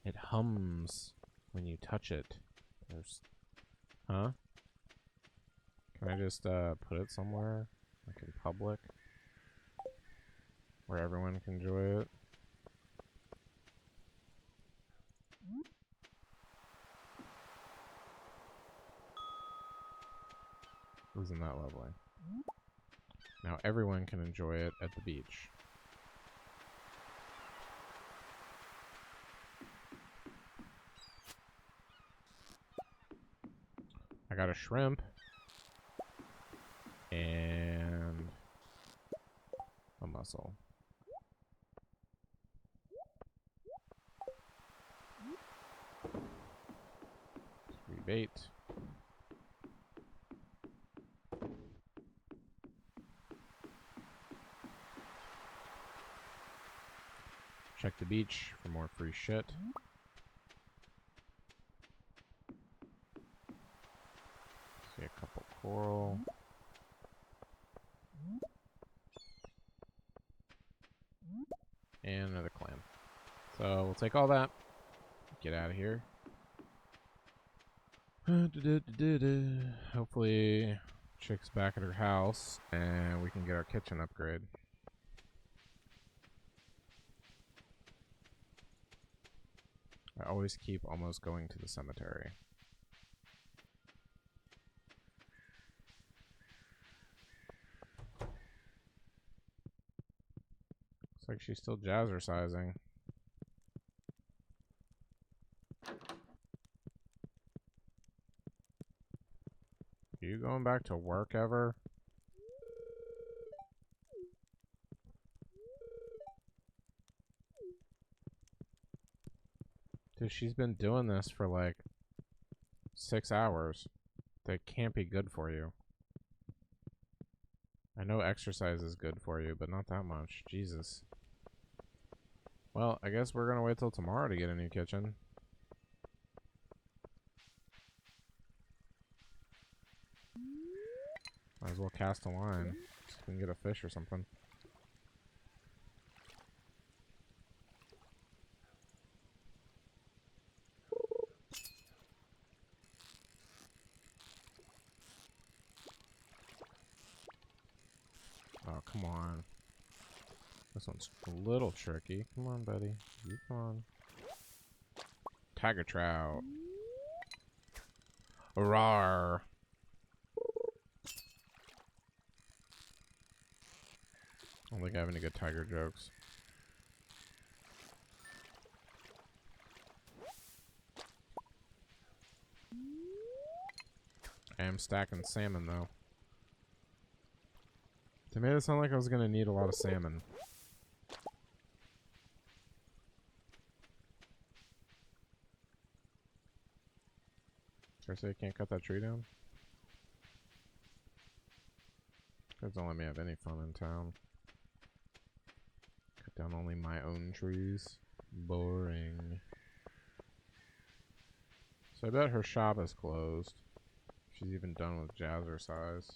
It hums when you touch it. There's... Huh? Can I just put it somewhere? Like in public? Where everyone can enjoy it? Isn't that lovely? Now everyone can enjoy it at the beach. I got a shrimp. And a mussel. Rebait. Check the beach for more free shit. See a couple coral. And another clam. So we'll take all that. Get out of here. Hopefully Chick's back at her house and we can get our kitchen upgrade. I always keep almost going to the cemetery. Looks like she's still jazzercising. Are you going back to work ever? Dude, she's been doing this for like 6 hours. That can't be good for you. I know exercise is good for you, but not that much. Jesus. Well, I guess we're gonna wait till tomorrow to get a new kitchen. Might as well cast a line. So we can get a fish or something. Oh, come on. This one's a little tricky. Come on, buddy. You come on. Tiger trout. Rawr. I don't think I have any good tiger jokes. I am stacking salmon, though. They made it sound like I was going to need a lot of salmon. Seriously, I can't cut that tree down? Guys don't let me have any fun in town. Cut down only my own trees. Boring. So I bet her shop is closed. She's even done with jazzercise.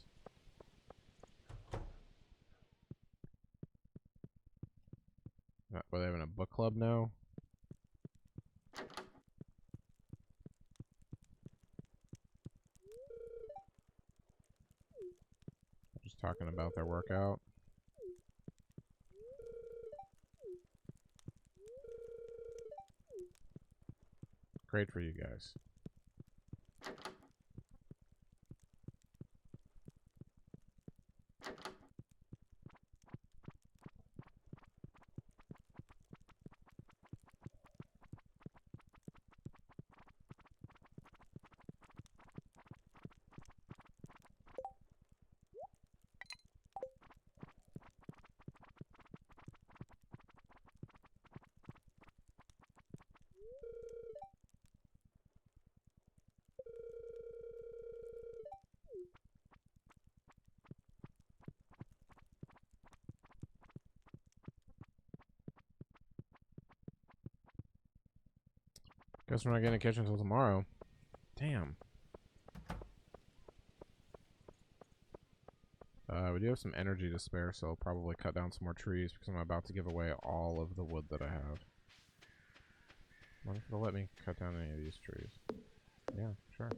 Were they having a book club now? Just talking about their workout. Great for you guys. Guess we're not getting a kitchen until tomorrow. Damn. We do have some energy to spare, so I'll probably cut down some more trees because I'm about to give away all of the wood that I have. I wonder if it'll let me cut down any of these trees. Yeah, sure.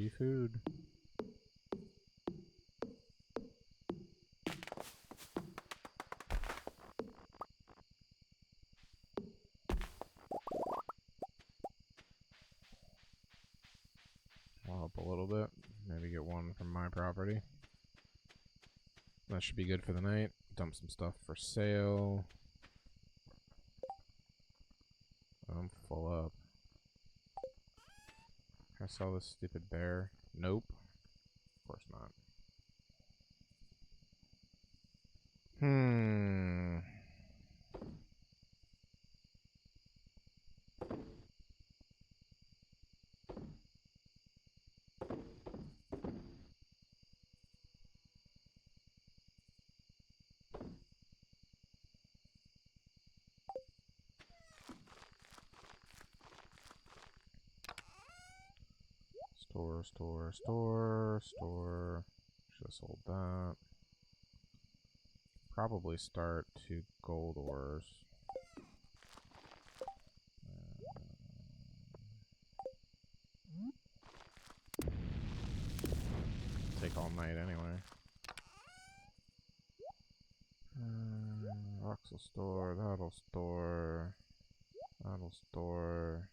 food. I'll up a little bit. Maybe get one from my property. That should be good for the night. Dump some stuff for sale. I'm full up. Can I sell this stupid bear? Nope. Of course not. Store. Should have sold that. Probably start 2 gold ores. Take all night anyway. Rocks will store, that'll store. That'll store.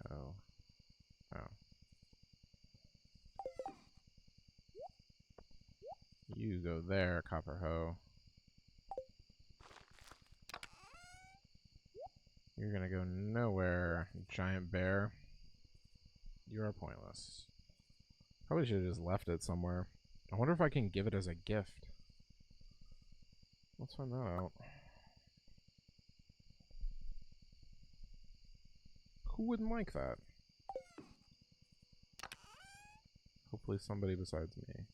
Oh. Oh. You go there, copper hoe. You're gonna go nowhere, giant bear. You are pointless. Probably should have just left it somewhere. I wonder if I can give it as a gift. Let's find that out. Who wouldn't like that? Hopefully somebody besides me.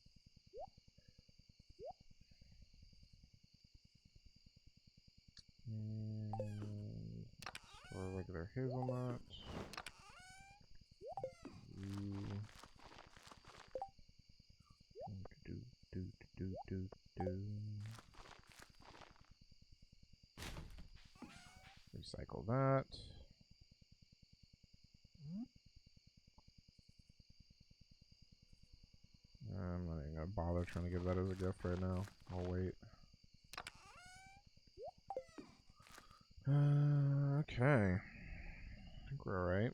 Store regular hazelnut. Recycle that. I'm not even gonna bother trying to give that as a gift right now. I'll wait. Okay. I think we're alright.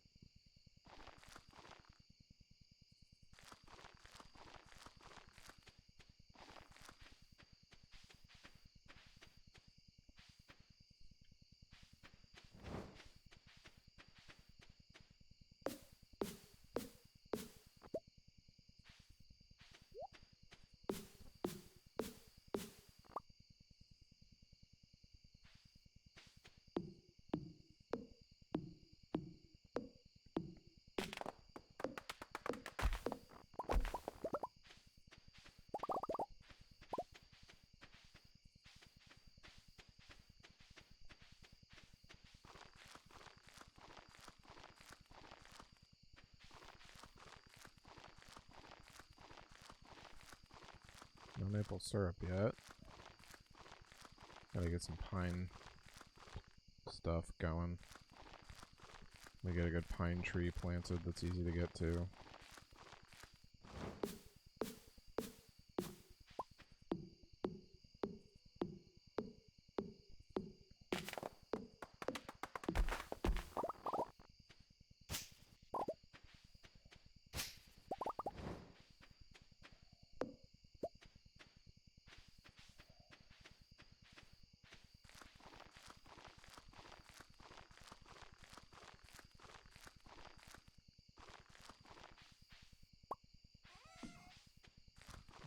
No maple syrup yet. Gotta get some pine stuff going. We get a good pine tree planted that's easy to get to.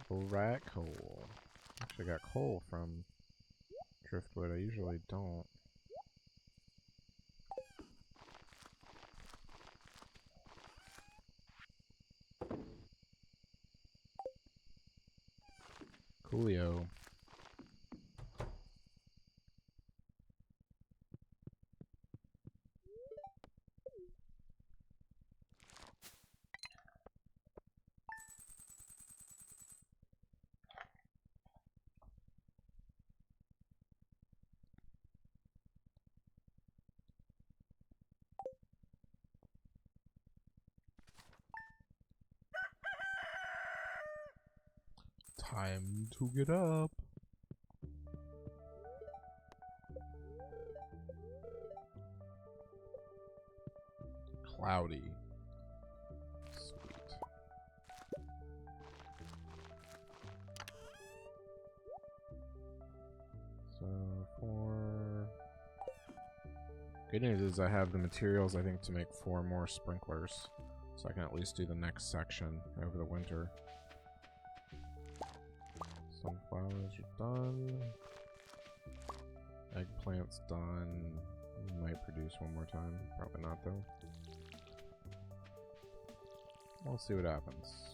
Rat coal. Actually got coal from driftwood. I usually don't. Coolio. Time to get up. Cloudy. Sweet. So for... Good news is I have the materials, I think, to make 4 more sprinklers. So I can at least do the next section over the winter. Sunflowers are done. Eggplant's done. Might produce one more time. Probably not, though. We'll see what happens.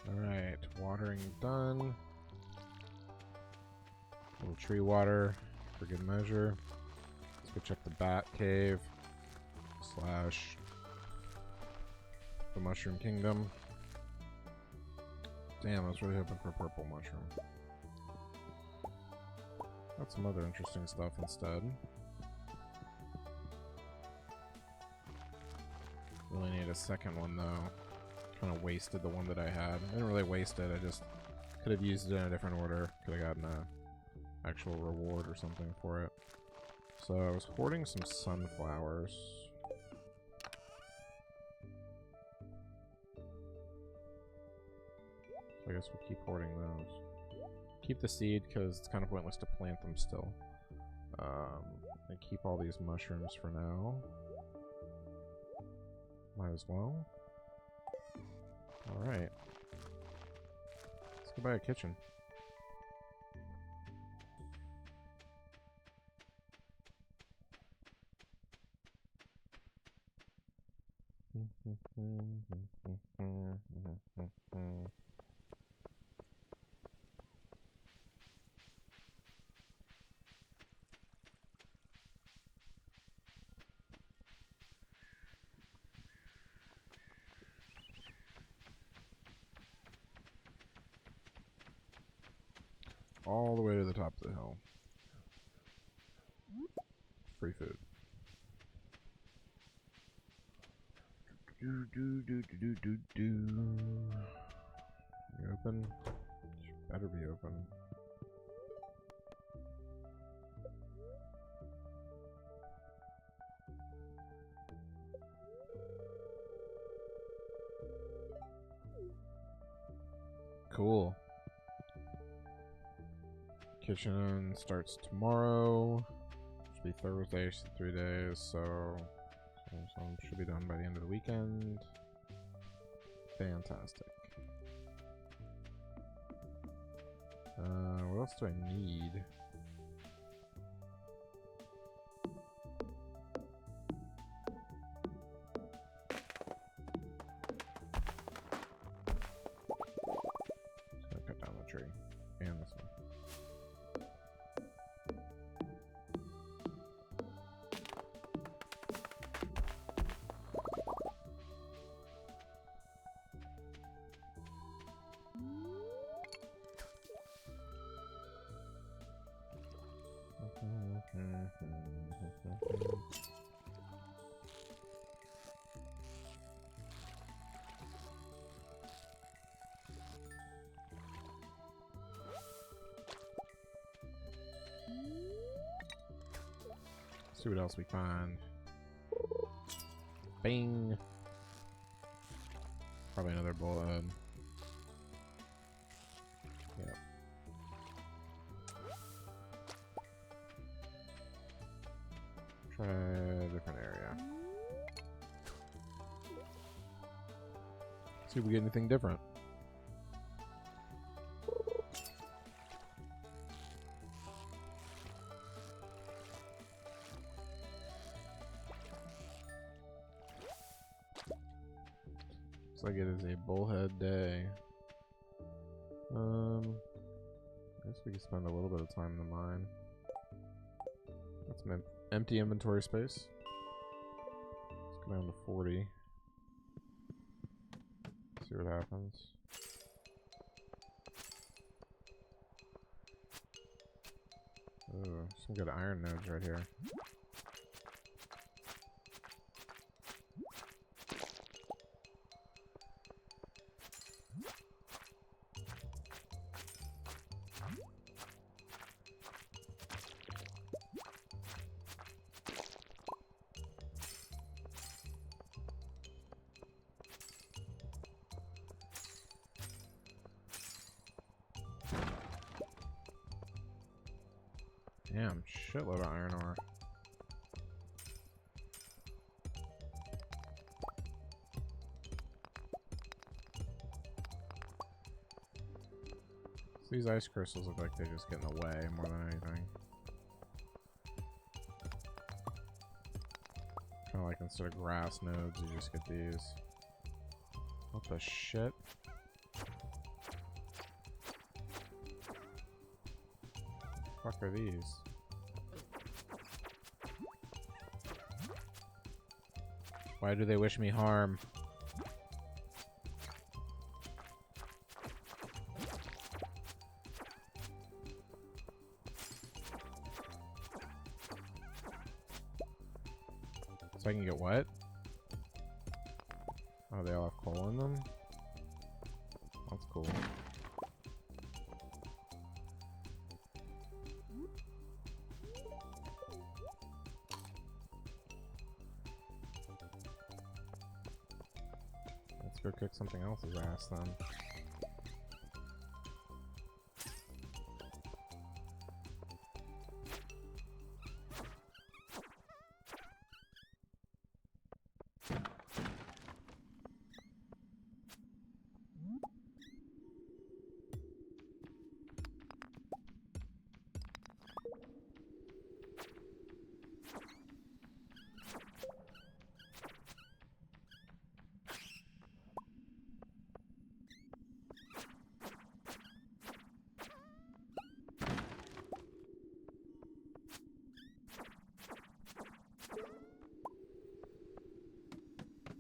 Alright, watering done. A little tree water for good measure. Let's go check the bat cave / the mushroom kingdom. Damn, I was really hoping for a purple mushroom. Got some other interesting stuff instead. Really need a second one though. Kind of wasted the one that I had. I didn't really waste it, I just could have used it in a different order. Could have gotten a actual reward or something for it. So I was hoarding some sunflowers. So I guess we'll keep hoarding those. Keep the seed because it's kind of pointless to plant them still. And keep all these mushrooms for now. Might as well. Alright. Let's go buy a kitchen. All the way to the top of the hill. Free food. You open? You better be open. Cool. Kitchen starts tomorrow. Should be Thursday, 3 days, so should be done by the end of the weekend. Fantastic. What else do I need? Just gonna cut down the tree. And this one. See what else we find. Bing. Probably another bullet. Yep. Try a different area. See if we get anything different. like it is a bullhead day. I guess we can spend a little bit of time in the mine. That's some empty inventory space. Let's go down to 40. See what happens. Oh, some good iron nodes right here. Damn, shitload of iron ore. So these ice crystals look like they just get in the way more than anything. Kind of like instead of grass nodes, you just get these. What the shit? Fuck are these? Why do they wish me harm? So I can get what? Oh, they all have coal in them? That's cool. Let's go kick something else's ass then.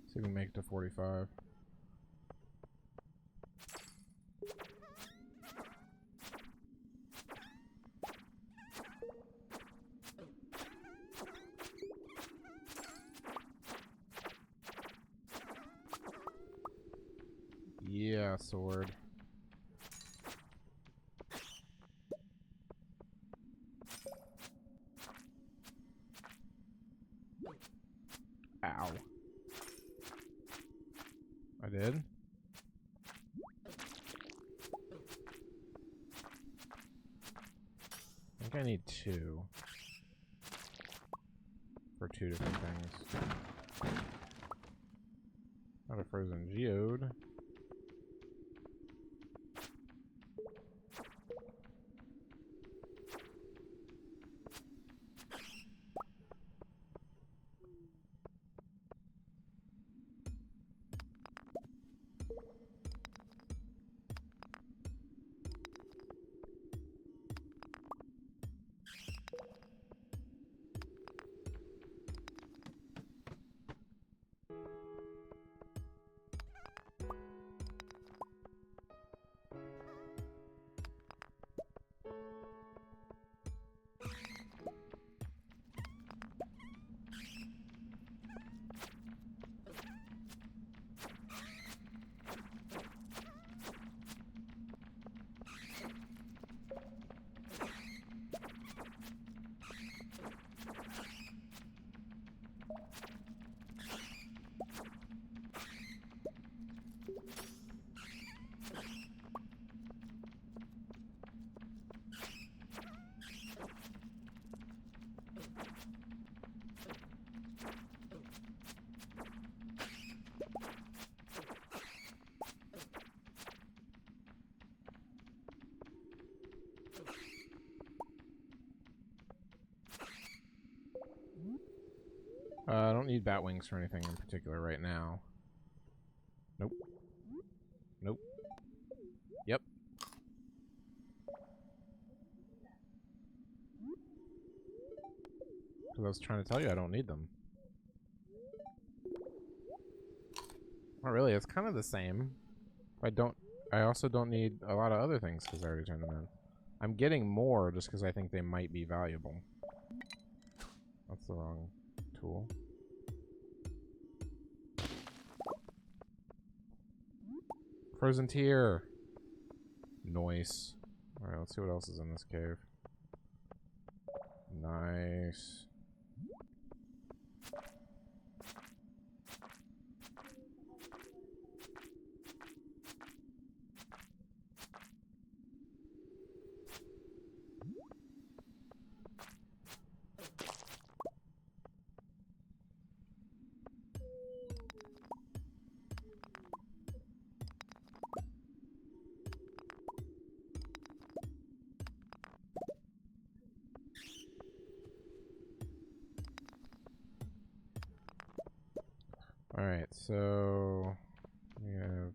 See if we can make it to 45. Yeah, sword. Ow. I did? I think I need 2. For 2 different things. Not a frozen geode. I don't need bat wings for anything in particular right now. Nope. Yep. Because I was trying to tell you I don't need them. Not really, it's kind of the same. I also don't need a lot of other things because I already turned them in. I'm getting more just because I think they might be valuable. That's the wrong tool. Frozen tier. Nice. Alright, let's see what else is in this cave. Nice. Alright, so we have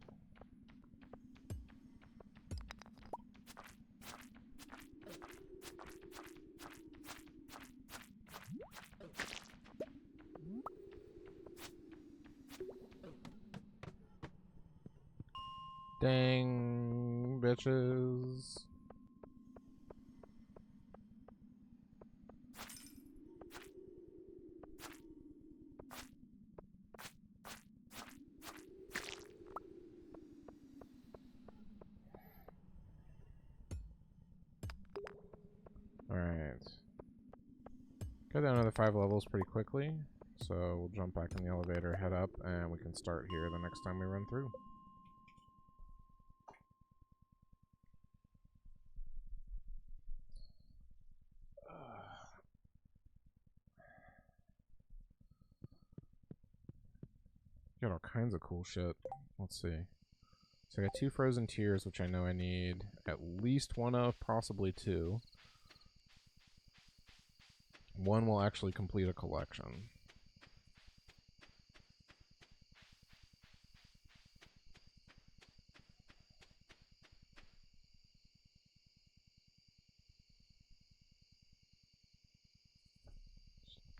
dang bitches. Alright. Got down another 5 levels pretty quickly. So we'll jump back in the elevator, head up, and we can start here the next time we run through. Got all kinds of cool shit. Let's see. So I got 2 frozen tiers, which I know I need at least 1 of, possibly 2. 1 will actually complete a collection.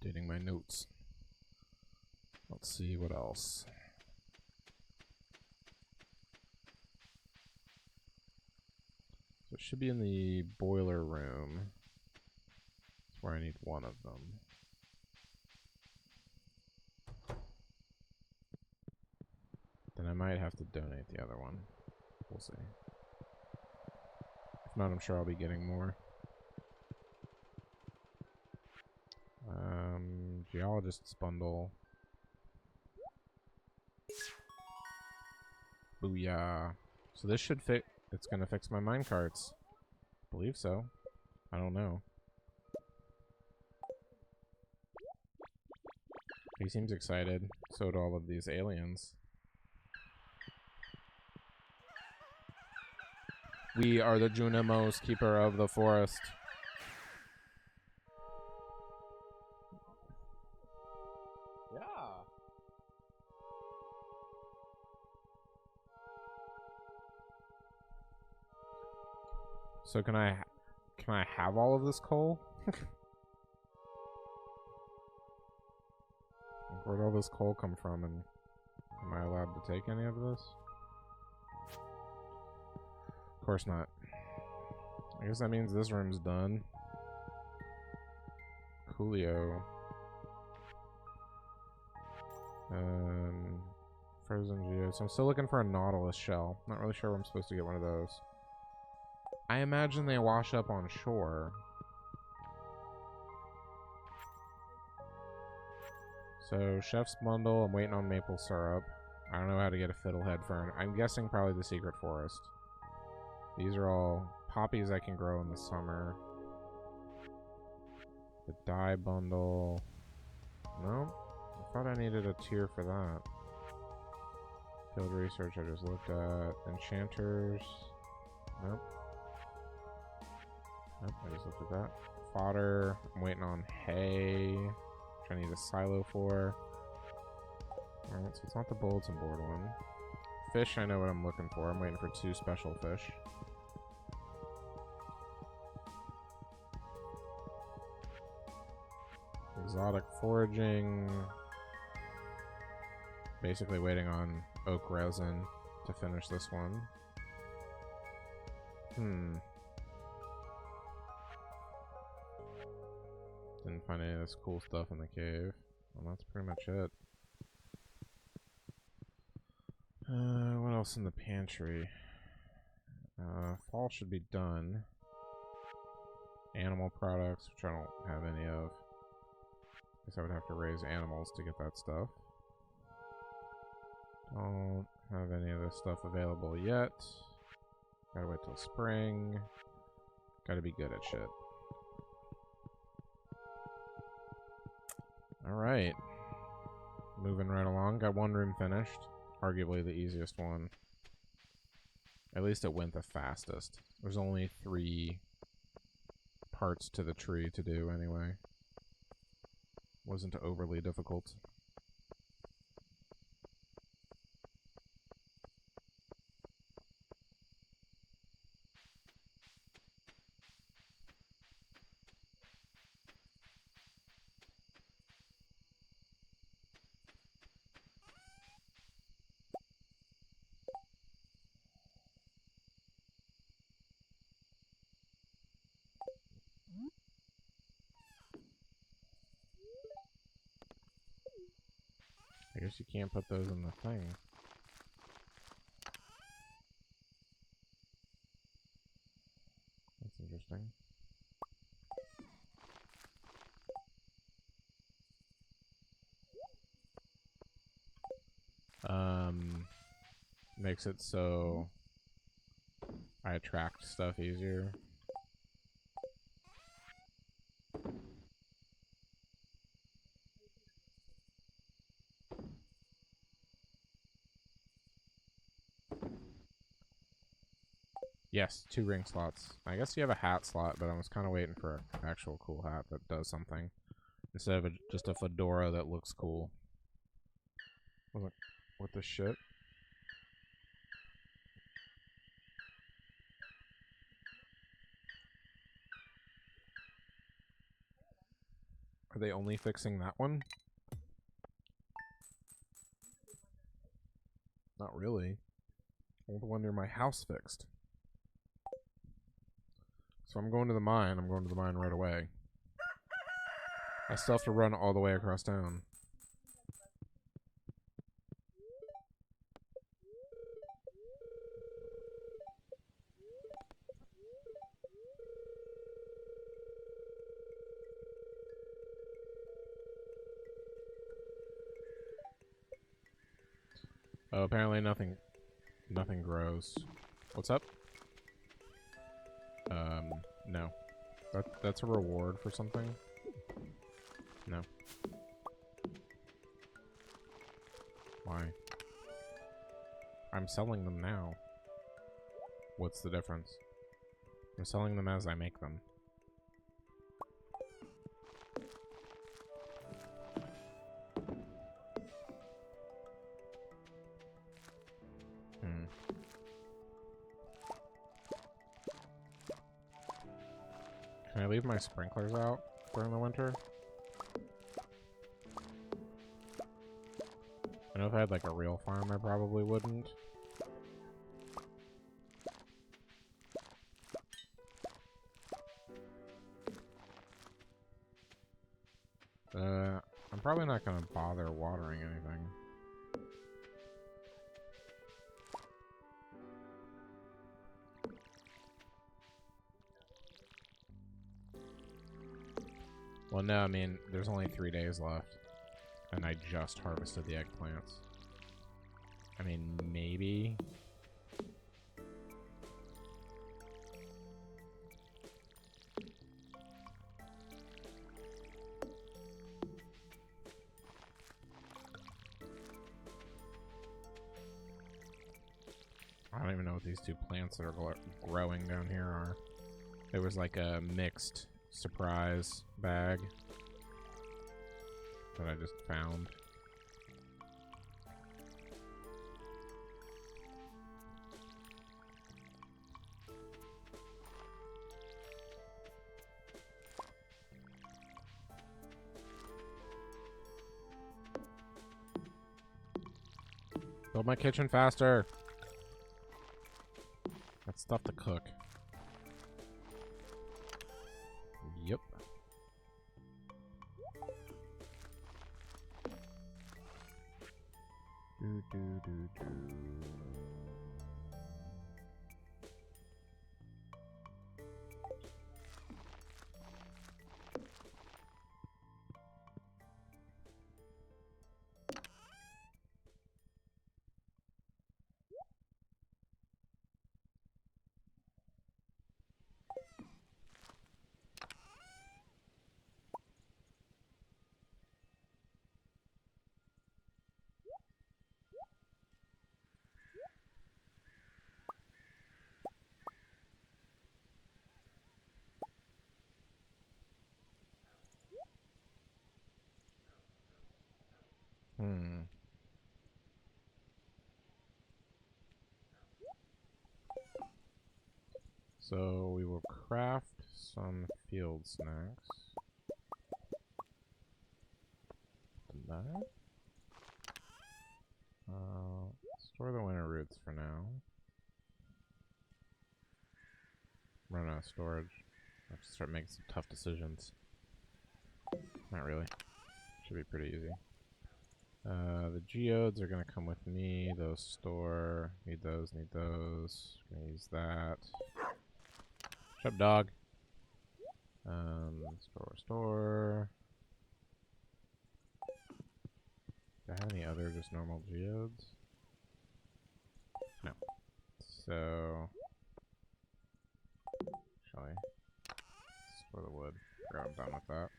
Updating my notes. Let's see what else. So it should be in the boiler room. That's where I need 1 of them. Then I might have to donate the other one. We'll see. If not, I'm sure I'll be getting more. Geologist's bundle. Booyah. So this should fit. It's gonna fix my minecarts. Believe so. I don't know. He seems excited. So do all of these aliens. We are the Junimos, keeper of the forest. Yeah. So can I have all of this coal? Where'd all this coal come from, and am I allowed to take any of this? Of course not. I guess that means this room's done. Coolio. Frozen geodes. So I'm still looking for a nautilus shell. Not really sure where I'm supposed to get one of those. I imagine they wash up on shore. So, chef's bundle. I'm waiting on maple syrup. I don't know how to get a fiddlehead fern. I'm guessing probably the secret forest. These are all poppies I can grow in the summer. The dye bundle. No? I thought I needed a tier for that. Field research I just looked at. Enchanters. Nope. Nope, I just looked at that. Fodder. I'm waiting on hay, which I need a silo for. Alright, so it's not the bulletin board one. Fish, I know what I'm looking for. I'm waiting for 2 special fish. Exotic foraging. Basically waiting on oak resin to finish this one. Didn't find any of this cool stuff in the cave. Well, that's pretty much it. What else in the pantry? Fall should be done. Animal products, which I don't have any of. Guess I would have to raise animals to get that stuff. Don't have any of this stuff available yet. Gotta wait till spring. Gotta be good at shit. Alright. Moving right along. Got one room finished. Arguably the easiest one. At least it went the fastest. There's only 3 parts to the tree to do anyway. Wasn't overly difficult. I guess you can't put those in the thing. That's interesting. Makes it so I attract stuff easier. Yes, 2 ring slots. I guess you have a hat slot, but I was kind of waiting for an actual cool hat that does something. Instead of just a fedora that looks cool. What the shit? Are they only fixing that one? Not really. I want the one near my house fixed. So I'm going to the mine. I'm going to the mine right away. I still have to run all the way across town. Oh, apparently nothing grows. What's up? No. That's a reward for something? No. Why? I'm selling them now. What's the difference? I'm selling them as I make them. Can I leave my sprinklers out during the winter? I know if I had like a real farm, I probably wouldn't. I'm probably not gonna bother watering anything. Well, no, I mean, there's only 3 days left. And I just harvested the eggplants. I mean, maybe. I don't even know what these 2 plants that are growing down here are. There was like a mixed surprise bag that I just found. Build my kitchen faster. Got stuff to cook. Yep. Do, do, do, do. Hmm. So we will craft some field snacks. That. Store the winter roots for now. Run out of storage. I have to start making some tough decisions. Not really. Should be pretty easy. The geodes are gonna come with me. Those store. Need those, need those. Gonna use that. Shut up, dog. Store. Do I have any other just normal geodes? No. So, shall I store the wood? I'm done with that.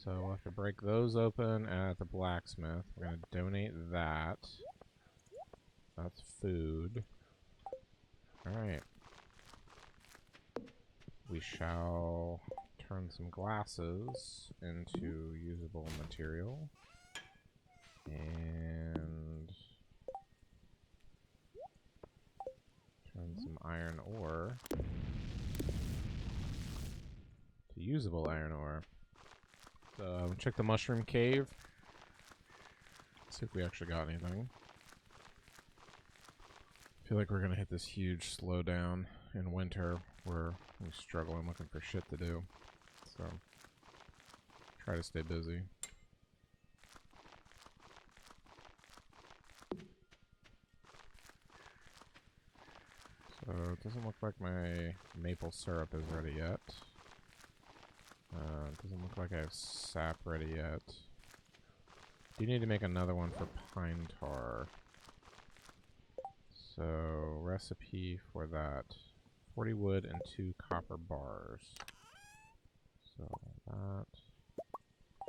So we'll have to break those open at the blacksmith. We're gonna donate that. That's food. Alright. We shall turn some glasses into usable material. And turn some iron ore to usable iron ore. So check the mushroom cave. See if we actually got anything. I feel like we're gonna hit this huge slowdown in winter where we struggle and looking for shit to do. So try to stay busy. So it doesn't look like my maple syrup is ready yet. It doesn't look like I have sap ready yet. Do need to make another one for pine tar. So recipe for that: 40 wood and 2 copper bars. So that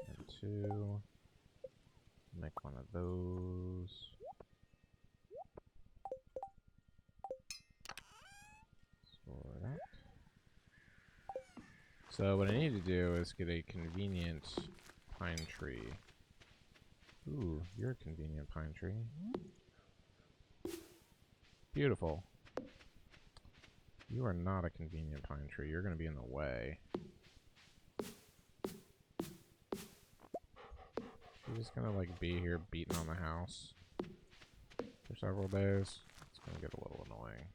and 2. Make one of those. Store that. So what I need to do is get a convenient pine tree. Ooh, you're a convenient pine tree. Beautiful. You are not a convenient pine tree. You're going to be in the way. You're just going to like be here beating on the house for several days. It's going to get a little annoying.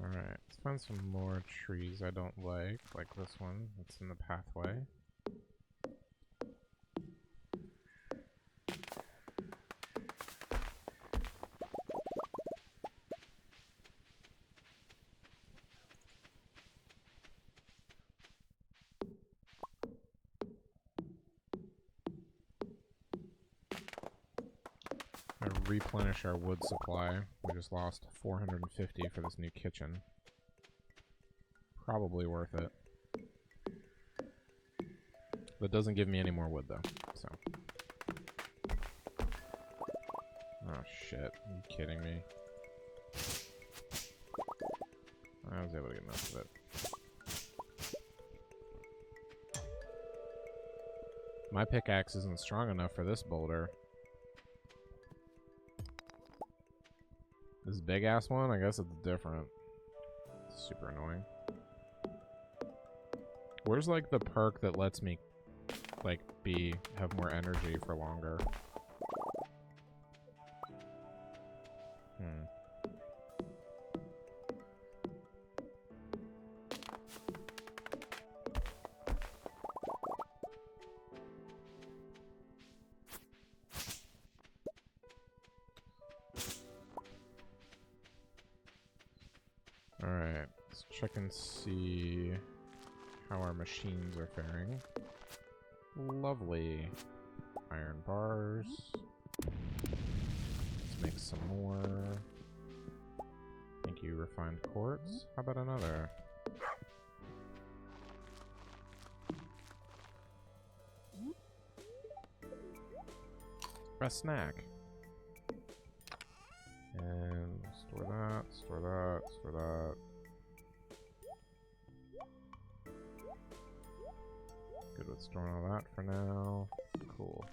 Alright, let's find some more trees I don't like this one that's in the pathway. Replenish our wood supply. We just lost 450 for this new kitchen. Probably worth it. That doesn't give me any more wood though, so. Oh shit, are you kidding me? I was able to get most of it. My pickaxe isn't strong enough for this boulder. This big ass one, I guess it's different. It's super annoying. Where's like the perk that lets me like have more energy for longer? Alright, let's check and see how our machines are faring. Lovely. Iron bars. Let's make some more. Thank you, refined quartz. How about another? A snack. And store that, store that, store that. Good with storing all that for now. Cool.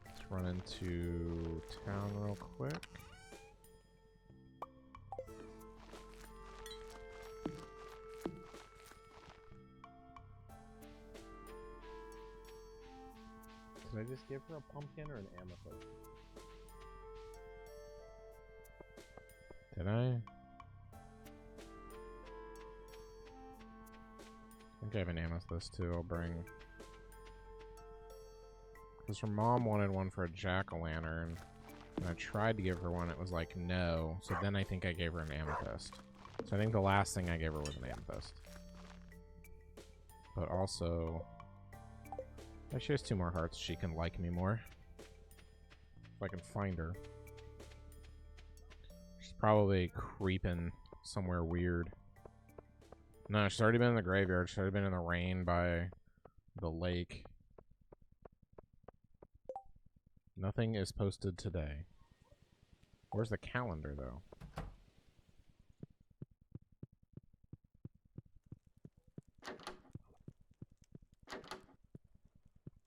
Let's run into town real quick. Did I just give her a pumpkin or an amethyst? Did I? I think I have an amethyst too, I'll bring. Because her mom wanted one for a jack-o'-lantern. And I tried to give her one, it was like, no. So then I think I gave her an amethyst. So I think the last thing I gave her was an amethyst. But also, if she has 2 more hearts, she can like me more. If I can find her. She's probably creeping somewhere weird. No, she's already been in the graveyard. She's already been in the rain by the lake. Nothing is posted today. Where's the calendar, though?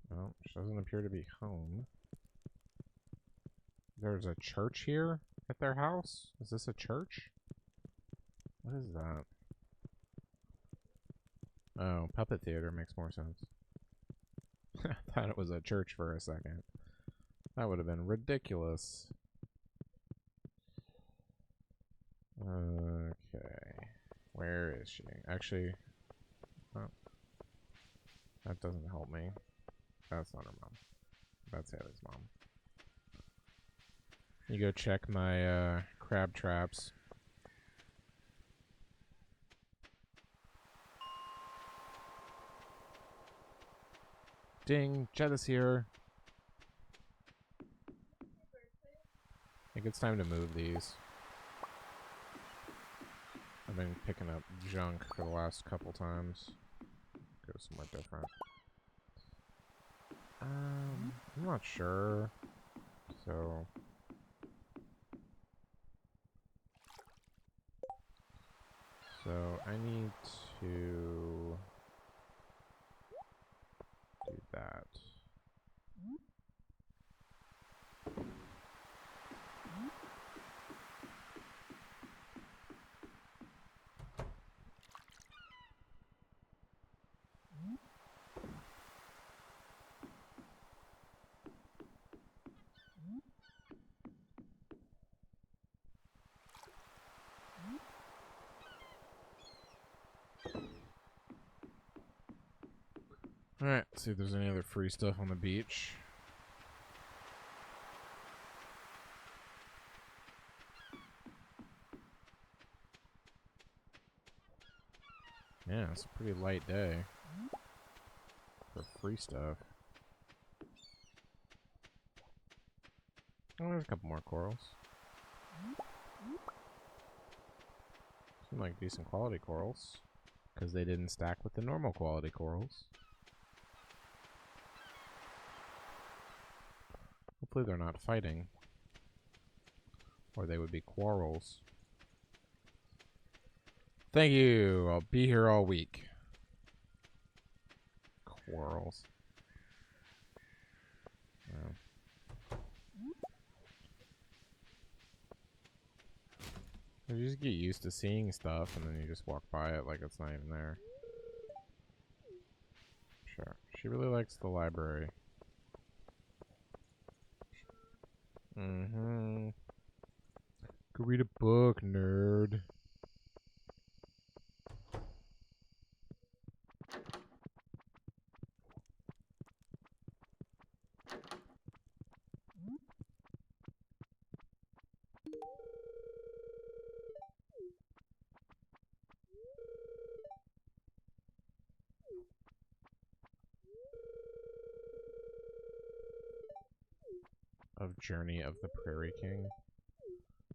Well, she doesn't appear to be home. There's a church here at their house? Is this a church? What is that? Oh, puppet theater makes more sense. I thought it was a church for a second. That would have been ridiculous. Okay. Where is she? Actually, oh, that doesn't help me. That's not her mom. That's Haley's mom. You go check my crab traps. Ding! Jet is here. I think it's time to move these. I've been picking up junk for the last couple times. Go somewhere different. I'm not sure. So I need to do that. Alright, see if there's any other free stuff on the beach. Yeah, it's a pretty light day for free stuff. Oh, there's a couple more corals. Seem like decent quality corals, because they didn't stack with the normal quality corals. Hopefully they're not fighting. Or they would be quarrels. Thank you. I'll be here all week. Quarrels. Oh. You just get used to seeing stuff, and then you just walk by it like it's not even there. Sure. She really likes the library. Mm-hmm. Go read a book, nerd. Of Journey of the Prairie King.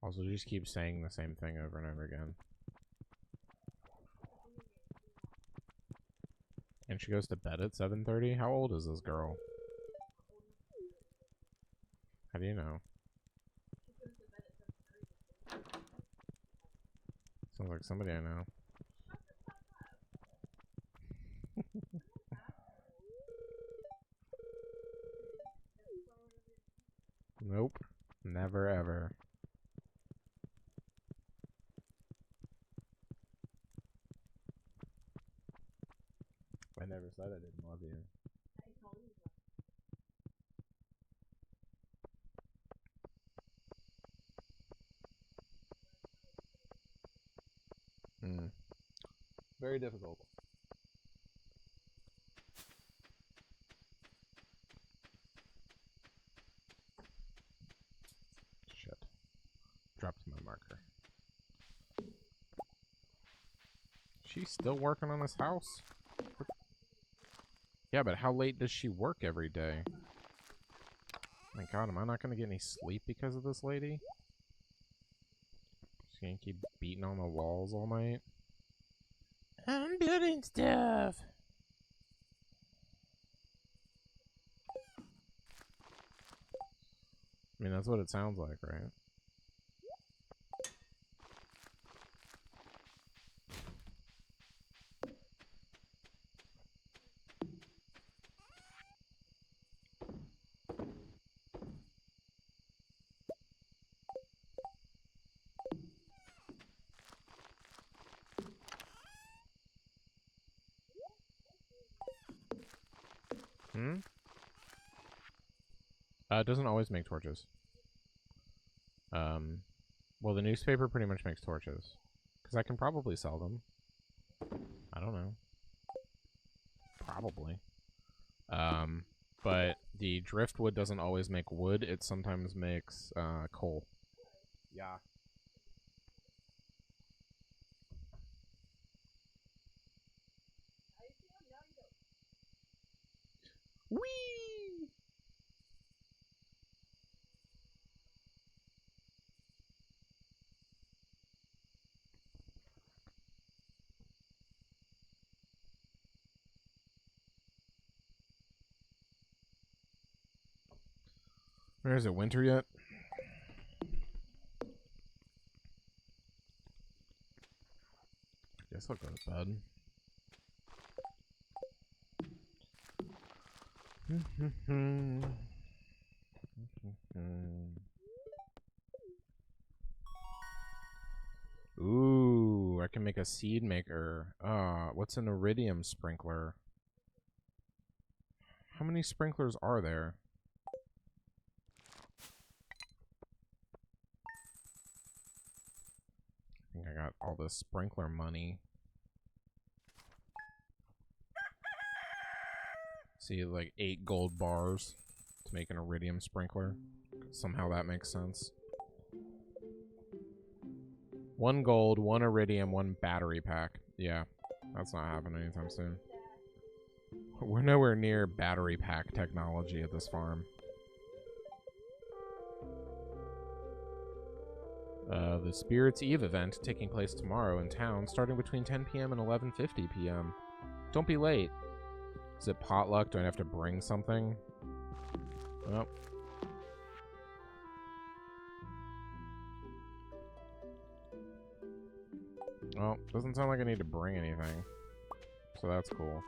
Also, just keep saying the same thing over and over again. And she goes to bed at 7:30? How old is this girl? How do you know? Sounds like somebody I know. Nope. Never ever. I never said I didn't love you. Very difficult. Shit. Dropped my marker. She's still working on this house? Yeah, but how late does she work every day? My god, am I not going to get any sleep because of this lady? She's going to keep beating on the walls all night? I'm building stuff! I mean, that's what it sounds like, right? It doesn't always make torches. Well, the newspaper pretty much makes torches. Because I can probably sell them. I don't know. Probably. But the driftwood doesn't always make wood. It sometimes makes, coal. Yeah. Whee! Where is it? Winter yet? Guess I'll go to bed. Ooh, I can make a seed maker. What's an iridium sprinkler? How many sprinklers are there? I think I got all this sprinkler money. See, like 8 gold bars to make an iridium sprinkler. Somehow that makes sense. 1 gold, 1 iridium, 1 battery pack. Yeah, that's not happening anytime soon. We're nowhere near battery pack technology at this farm. The Spirits Eve event taking place tomorrow in town, starting between 10 p.m. and 11:50 p.m. Don't be late. Is it potluck? Do I have to bring something? Well. Well, doesn't sound like I need to bring anything. So that's cool.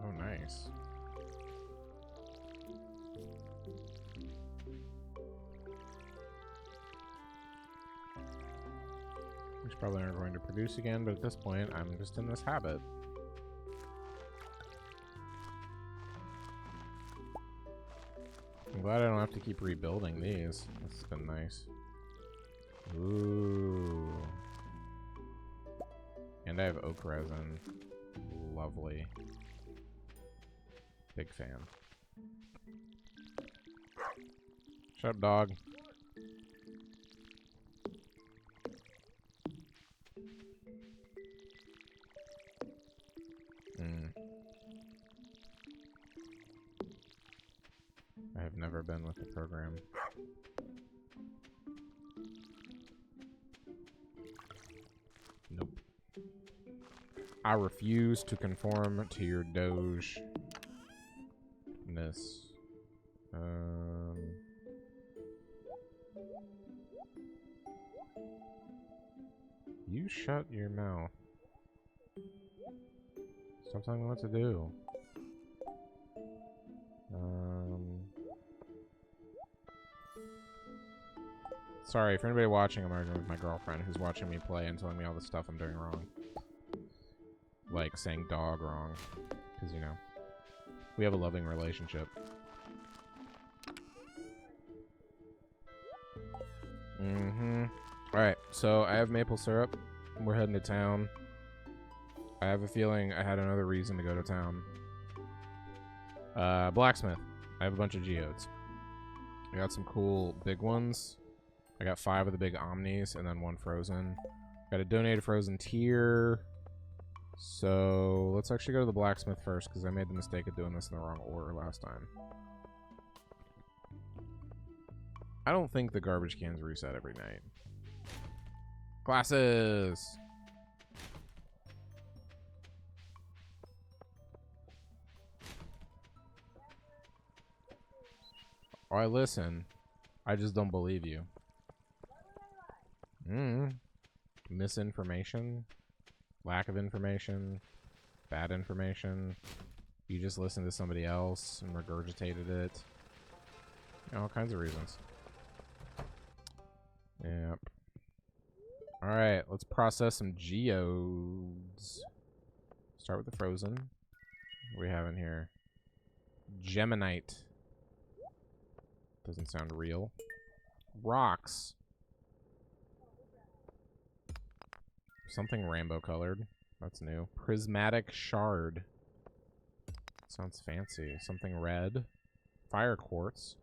Oh, nice. Which probably aren't going to produce again, but at this point, I'm just in this habit. I'm glad I don't have to keep rebuilding these. This has been nice. Ooh. And I have oak resin. Lovely. Big fan. Shut up, dog. I have never been with the program. Nope. I refuse to conform to your doge-ness. You shut your mouth. Stop telling me what to do. Sorry, for anybody watching, I'm arguing with my girlfriend who's watching me play and telling me all the stuff I'm doing wrong. Like saying dog wrong. Because, you know, we have a loving relationship. Alright, so I have maple syrup. We're heading to town. I have a feeling I had another reason to go to town. Blacksmith. I have a bunch of geodes. I got some cool big ones. I got 5 of the big omnis and then 1 frozen. Got a donated frozen tier. So let's actually go to the blacksmith first because I made the mistake of doing this in the wrong order last time. I don't think the garbage cans reset every night. Glasses! Oh, I listen. I just don't believe you. Misinformation, lack of information, bad information. You just listened to somebody else and regurgitated it. You know, all kinds of reasons. Yep. Alright, let's process some geodes. Start with the frozen. What do we have in here? Geminite. Doesn't sound real. Rocks. Something rainbow colored. That's new. Prismatic shard. Sounds fancy. Something red. Fire quartz.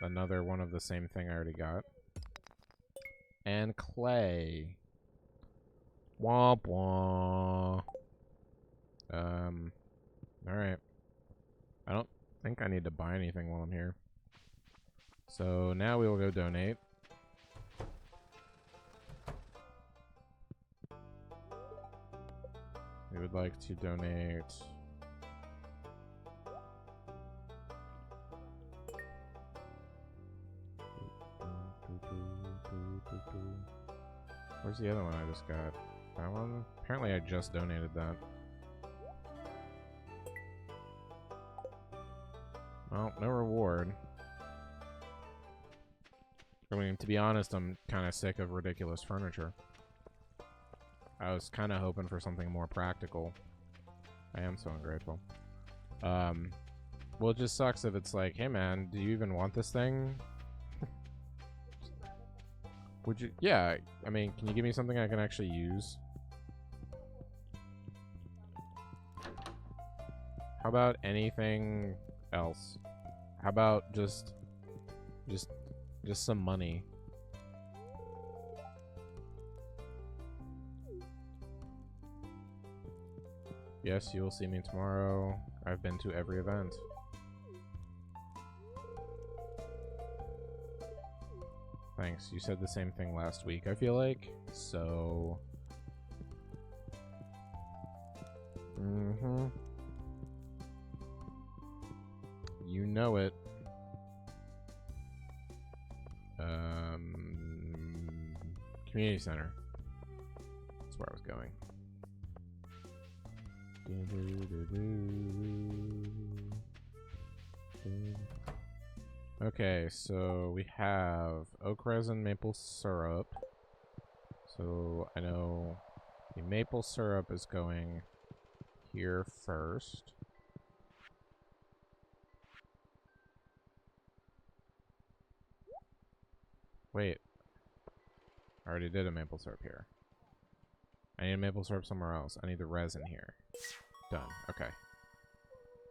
Another one of the same thing I already got. And clay. Womp womp. Alright. I don't think I need to buy anything while I'm here. So now we will go donate. We would like to donate where's the other one I just got? That one? Apparently I just donated that. Well, no reward. I mean, to be honest, I'm kind of sick of ridiculous furniture. I was kind of hoping for something more practical. I am so ungrateful. Well, it just sucks if it's like, hey man, do you even want this thing? Would you? Yeah, I mean, can you give me something I can actually use? How about anything else? How about just some money? Yes, you will see me tomorrow. I've been to every event. Thanks. You said the same thing last week, I feel like. So... Mm-hmm. You know it. Community center. That's where I was going. Okay, so we have oak resin maple syrup. So I know the maple syrup is going here first. Wait. I already did a maple syrup here. I need a maple syrup somewhere else. I need the resin here. Done. Okay.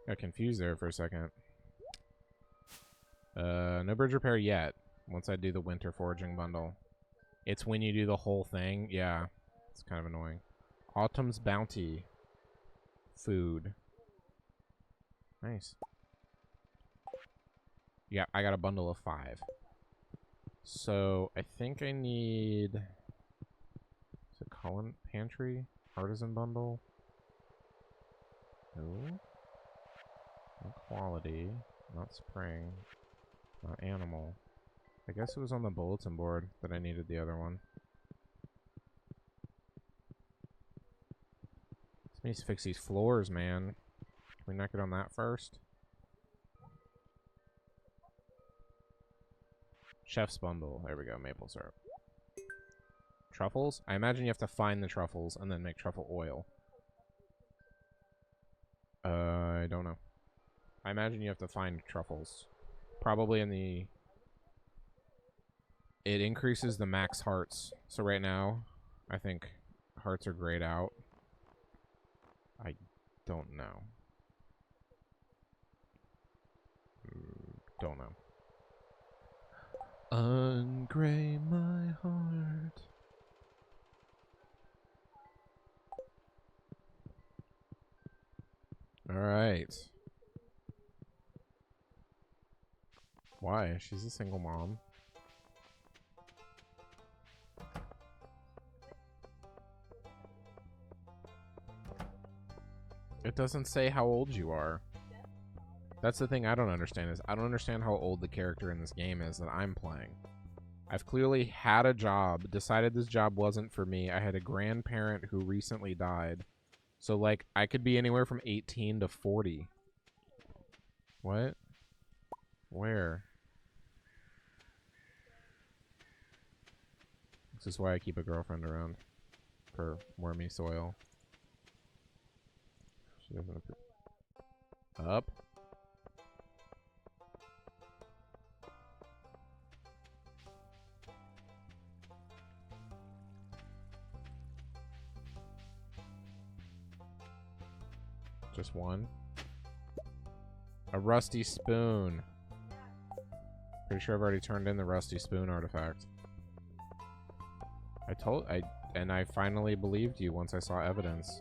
Got confused there for a second. No bridge repair yet. Once I do the winter foraging bundle. It's when you do the whole thing. Yeah. It's kind of annoying. Autumn's Bounty. Food. Nice. Yeah, I got a bundle of 5. So, I think I need... Is it Cullen Pantry? Artisan bundle? No. Not quality. Not spring. Not animal. I guess it was on the bulletin board that I needed the other one. This needs to fix these floors, man. Can we knock it on that first? Chef's bundle. There we go. Maple syrup. Truffles? I imagine you have to find the truffles and then make truffle oil. I don't know. I imagine you have to find truffles. Probably in the... It increases the max hearts. So right now, I think hearts are grayed out. I don't know. Don't know. Ungray my heart. Alright. Why? She's a single mom. It doesn't say how old you are. That's the thing I don't understand is I don't understand how old the character in this game is that I'm playing. I've clearly had a job, decided this job wasn't for me. I had a grandparent who recently died. So, like, I could be anywhere from 18 to 40. What? Where? This is why I keep a girlfriend around. For wormy soil. She doesn't appear. Up? Just one. A rusty spoon. Pretty sure I've already turned in the rusty spoon artifact. And I finally believed you once I saw evidence.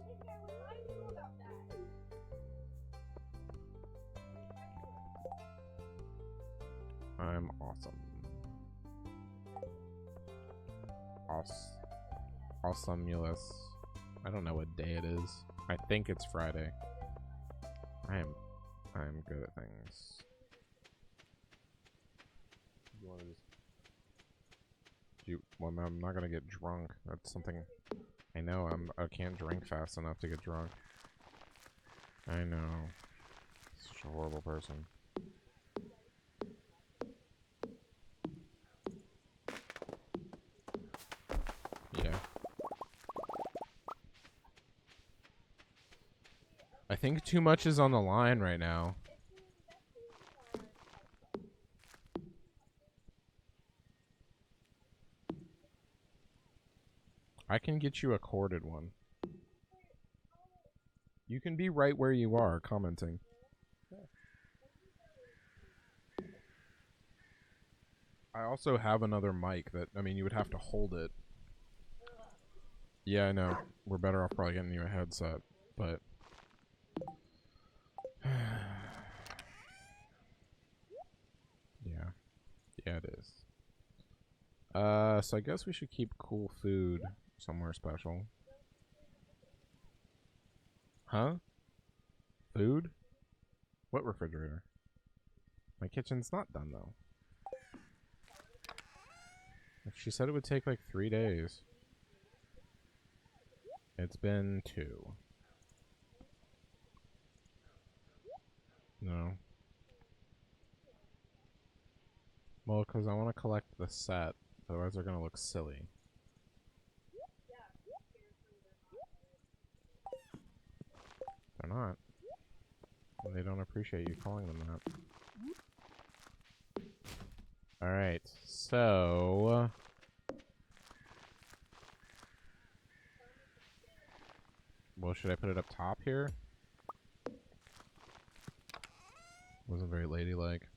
I'm awesome. Awesomulous. I don't know what day it is. I think it's Friday. I'm good at things. You want to just... Well, I'm not gonna get drunk. That's something... I know, I can't drink fast enough to get drunk. I know. Such a horrible person. Yeah. I think too much is on the line right now. I can get you a corded one. You can be right where you are, commenting. I also have another mic that, I mean, you would have to hold it. Yeah, I know. We're better off probably getting you a headset, but... Yeah. Yeah, it is. So I guess we should keep cool food somewhere special. Huh? Food? What refrigerator? My kitchen's not done, though. She said it would take like 3 days. It's been 2. No. Well, because I want to collect the set. Otherwise they're going to look silly. They're not. And they don't appreciate you calling them that. Alright, so... Well, should I put it up top here? Wasn't very ladylike.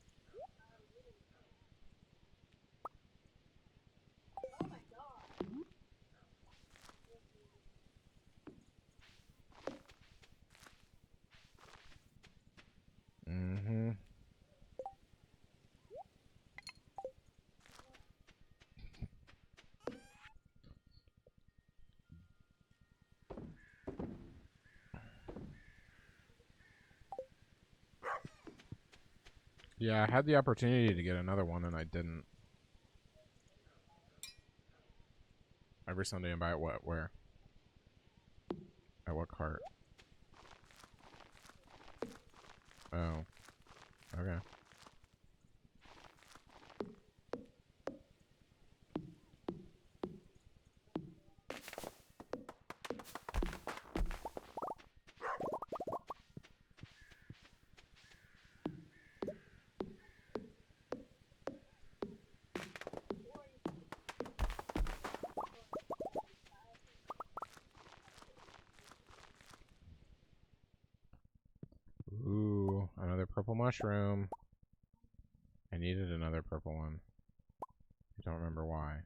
Mm-hmm. Yeah, I had the opportunity to get another one and I didn't. Every Sunday and buy it what? Where? At what cart? Oh. Okay. Ooh, another purple mushroom. I needed another purple one. I don't remember why.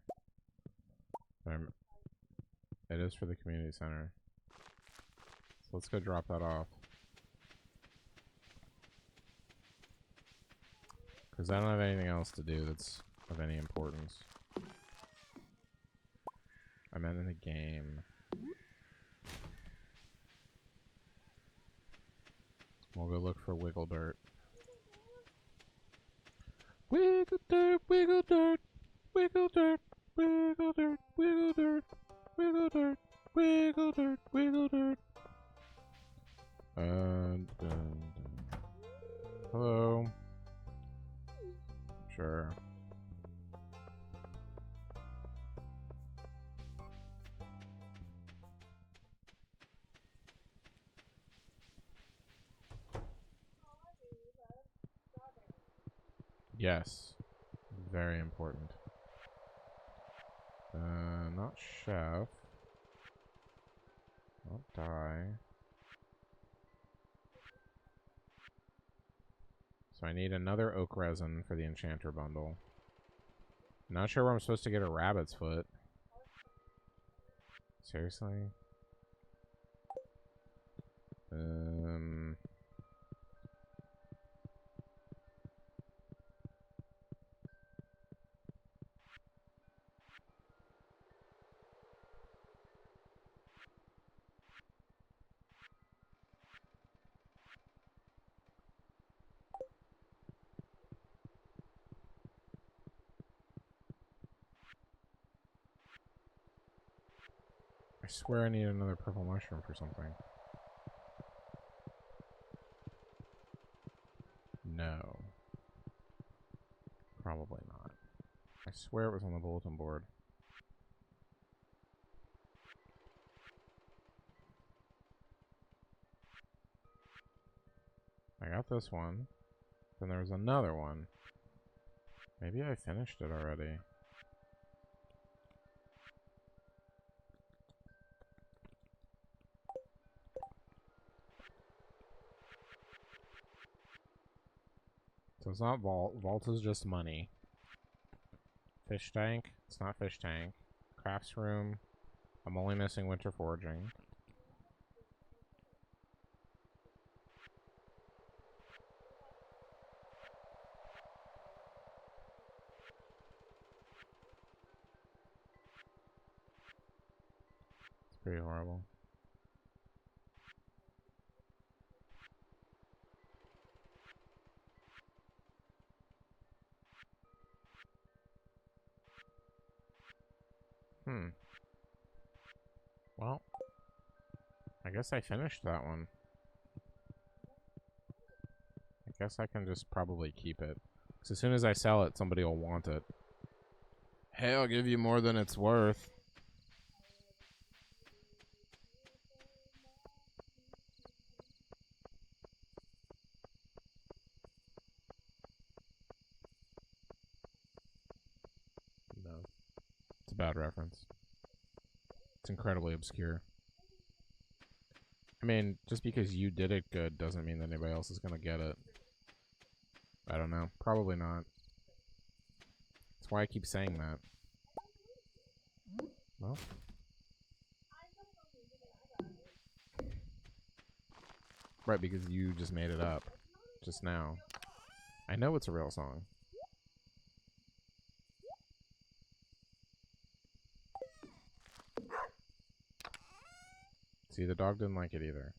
But it is for the community center. So let's go drop that off. Because I don't have anything else to do that's of any importance. I meant in the game. We'll go look for Wiggle Dirt. Wiggle Dirt, Wiggle Dirt, Wiggle Dirt, Wiggle Dirt, Wiggle Dirt, Wiggle Dirt, Wiggle Dirt, Wiggle Dirt. Dun, dun. Hello. Sure. Yes. Very important. Not chef. Not dye. So I need another oak resin for the enchanter bundle. Not sure where I'm supposed to get a rabbit's foot. Seriously? I swear I need another purple mushroom for something. No. Probably not. I swear it was on the bulletin board. I got this one. Then there was another one. Maybe I finished it already. So it's not vault. Vault is just money. Fish tank. It's not fish tank. Crafts room. I'm only missing winter foraging. pretty horrible. Well, I guess I finished that one. I guess I can just probably keep it. Because as soon as I sell it, somebody will want it. Hey, I'll give you more than it's worth. No. It's a bad reference. It's incredibly obscure. I mean, just because you did it good doesn't mean that anybody else is going to get it. I don't know. Probably not. That's why I keep saying that. Well. Right, because you just made it up. Just now. I know it's a real song. See, the dog didn't like it either.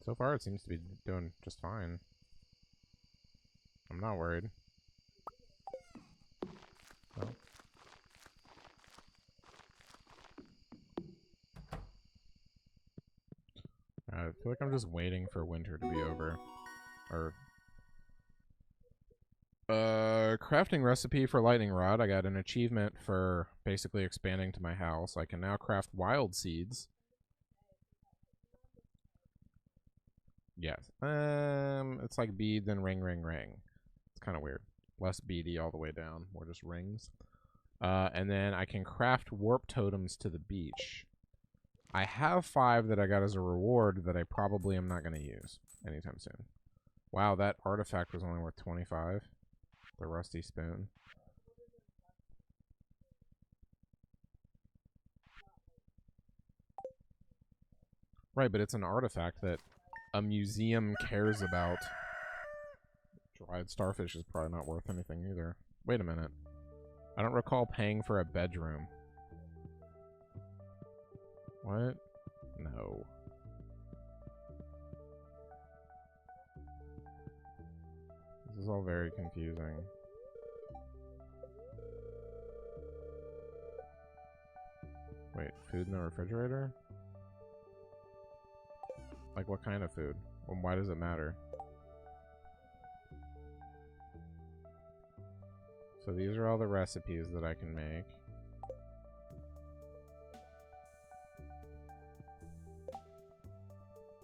So far, it seems to be doing just fine. I'm not worried. Well. I feel like I'm just waiting for winter to be over. Or... crafting recipe for lightning rod. I got an achievement for basically expanding to my house. I can now craft wild seeds. Yes. It's like bead, then ring, ring, ring. It's kind of weird. Less beady all the way down. More just rings. And then I can craft warp totems to the beach. I have 5 that I got as a reward that I probably am not going to use anytime soon. Wow, that artifact was only worth 25. The rusty spoon. Right, but it's an artifact that a museum cares about. Dried starfish is probably not worth anything either. Wait a minute. I don't recall paying for a bedroom. What? No. This is all very confusing. Wait, food in the refrigerator? Like what kind of food? Well, why does it matter? So these are all the recipes that I can make.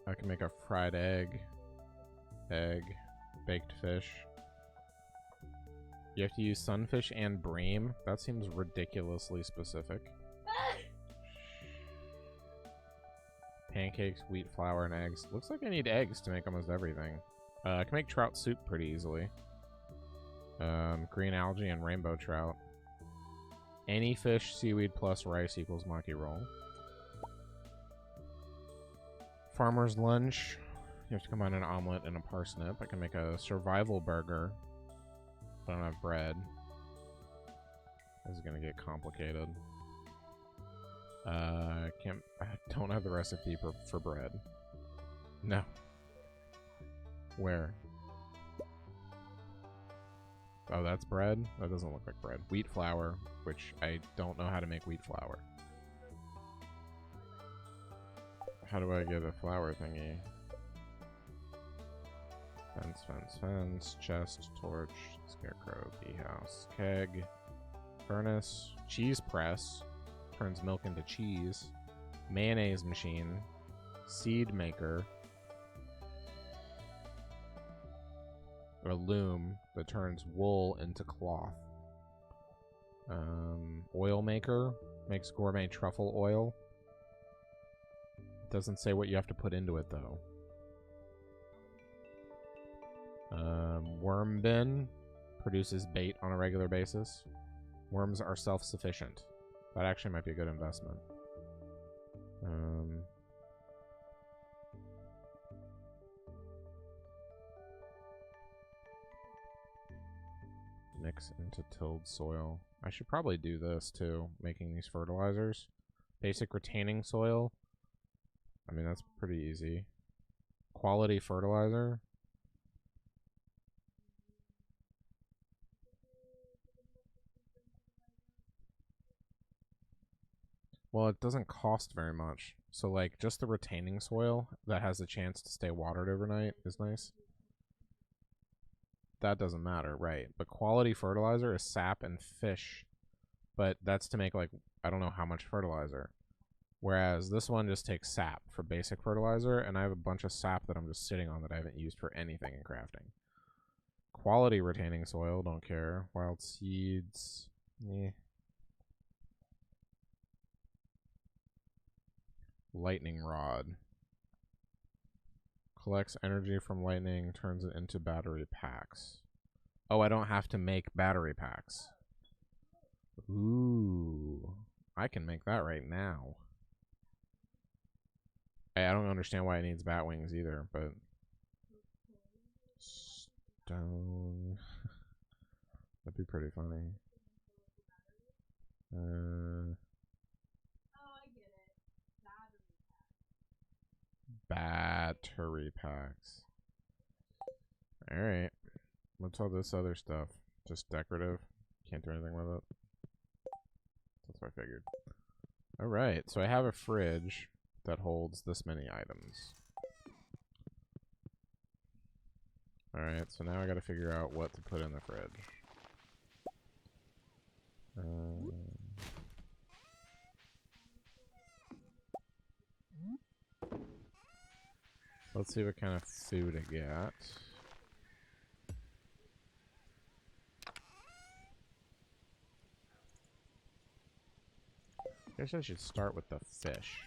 I can make a fried egg, baked fish. You have to use sunfish and bream? That seems ridiculously specific. Pancakes, wheat flour, and eggs. Looks like I need eggs to make almost everything. I can make trout soup pretty easily. Green algae and rainbow trout. Any fish, seaweed plus rice equals maki roll. Farmer's lunch. You have to combine an omelet and a parsnip. I can make a survival burger. But I don't have bread. This is gonna get complicated. I don't have the recipe for bread. No. Where? Oh, that's bread? That doesn't look like bread. Wheat flour, which I don't know how to make wheat flour. How do I get a flour thingy? Fence, fence, fence. Chest, torch, scarecrow, bee house, keg, furnace, cheese press. Turns milk into cheese. Mayonnaise machine. Seed maker. A loom that turns wool into cloth. Oil maker. Makes gourmet truffle oil. Doesn't say what you have to put into it, though. Worm bin. Produces bait on a regular basis. Worms are self-sufficient. That actually might be a good investment. Mix into tilled soil. I should probably do this too, making these fertilizers. Basic retaining soil. I mean, that's pretty easy. Quality fertilizer. Well, it doesn't cost very much. So, like, just the retaining soil that has the chance to stay watered overnight is nice. That doesn't matter, right? But quality fertilizer is sap and fish. But that's to make, like, I don't know how much fertilizer. Whereas this one just takes sap for basic fertilizer, and I have a bunch of sap that I'm just sitting on that I haven't used for anything in crafting. Quality retaining soil, don't care. Wild seeds, eh. Lightning rod. Collects energy from lightning, turns it into battery packs. Oh, I don't have to make battery packs. Ooh. I can make that right now. I don't understand why it needs bat wings either, but... Stone... That'd be pretty funny. Battery packs. Alright. What's all this other stuff? Just decorative? Can't do anything with it? That's what I figured. Alright, so I have a fridge that holds this many items. Alright, so now I gotta figure out what to put in the fridge. Let's see what kind of food I get. I guess I should start with the fish.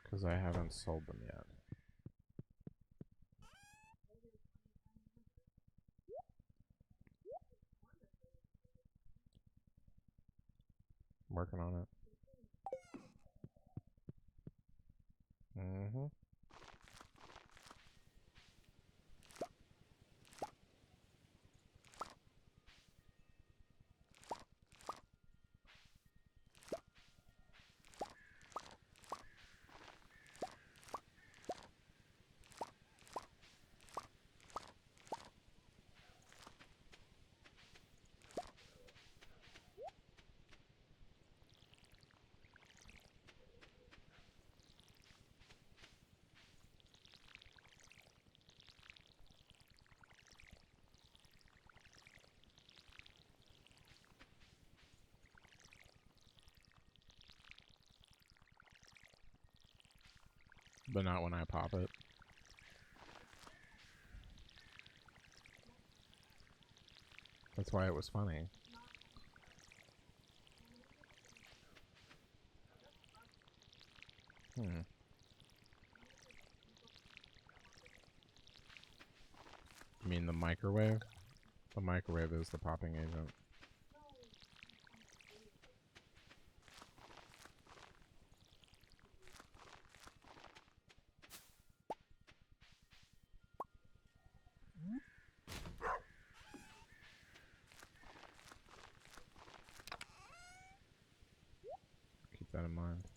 Because I haven't sold them yet. I'm working on it. Mm-hmm. But not when I pop it. That's why it was funny. Hmm. You mean the microwave? The microwave is the popping agent. Keep that in mind.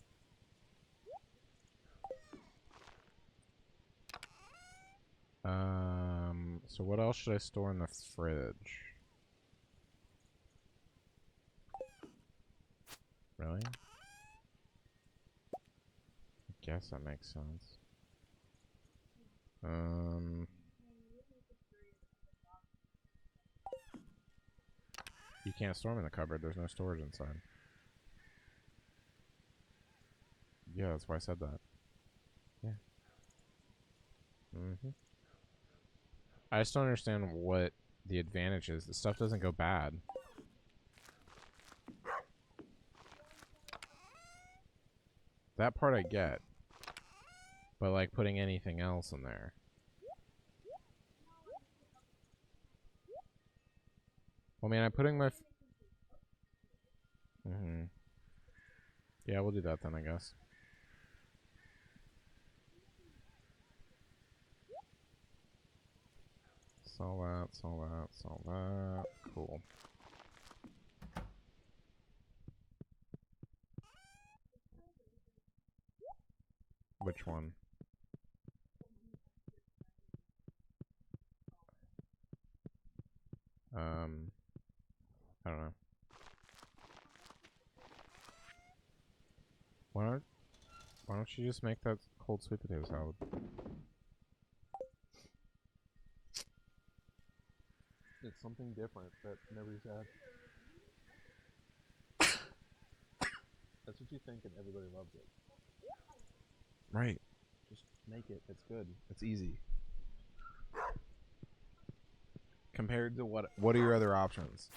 So what else should I store in the fridge? Really? I guess that makes sense. You can't store them in the cupboard. There's no storage inside. Yeah, that's why I said that. Yeah. Mm-hmm. I just don't understand what the advantage is. The stuff doesn't go bad. That part I get. But like putting anything else in there. Well, I mean, I'm putting my... Yeah, we'll do that then, I guess. Sell that, sell that, sell that. Cool. Which one? I don't know. Why don't you just make that cold sweet potato salad? It's something different that nobody's had. That's what you think and everybody loves it. Right. Just make it. It's good. It's easy. Compared to what are your other options?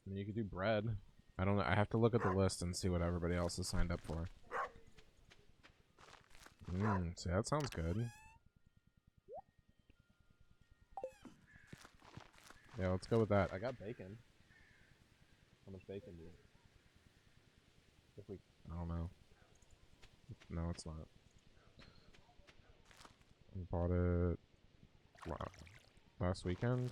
You could do bread. I don't know. I have to look at the list and see what everybody else has signed up for. See, that sounds good. Yeah, let's go with that. I got bacon. How much bacon do you? If we, I don't know. No, it's not. I bought it last weekend.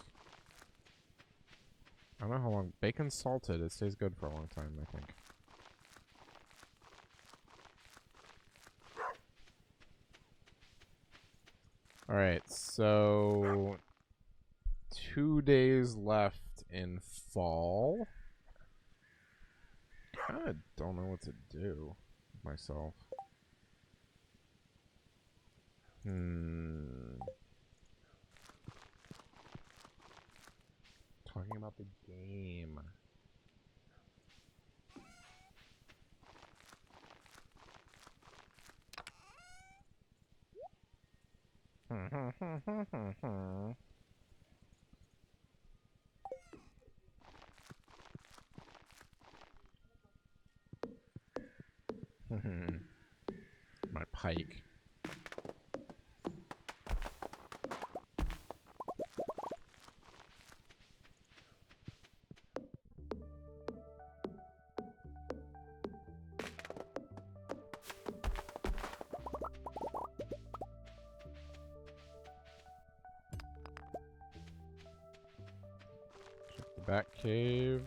I don't know how long. Bacon's salted. It stays good for a long time, I think. Alright, so 2 days left in fall. Kinda don't know what to do with myself. Talking about the game. My pike. Check the back cave.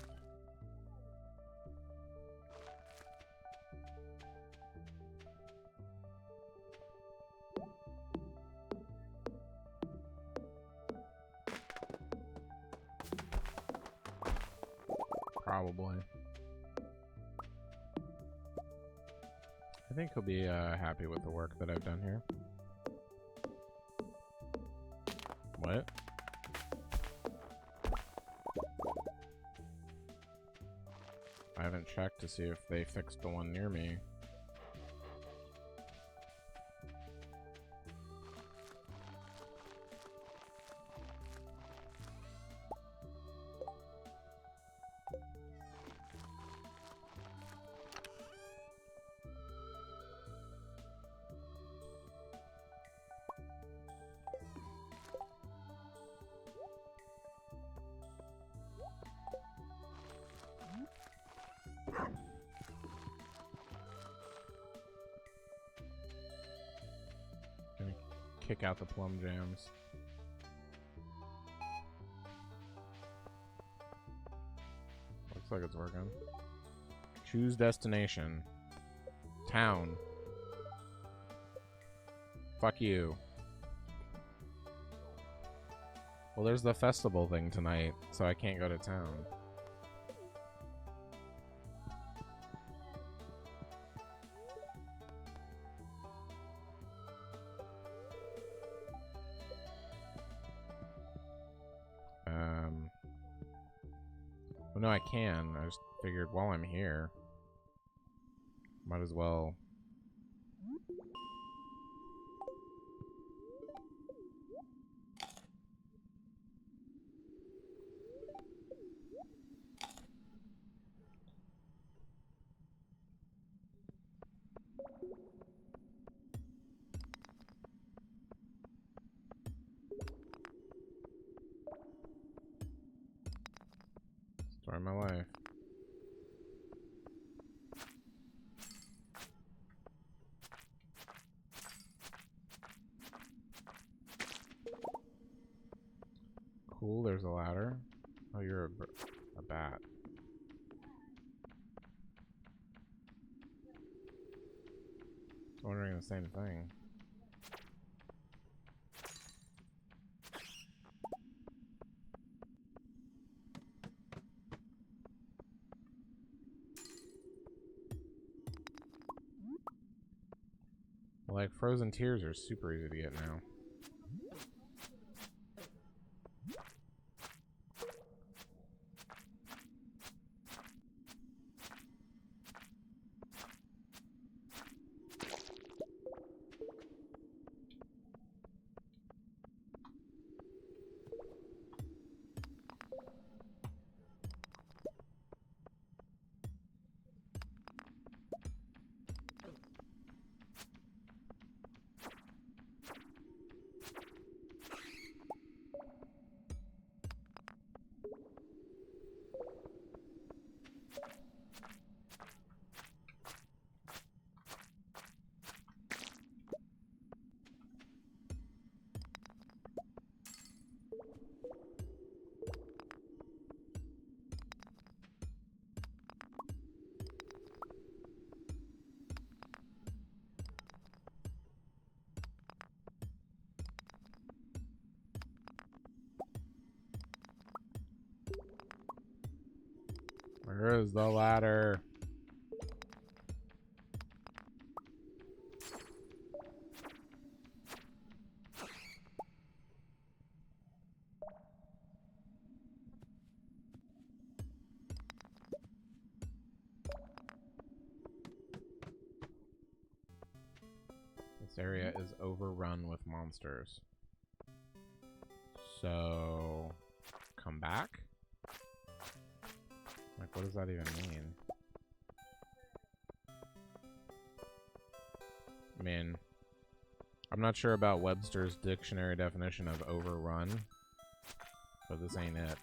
Probably. I think he'll be happy with the work that I've done here. What? I haven't checked to see if they fixed the one near me. Kick out the plum jams. Looks like it's working. Choose destination. Town. Fuck you. Well, there's the festival thing tonight, so I can't go to town. Well, no, I can. I just figured while I'm here, might as well. Story of my life. Cool, there's a ladder. Oh, you're a bat. Wondering the same thing. Like, frozen tears are super easy to get now. Where is the ladder? This area is overrun with monsters. So, come back? Like, what does that even mean? I mean, I'm not sure about Webster's dictionary definition of overrun, but this ain't it.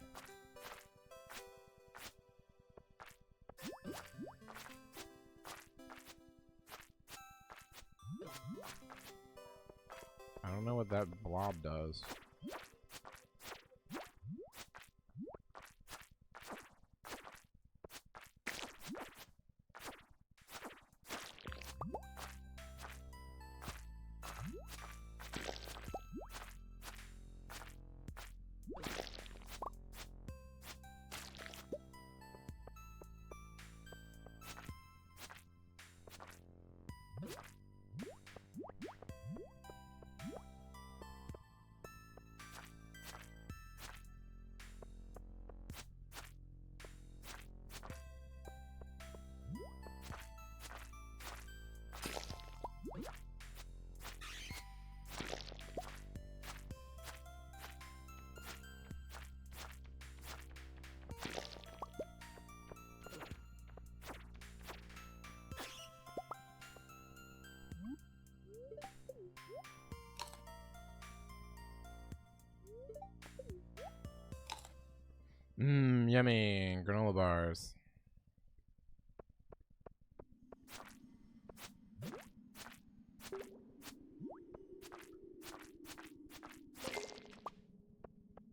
I don't know what that blob does. Mmm, yummy. Granola bars.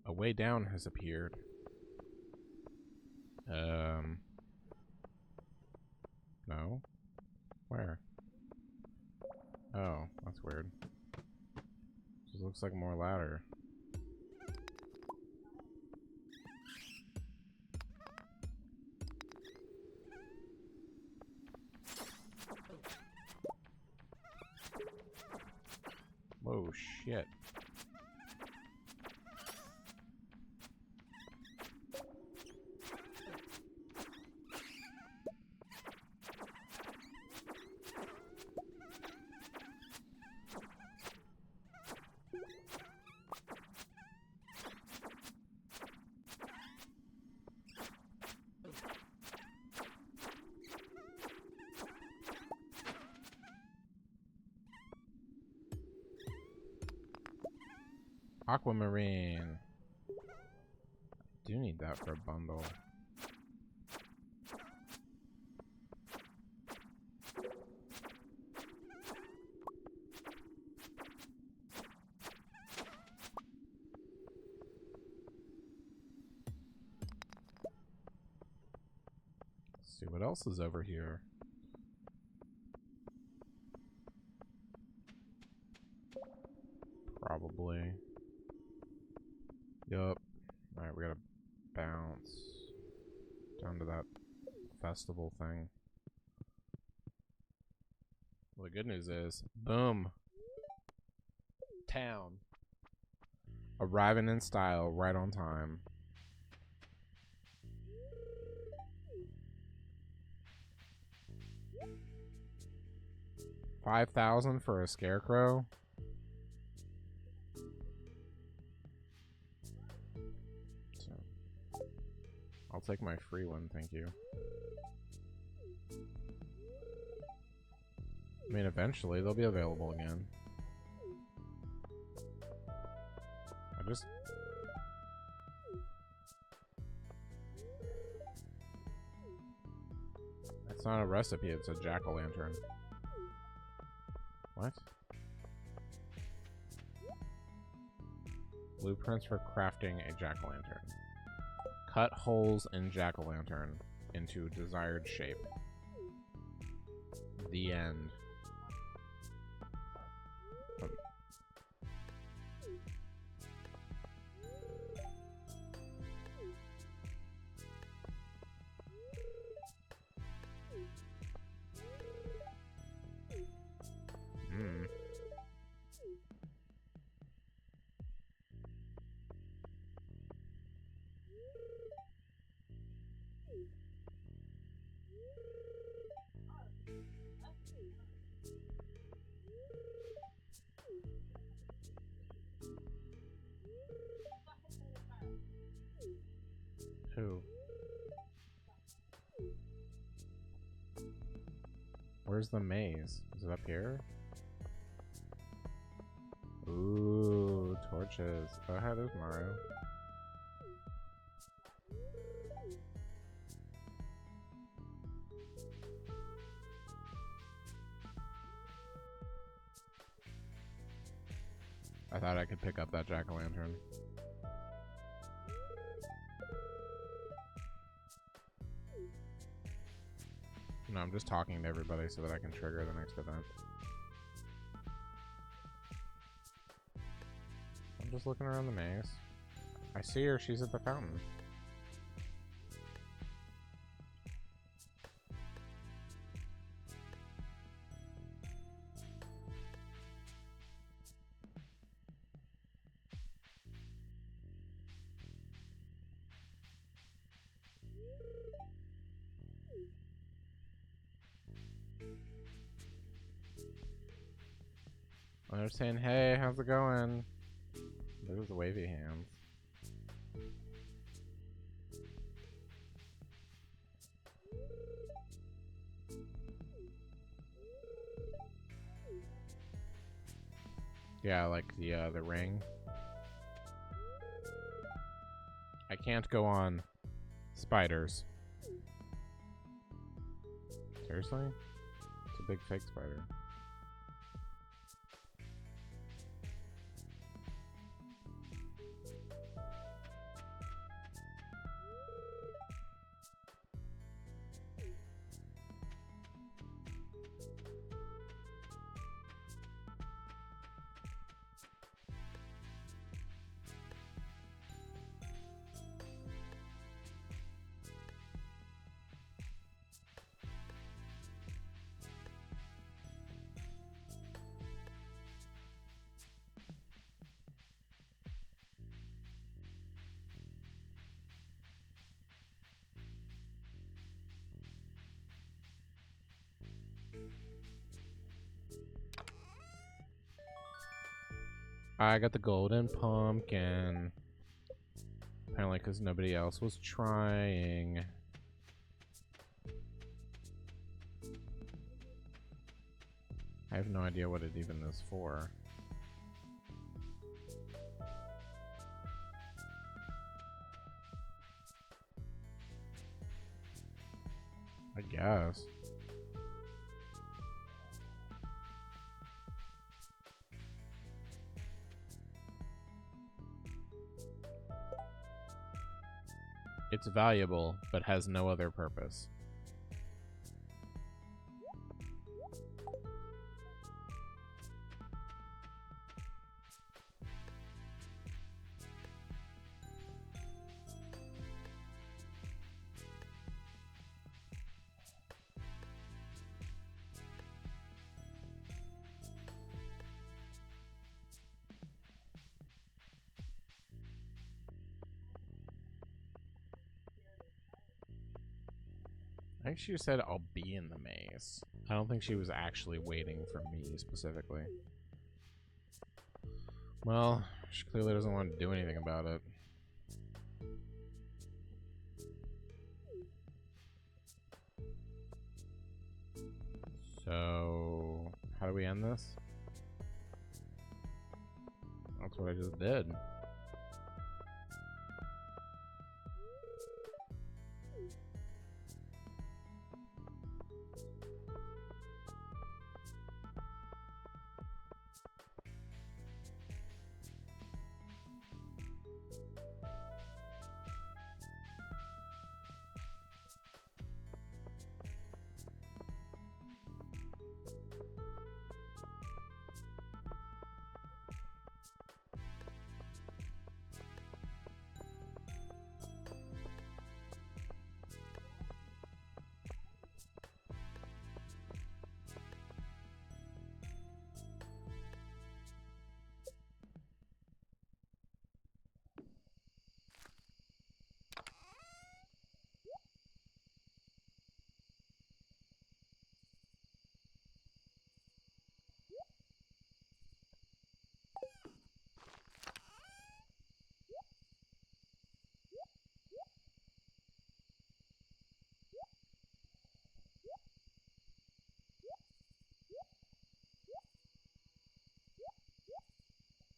A way down has appeared. No? Where? Oh, that's weird. Just looks like more ladder. Whoa, shit. Aquamarine. I do need that for a bundle. See what else is over here. Probably. Yup. Alright, we gotta bounce down to that festival thing. Well, the good news is, boom! Town. Arriving in style, right on time. $5,000 for a scarecrow? So, I'll take my free one, thank you. I mean, eventually they'll be available again. It's not a recipe, it's a jack-o'-lantern. What? Blueprints for crafting a jack-o'-lantern. Cut holes in jack-o'-lantern into desired shape. The end. Who? Where's the maze? Is it up here? Ooh, torches. Oh, hi, there's Mario. I thought I could pick up that jack-o'-lantern. No, I'm just talking to everybody so that I can trigger the next event. I'm just looking around the maze. I see her, she's at the fountain. They're saying, hey, how's it going? There's the wavy hands. Yeah, like the ring. I can't go on spiders. Seriously? It's a big fake spider. I got the golden pumpkin. Apparently because nobody else was trying. I have no idea what it even is for. I guess. It's valuable, but has no other purpose. I think she said, I'll be in the maze. I don't think she was actually waiting for me specifically. Well, she clearly doesn't want to do anything about it. So, how do we end this? That's what I just did.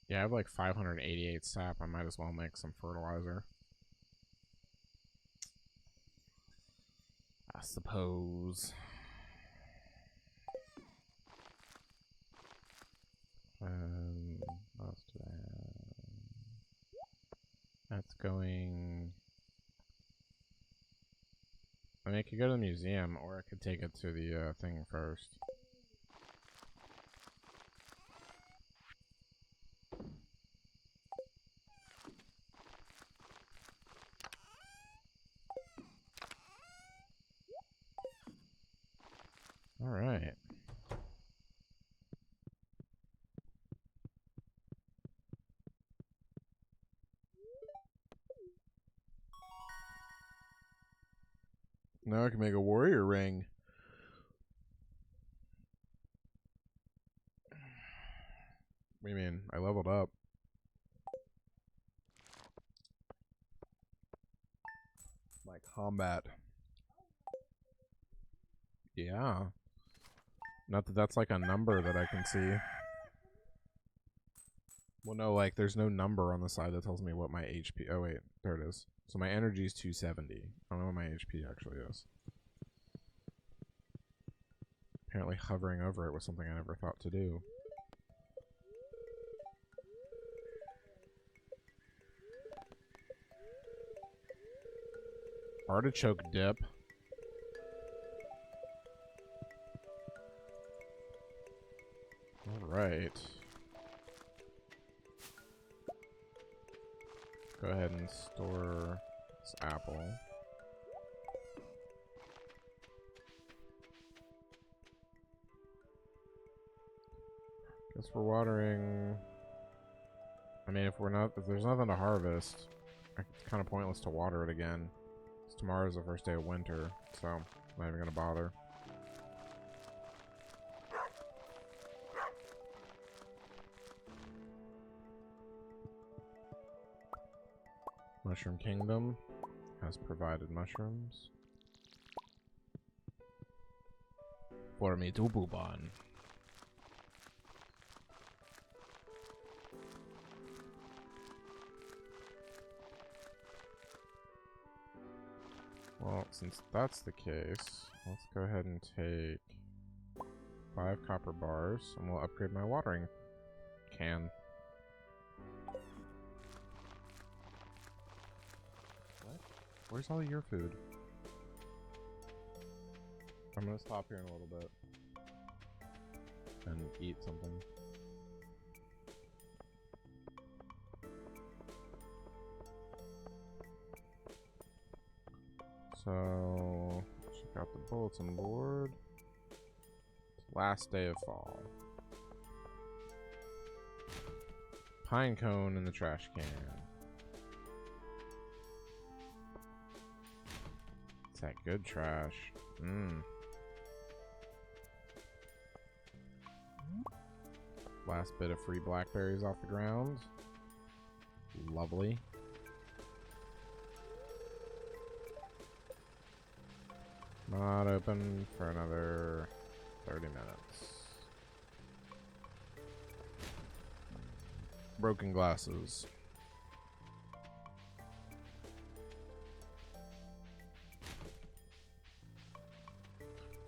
Yeah, I have like 588 sap. I might as well make some fertilizer. I suppose. What else do I have? That's going... I mean, I could go to the museum, or I could take it to the thing first. Alright. Now I can make a warrior ring. What do you mean? I leveled up. My combat. Yeah. Not that that's like a number that I can see. Well, no, like, there's no number on the side that tells me what my HP... Oh, wait. There it is. So my energy is 270. I don't know what my HP actually is. Apparently hovering over it was something I never thought to do. Artichoke dip. Alright. Go ahead and store this apple. Guess we're watering. I mean, if there's nothing to harvest, it's kind of pointless to water it again. Tomorrow's the first day of winter, so I'm not even gonna bother. Mushroom Kingdom has provided mushrooms for me to poop on. Well, since that's the case, let's go ahead and take 5 copper bars, and we'll upgrade my watering can. What? Where's all your food? I'm gonna stop here in a little bit and eat something. So, check out the bulletin board. Last day of fall. Pine cone in the trash can. It's that good trash. Mmm. Last bit of free blackberries off the ground. Lovely. Not open for another 30 minutes. Broken glasses.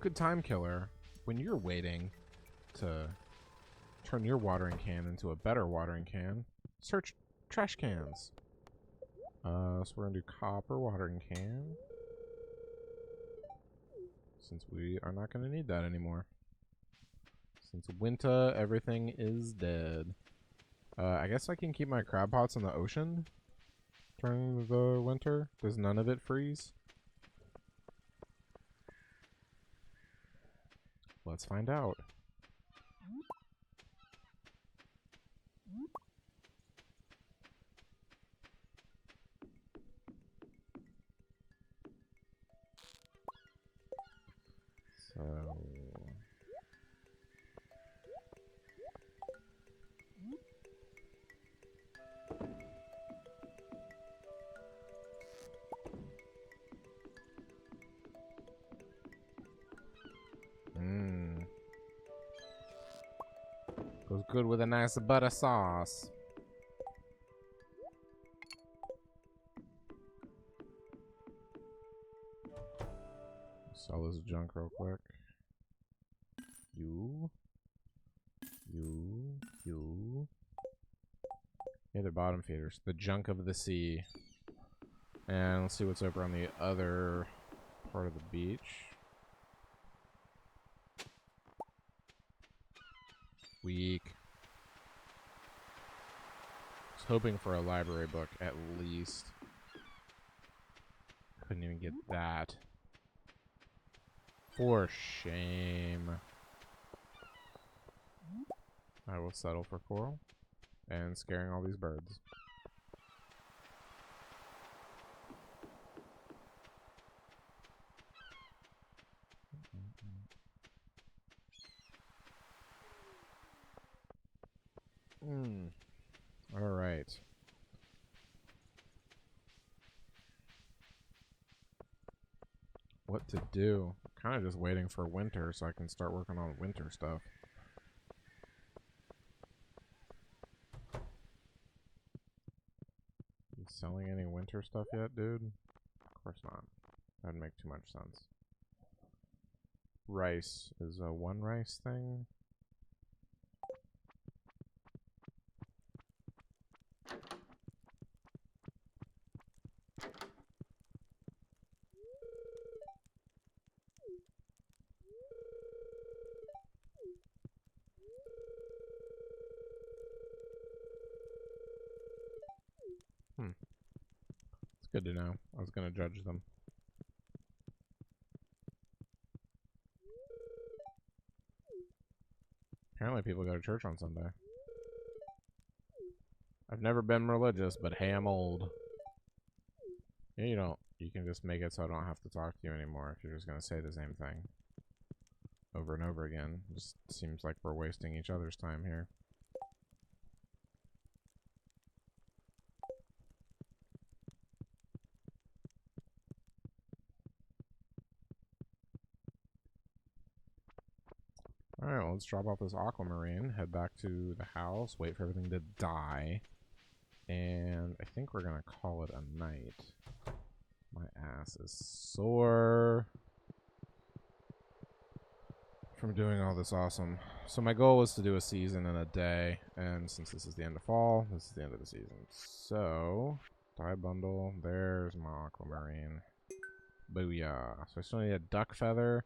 Good time killer. When you're waiting to turn your watering can into a better watering can, search trash cans. So we're gonna do copper watering can. Since we are not gonna need that anymore. Since winter, everything is dead. I guess I can keep my crab pots in the ocean during the winter. Does none of it freeze? Let's find out. So... Mmm. Goes good with a nice butter sauce. Sell this junk real quick. You. Yeah, they're bottom feeders. The junk of the sea. And let's see what's over on the other part of the beach. Weak. Was hoping for a library book at least. Couldn't even get that. For shame. I will settle for coral and scaring all these birds. All right. What to do? Kind of just waiting for winter so I can start working on winter stuff. You selling any winter stuff yet, dude? Of course not. That'd make too much sense. Rice is a one rice thing. It's good to know. I was gonna judge them. Apparently people go to church on Sunday. I've never been religious, but hey, I'm old. Yeah, you don't. You can just make it so I don't have to talk to you anymore if you're just gonna say the same thing over and over again. Just seems like we're wasting each other's time here. Alright, well, let's drop off this aquamarine, head back to the house, wait for everything to die, and I think we're gonna call it a night. My ass is sore from doing all this awesome. So my goal was to do a season in a day, and since this is the end of fall, this is the end of the season. So, dye bundle, there's my aquamarine. Booyah. So I still need a duck feather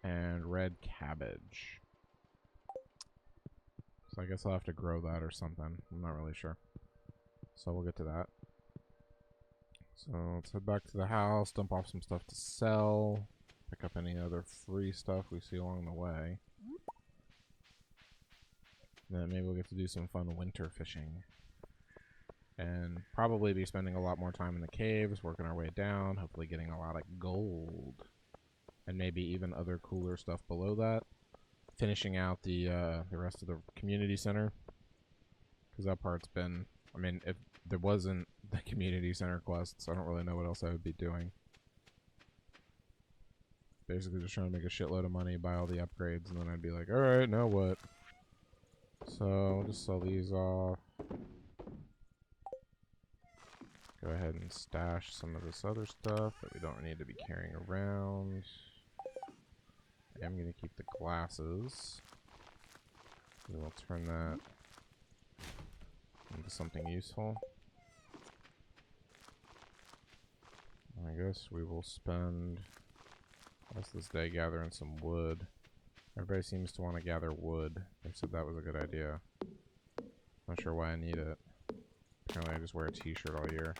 and red cabbage. So I guess I'll have to grow that or something. I'm not really sure. So we'll get to that. So let's head back to the house, dump off some stuff to sell, pick up any other free stuff we see along the way. Then maybe we'll get to do some fun winter fishing. And probably be spending a lot more time in the caves, working our way down, hopefully getting a lot of gold. and maybe even other cooler stuff below that. Finishing out the rest of the community center, because that part's been. I mean, if there wasn't the community center quests, I don't really know what else I would be doing. Basically, just trying to make a shitload of money, buy all the upgrades, and then I'd be like, all right, now what? So I'll just sell these off. Go ahead and stash some of this other stuff that we don't need to be carrying around. I am going to keep the glasses. We'll turn that into something useful. I guess we will spend the rest of this day gathering some wood. Everybody seems to want to gather wood. They said that was a good idea. Not sure why I need it. Apparently I just wear a t-shirt all year.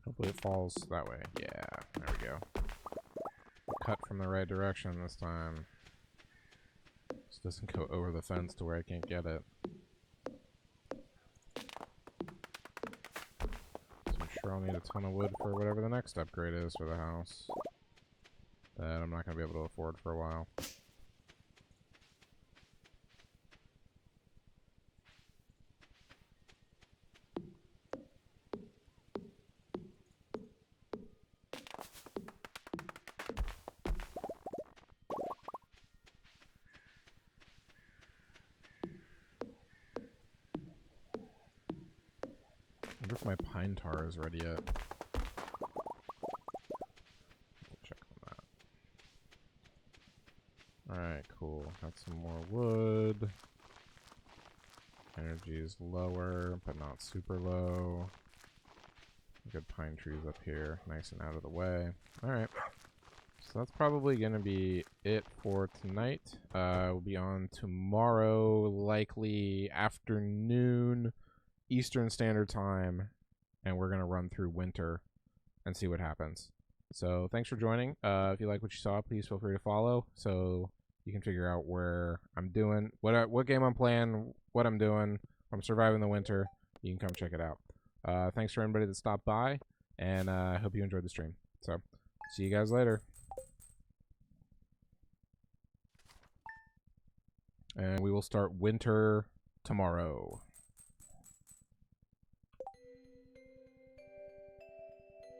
Hopefully it falls that way. Yeah, there we go. Cut from the right direction this time. This doesn't go over the fence to where I can't get it. So I'm sure I'll need a ton of wood for whatever the next upgrade is for the house. That I'm not going to be able to afford for a while. I wonder if my pine tar is ready yet. Check on that. Alright, cool. Got some more wood. Energy is lower, but not super low. Good pine trees up here. Nice and out of the way. Alright. So that's probably going to be it for tonight. We'll be on tomorrow, likely afternoon, Eastern Standard Time, and we're going to run through winter and see what happens. So thanks for joining. If you like what you saw, please feel free to follow so you can figure out where I'm doing, what game I'm playing, what I'm doing. If I'm surviving the winter, you can come check it out. Thanks for everybody that stopped by, and I hope you enjoyed the stream. So see you guys later. And we will start winter tomorrow.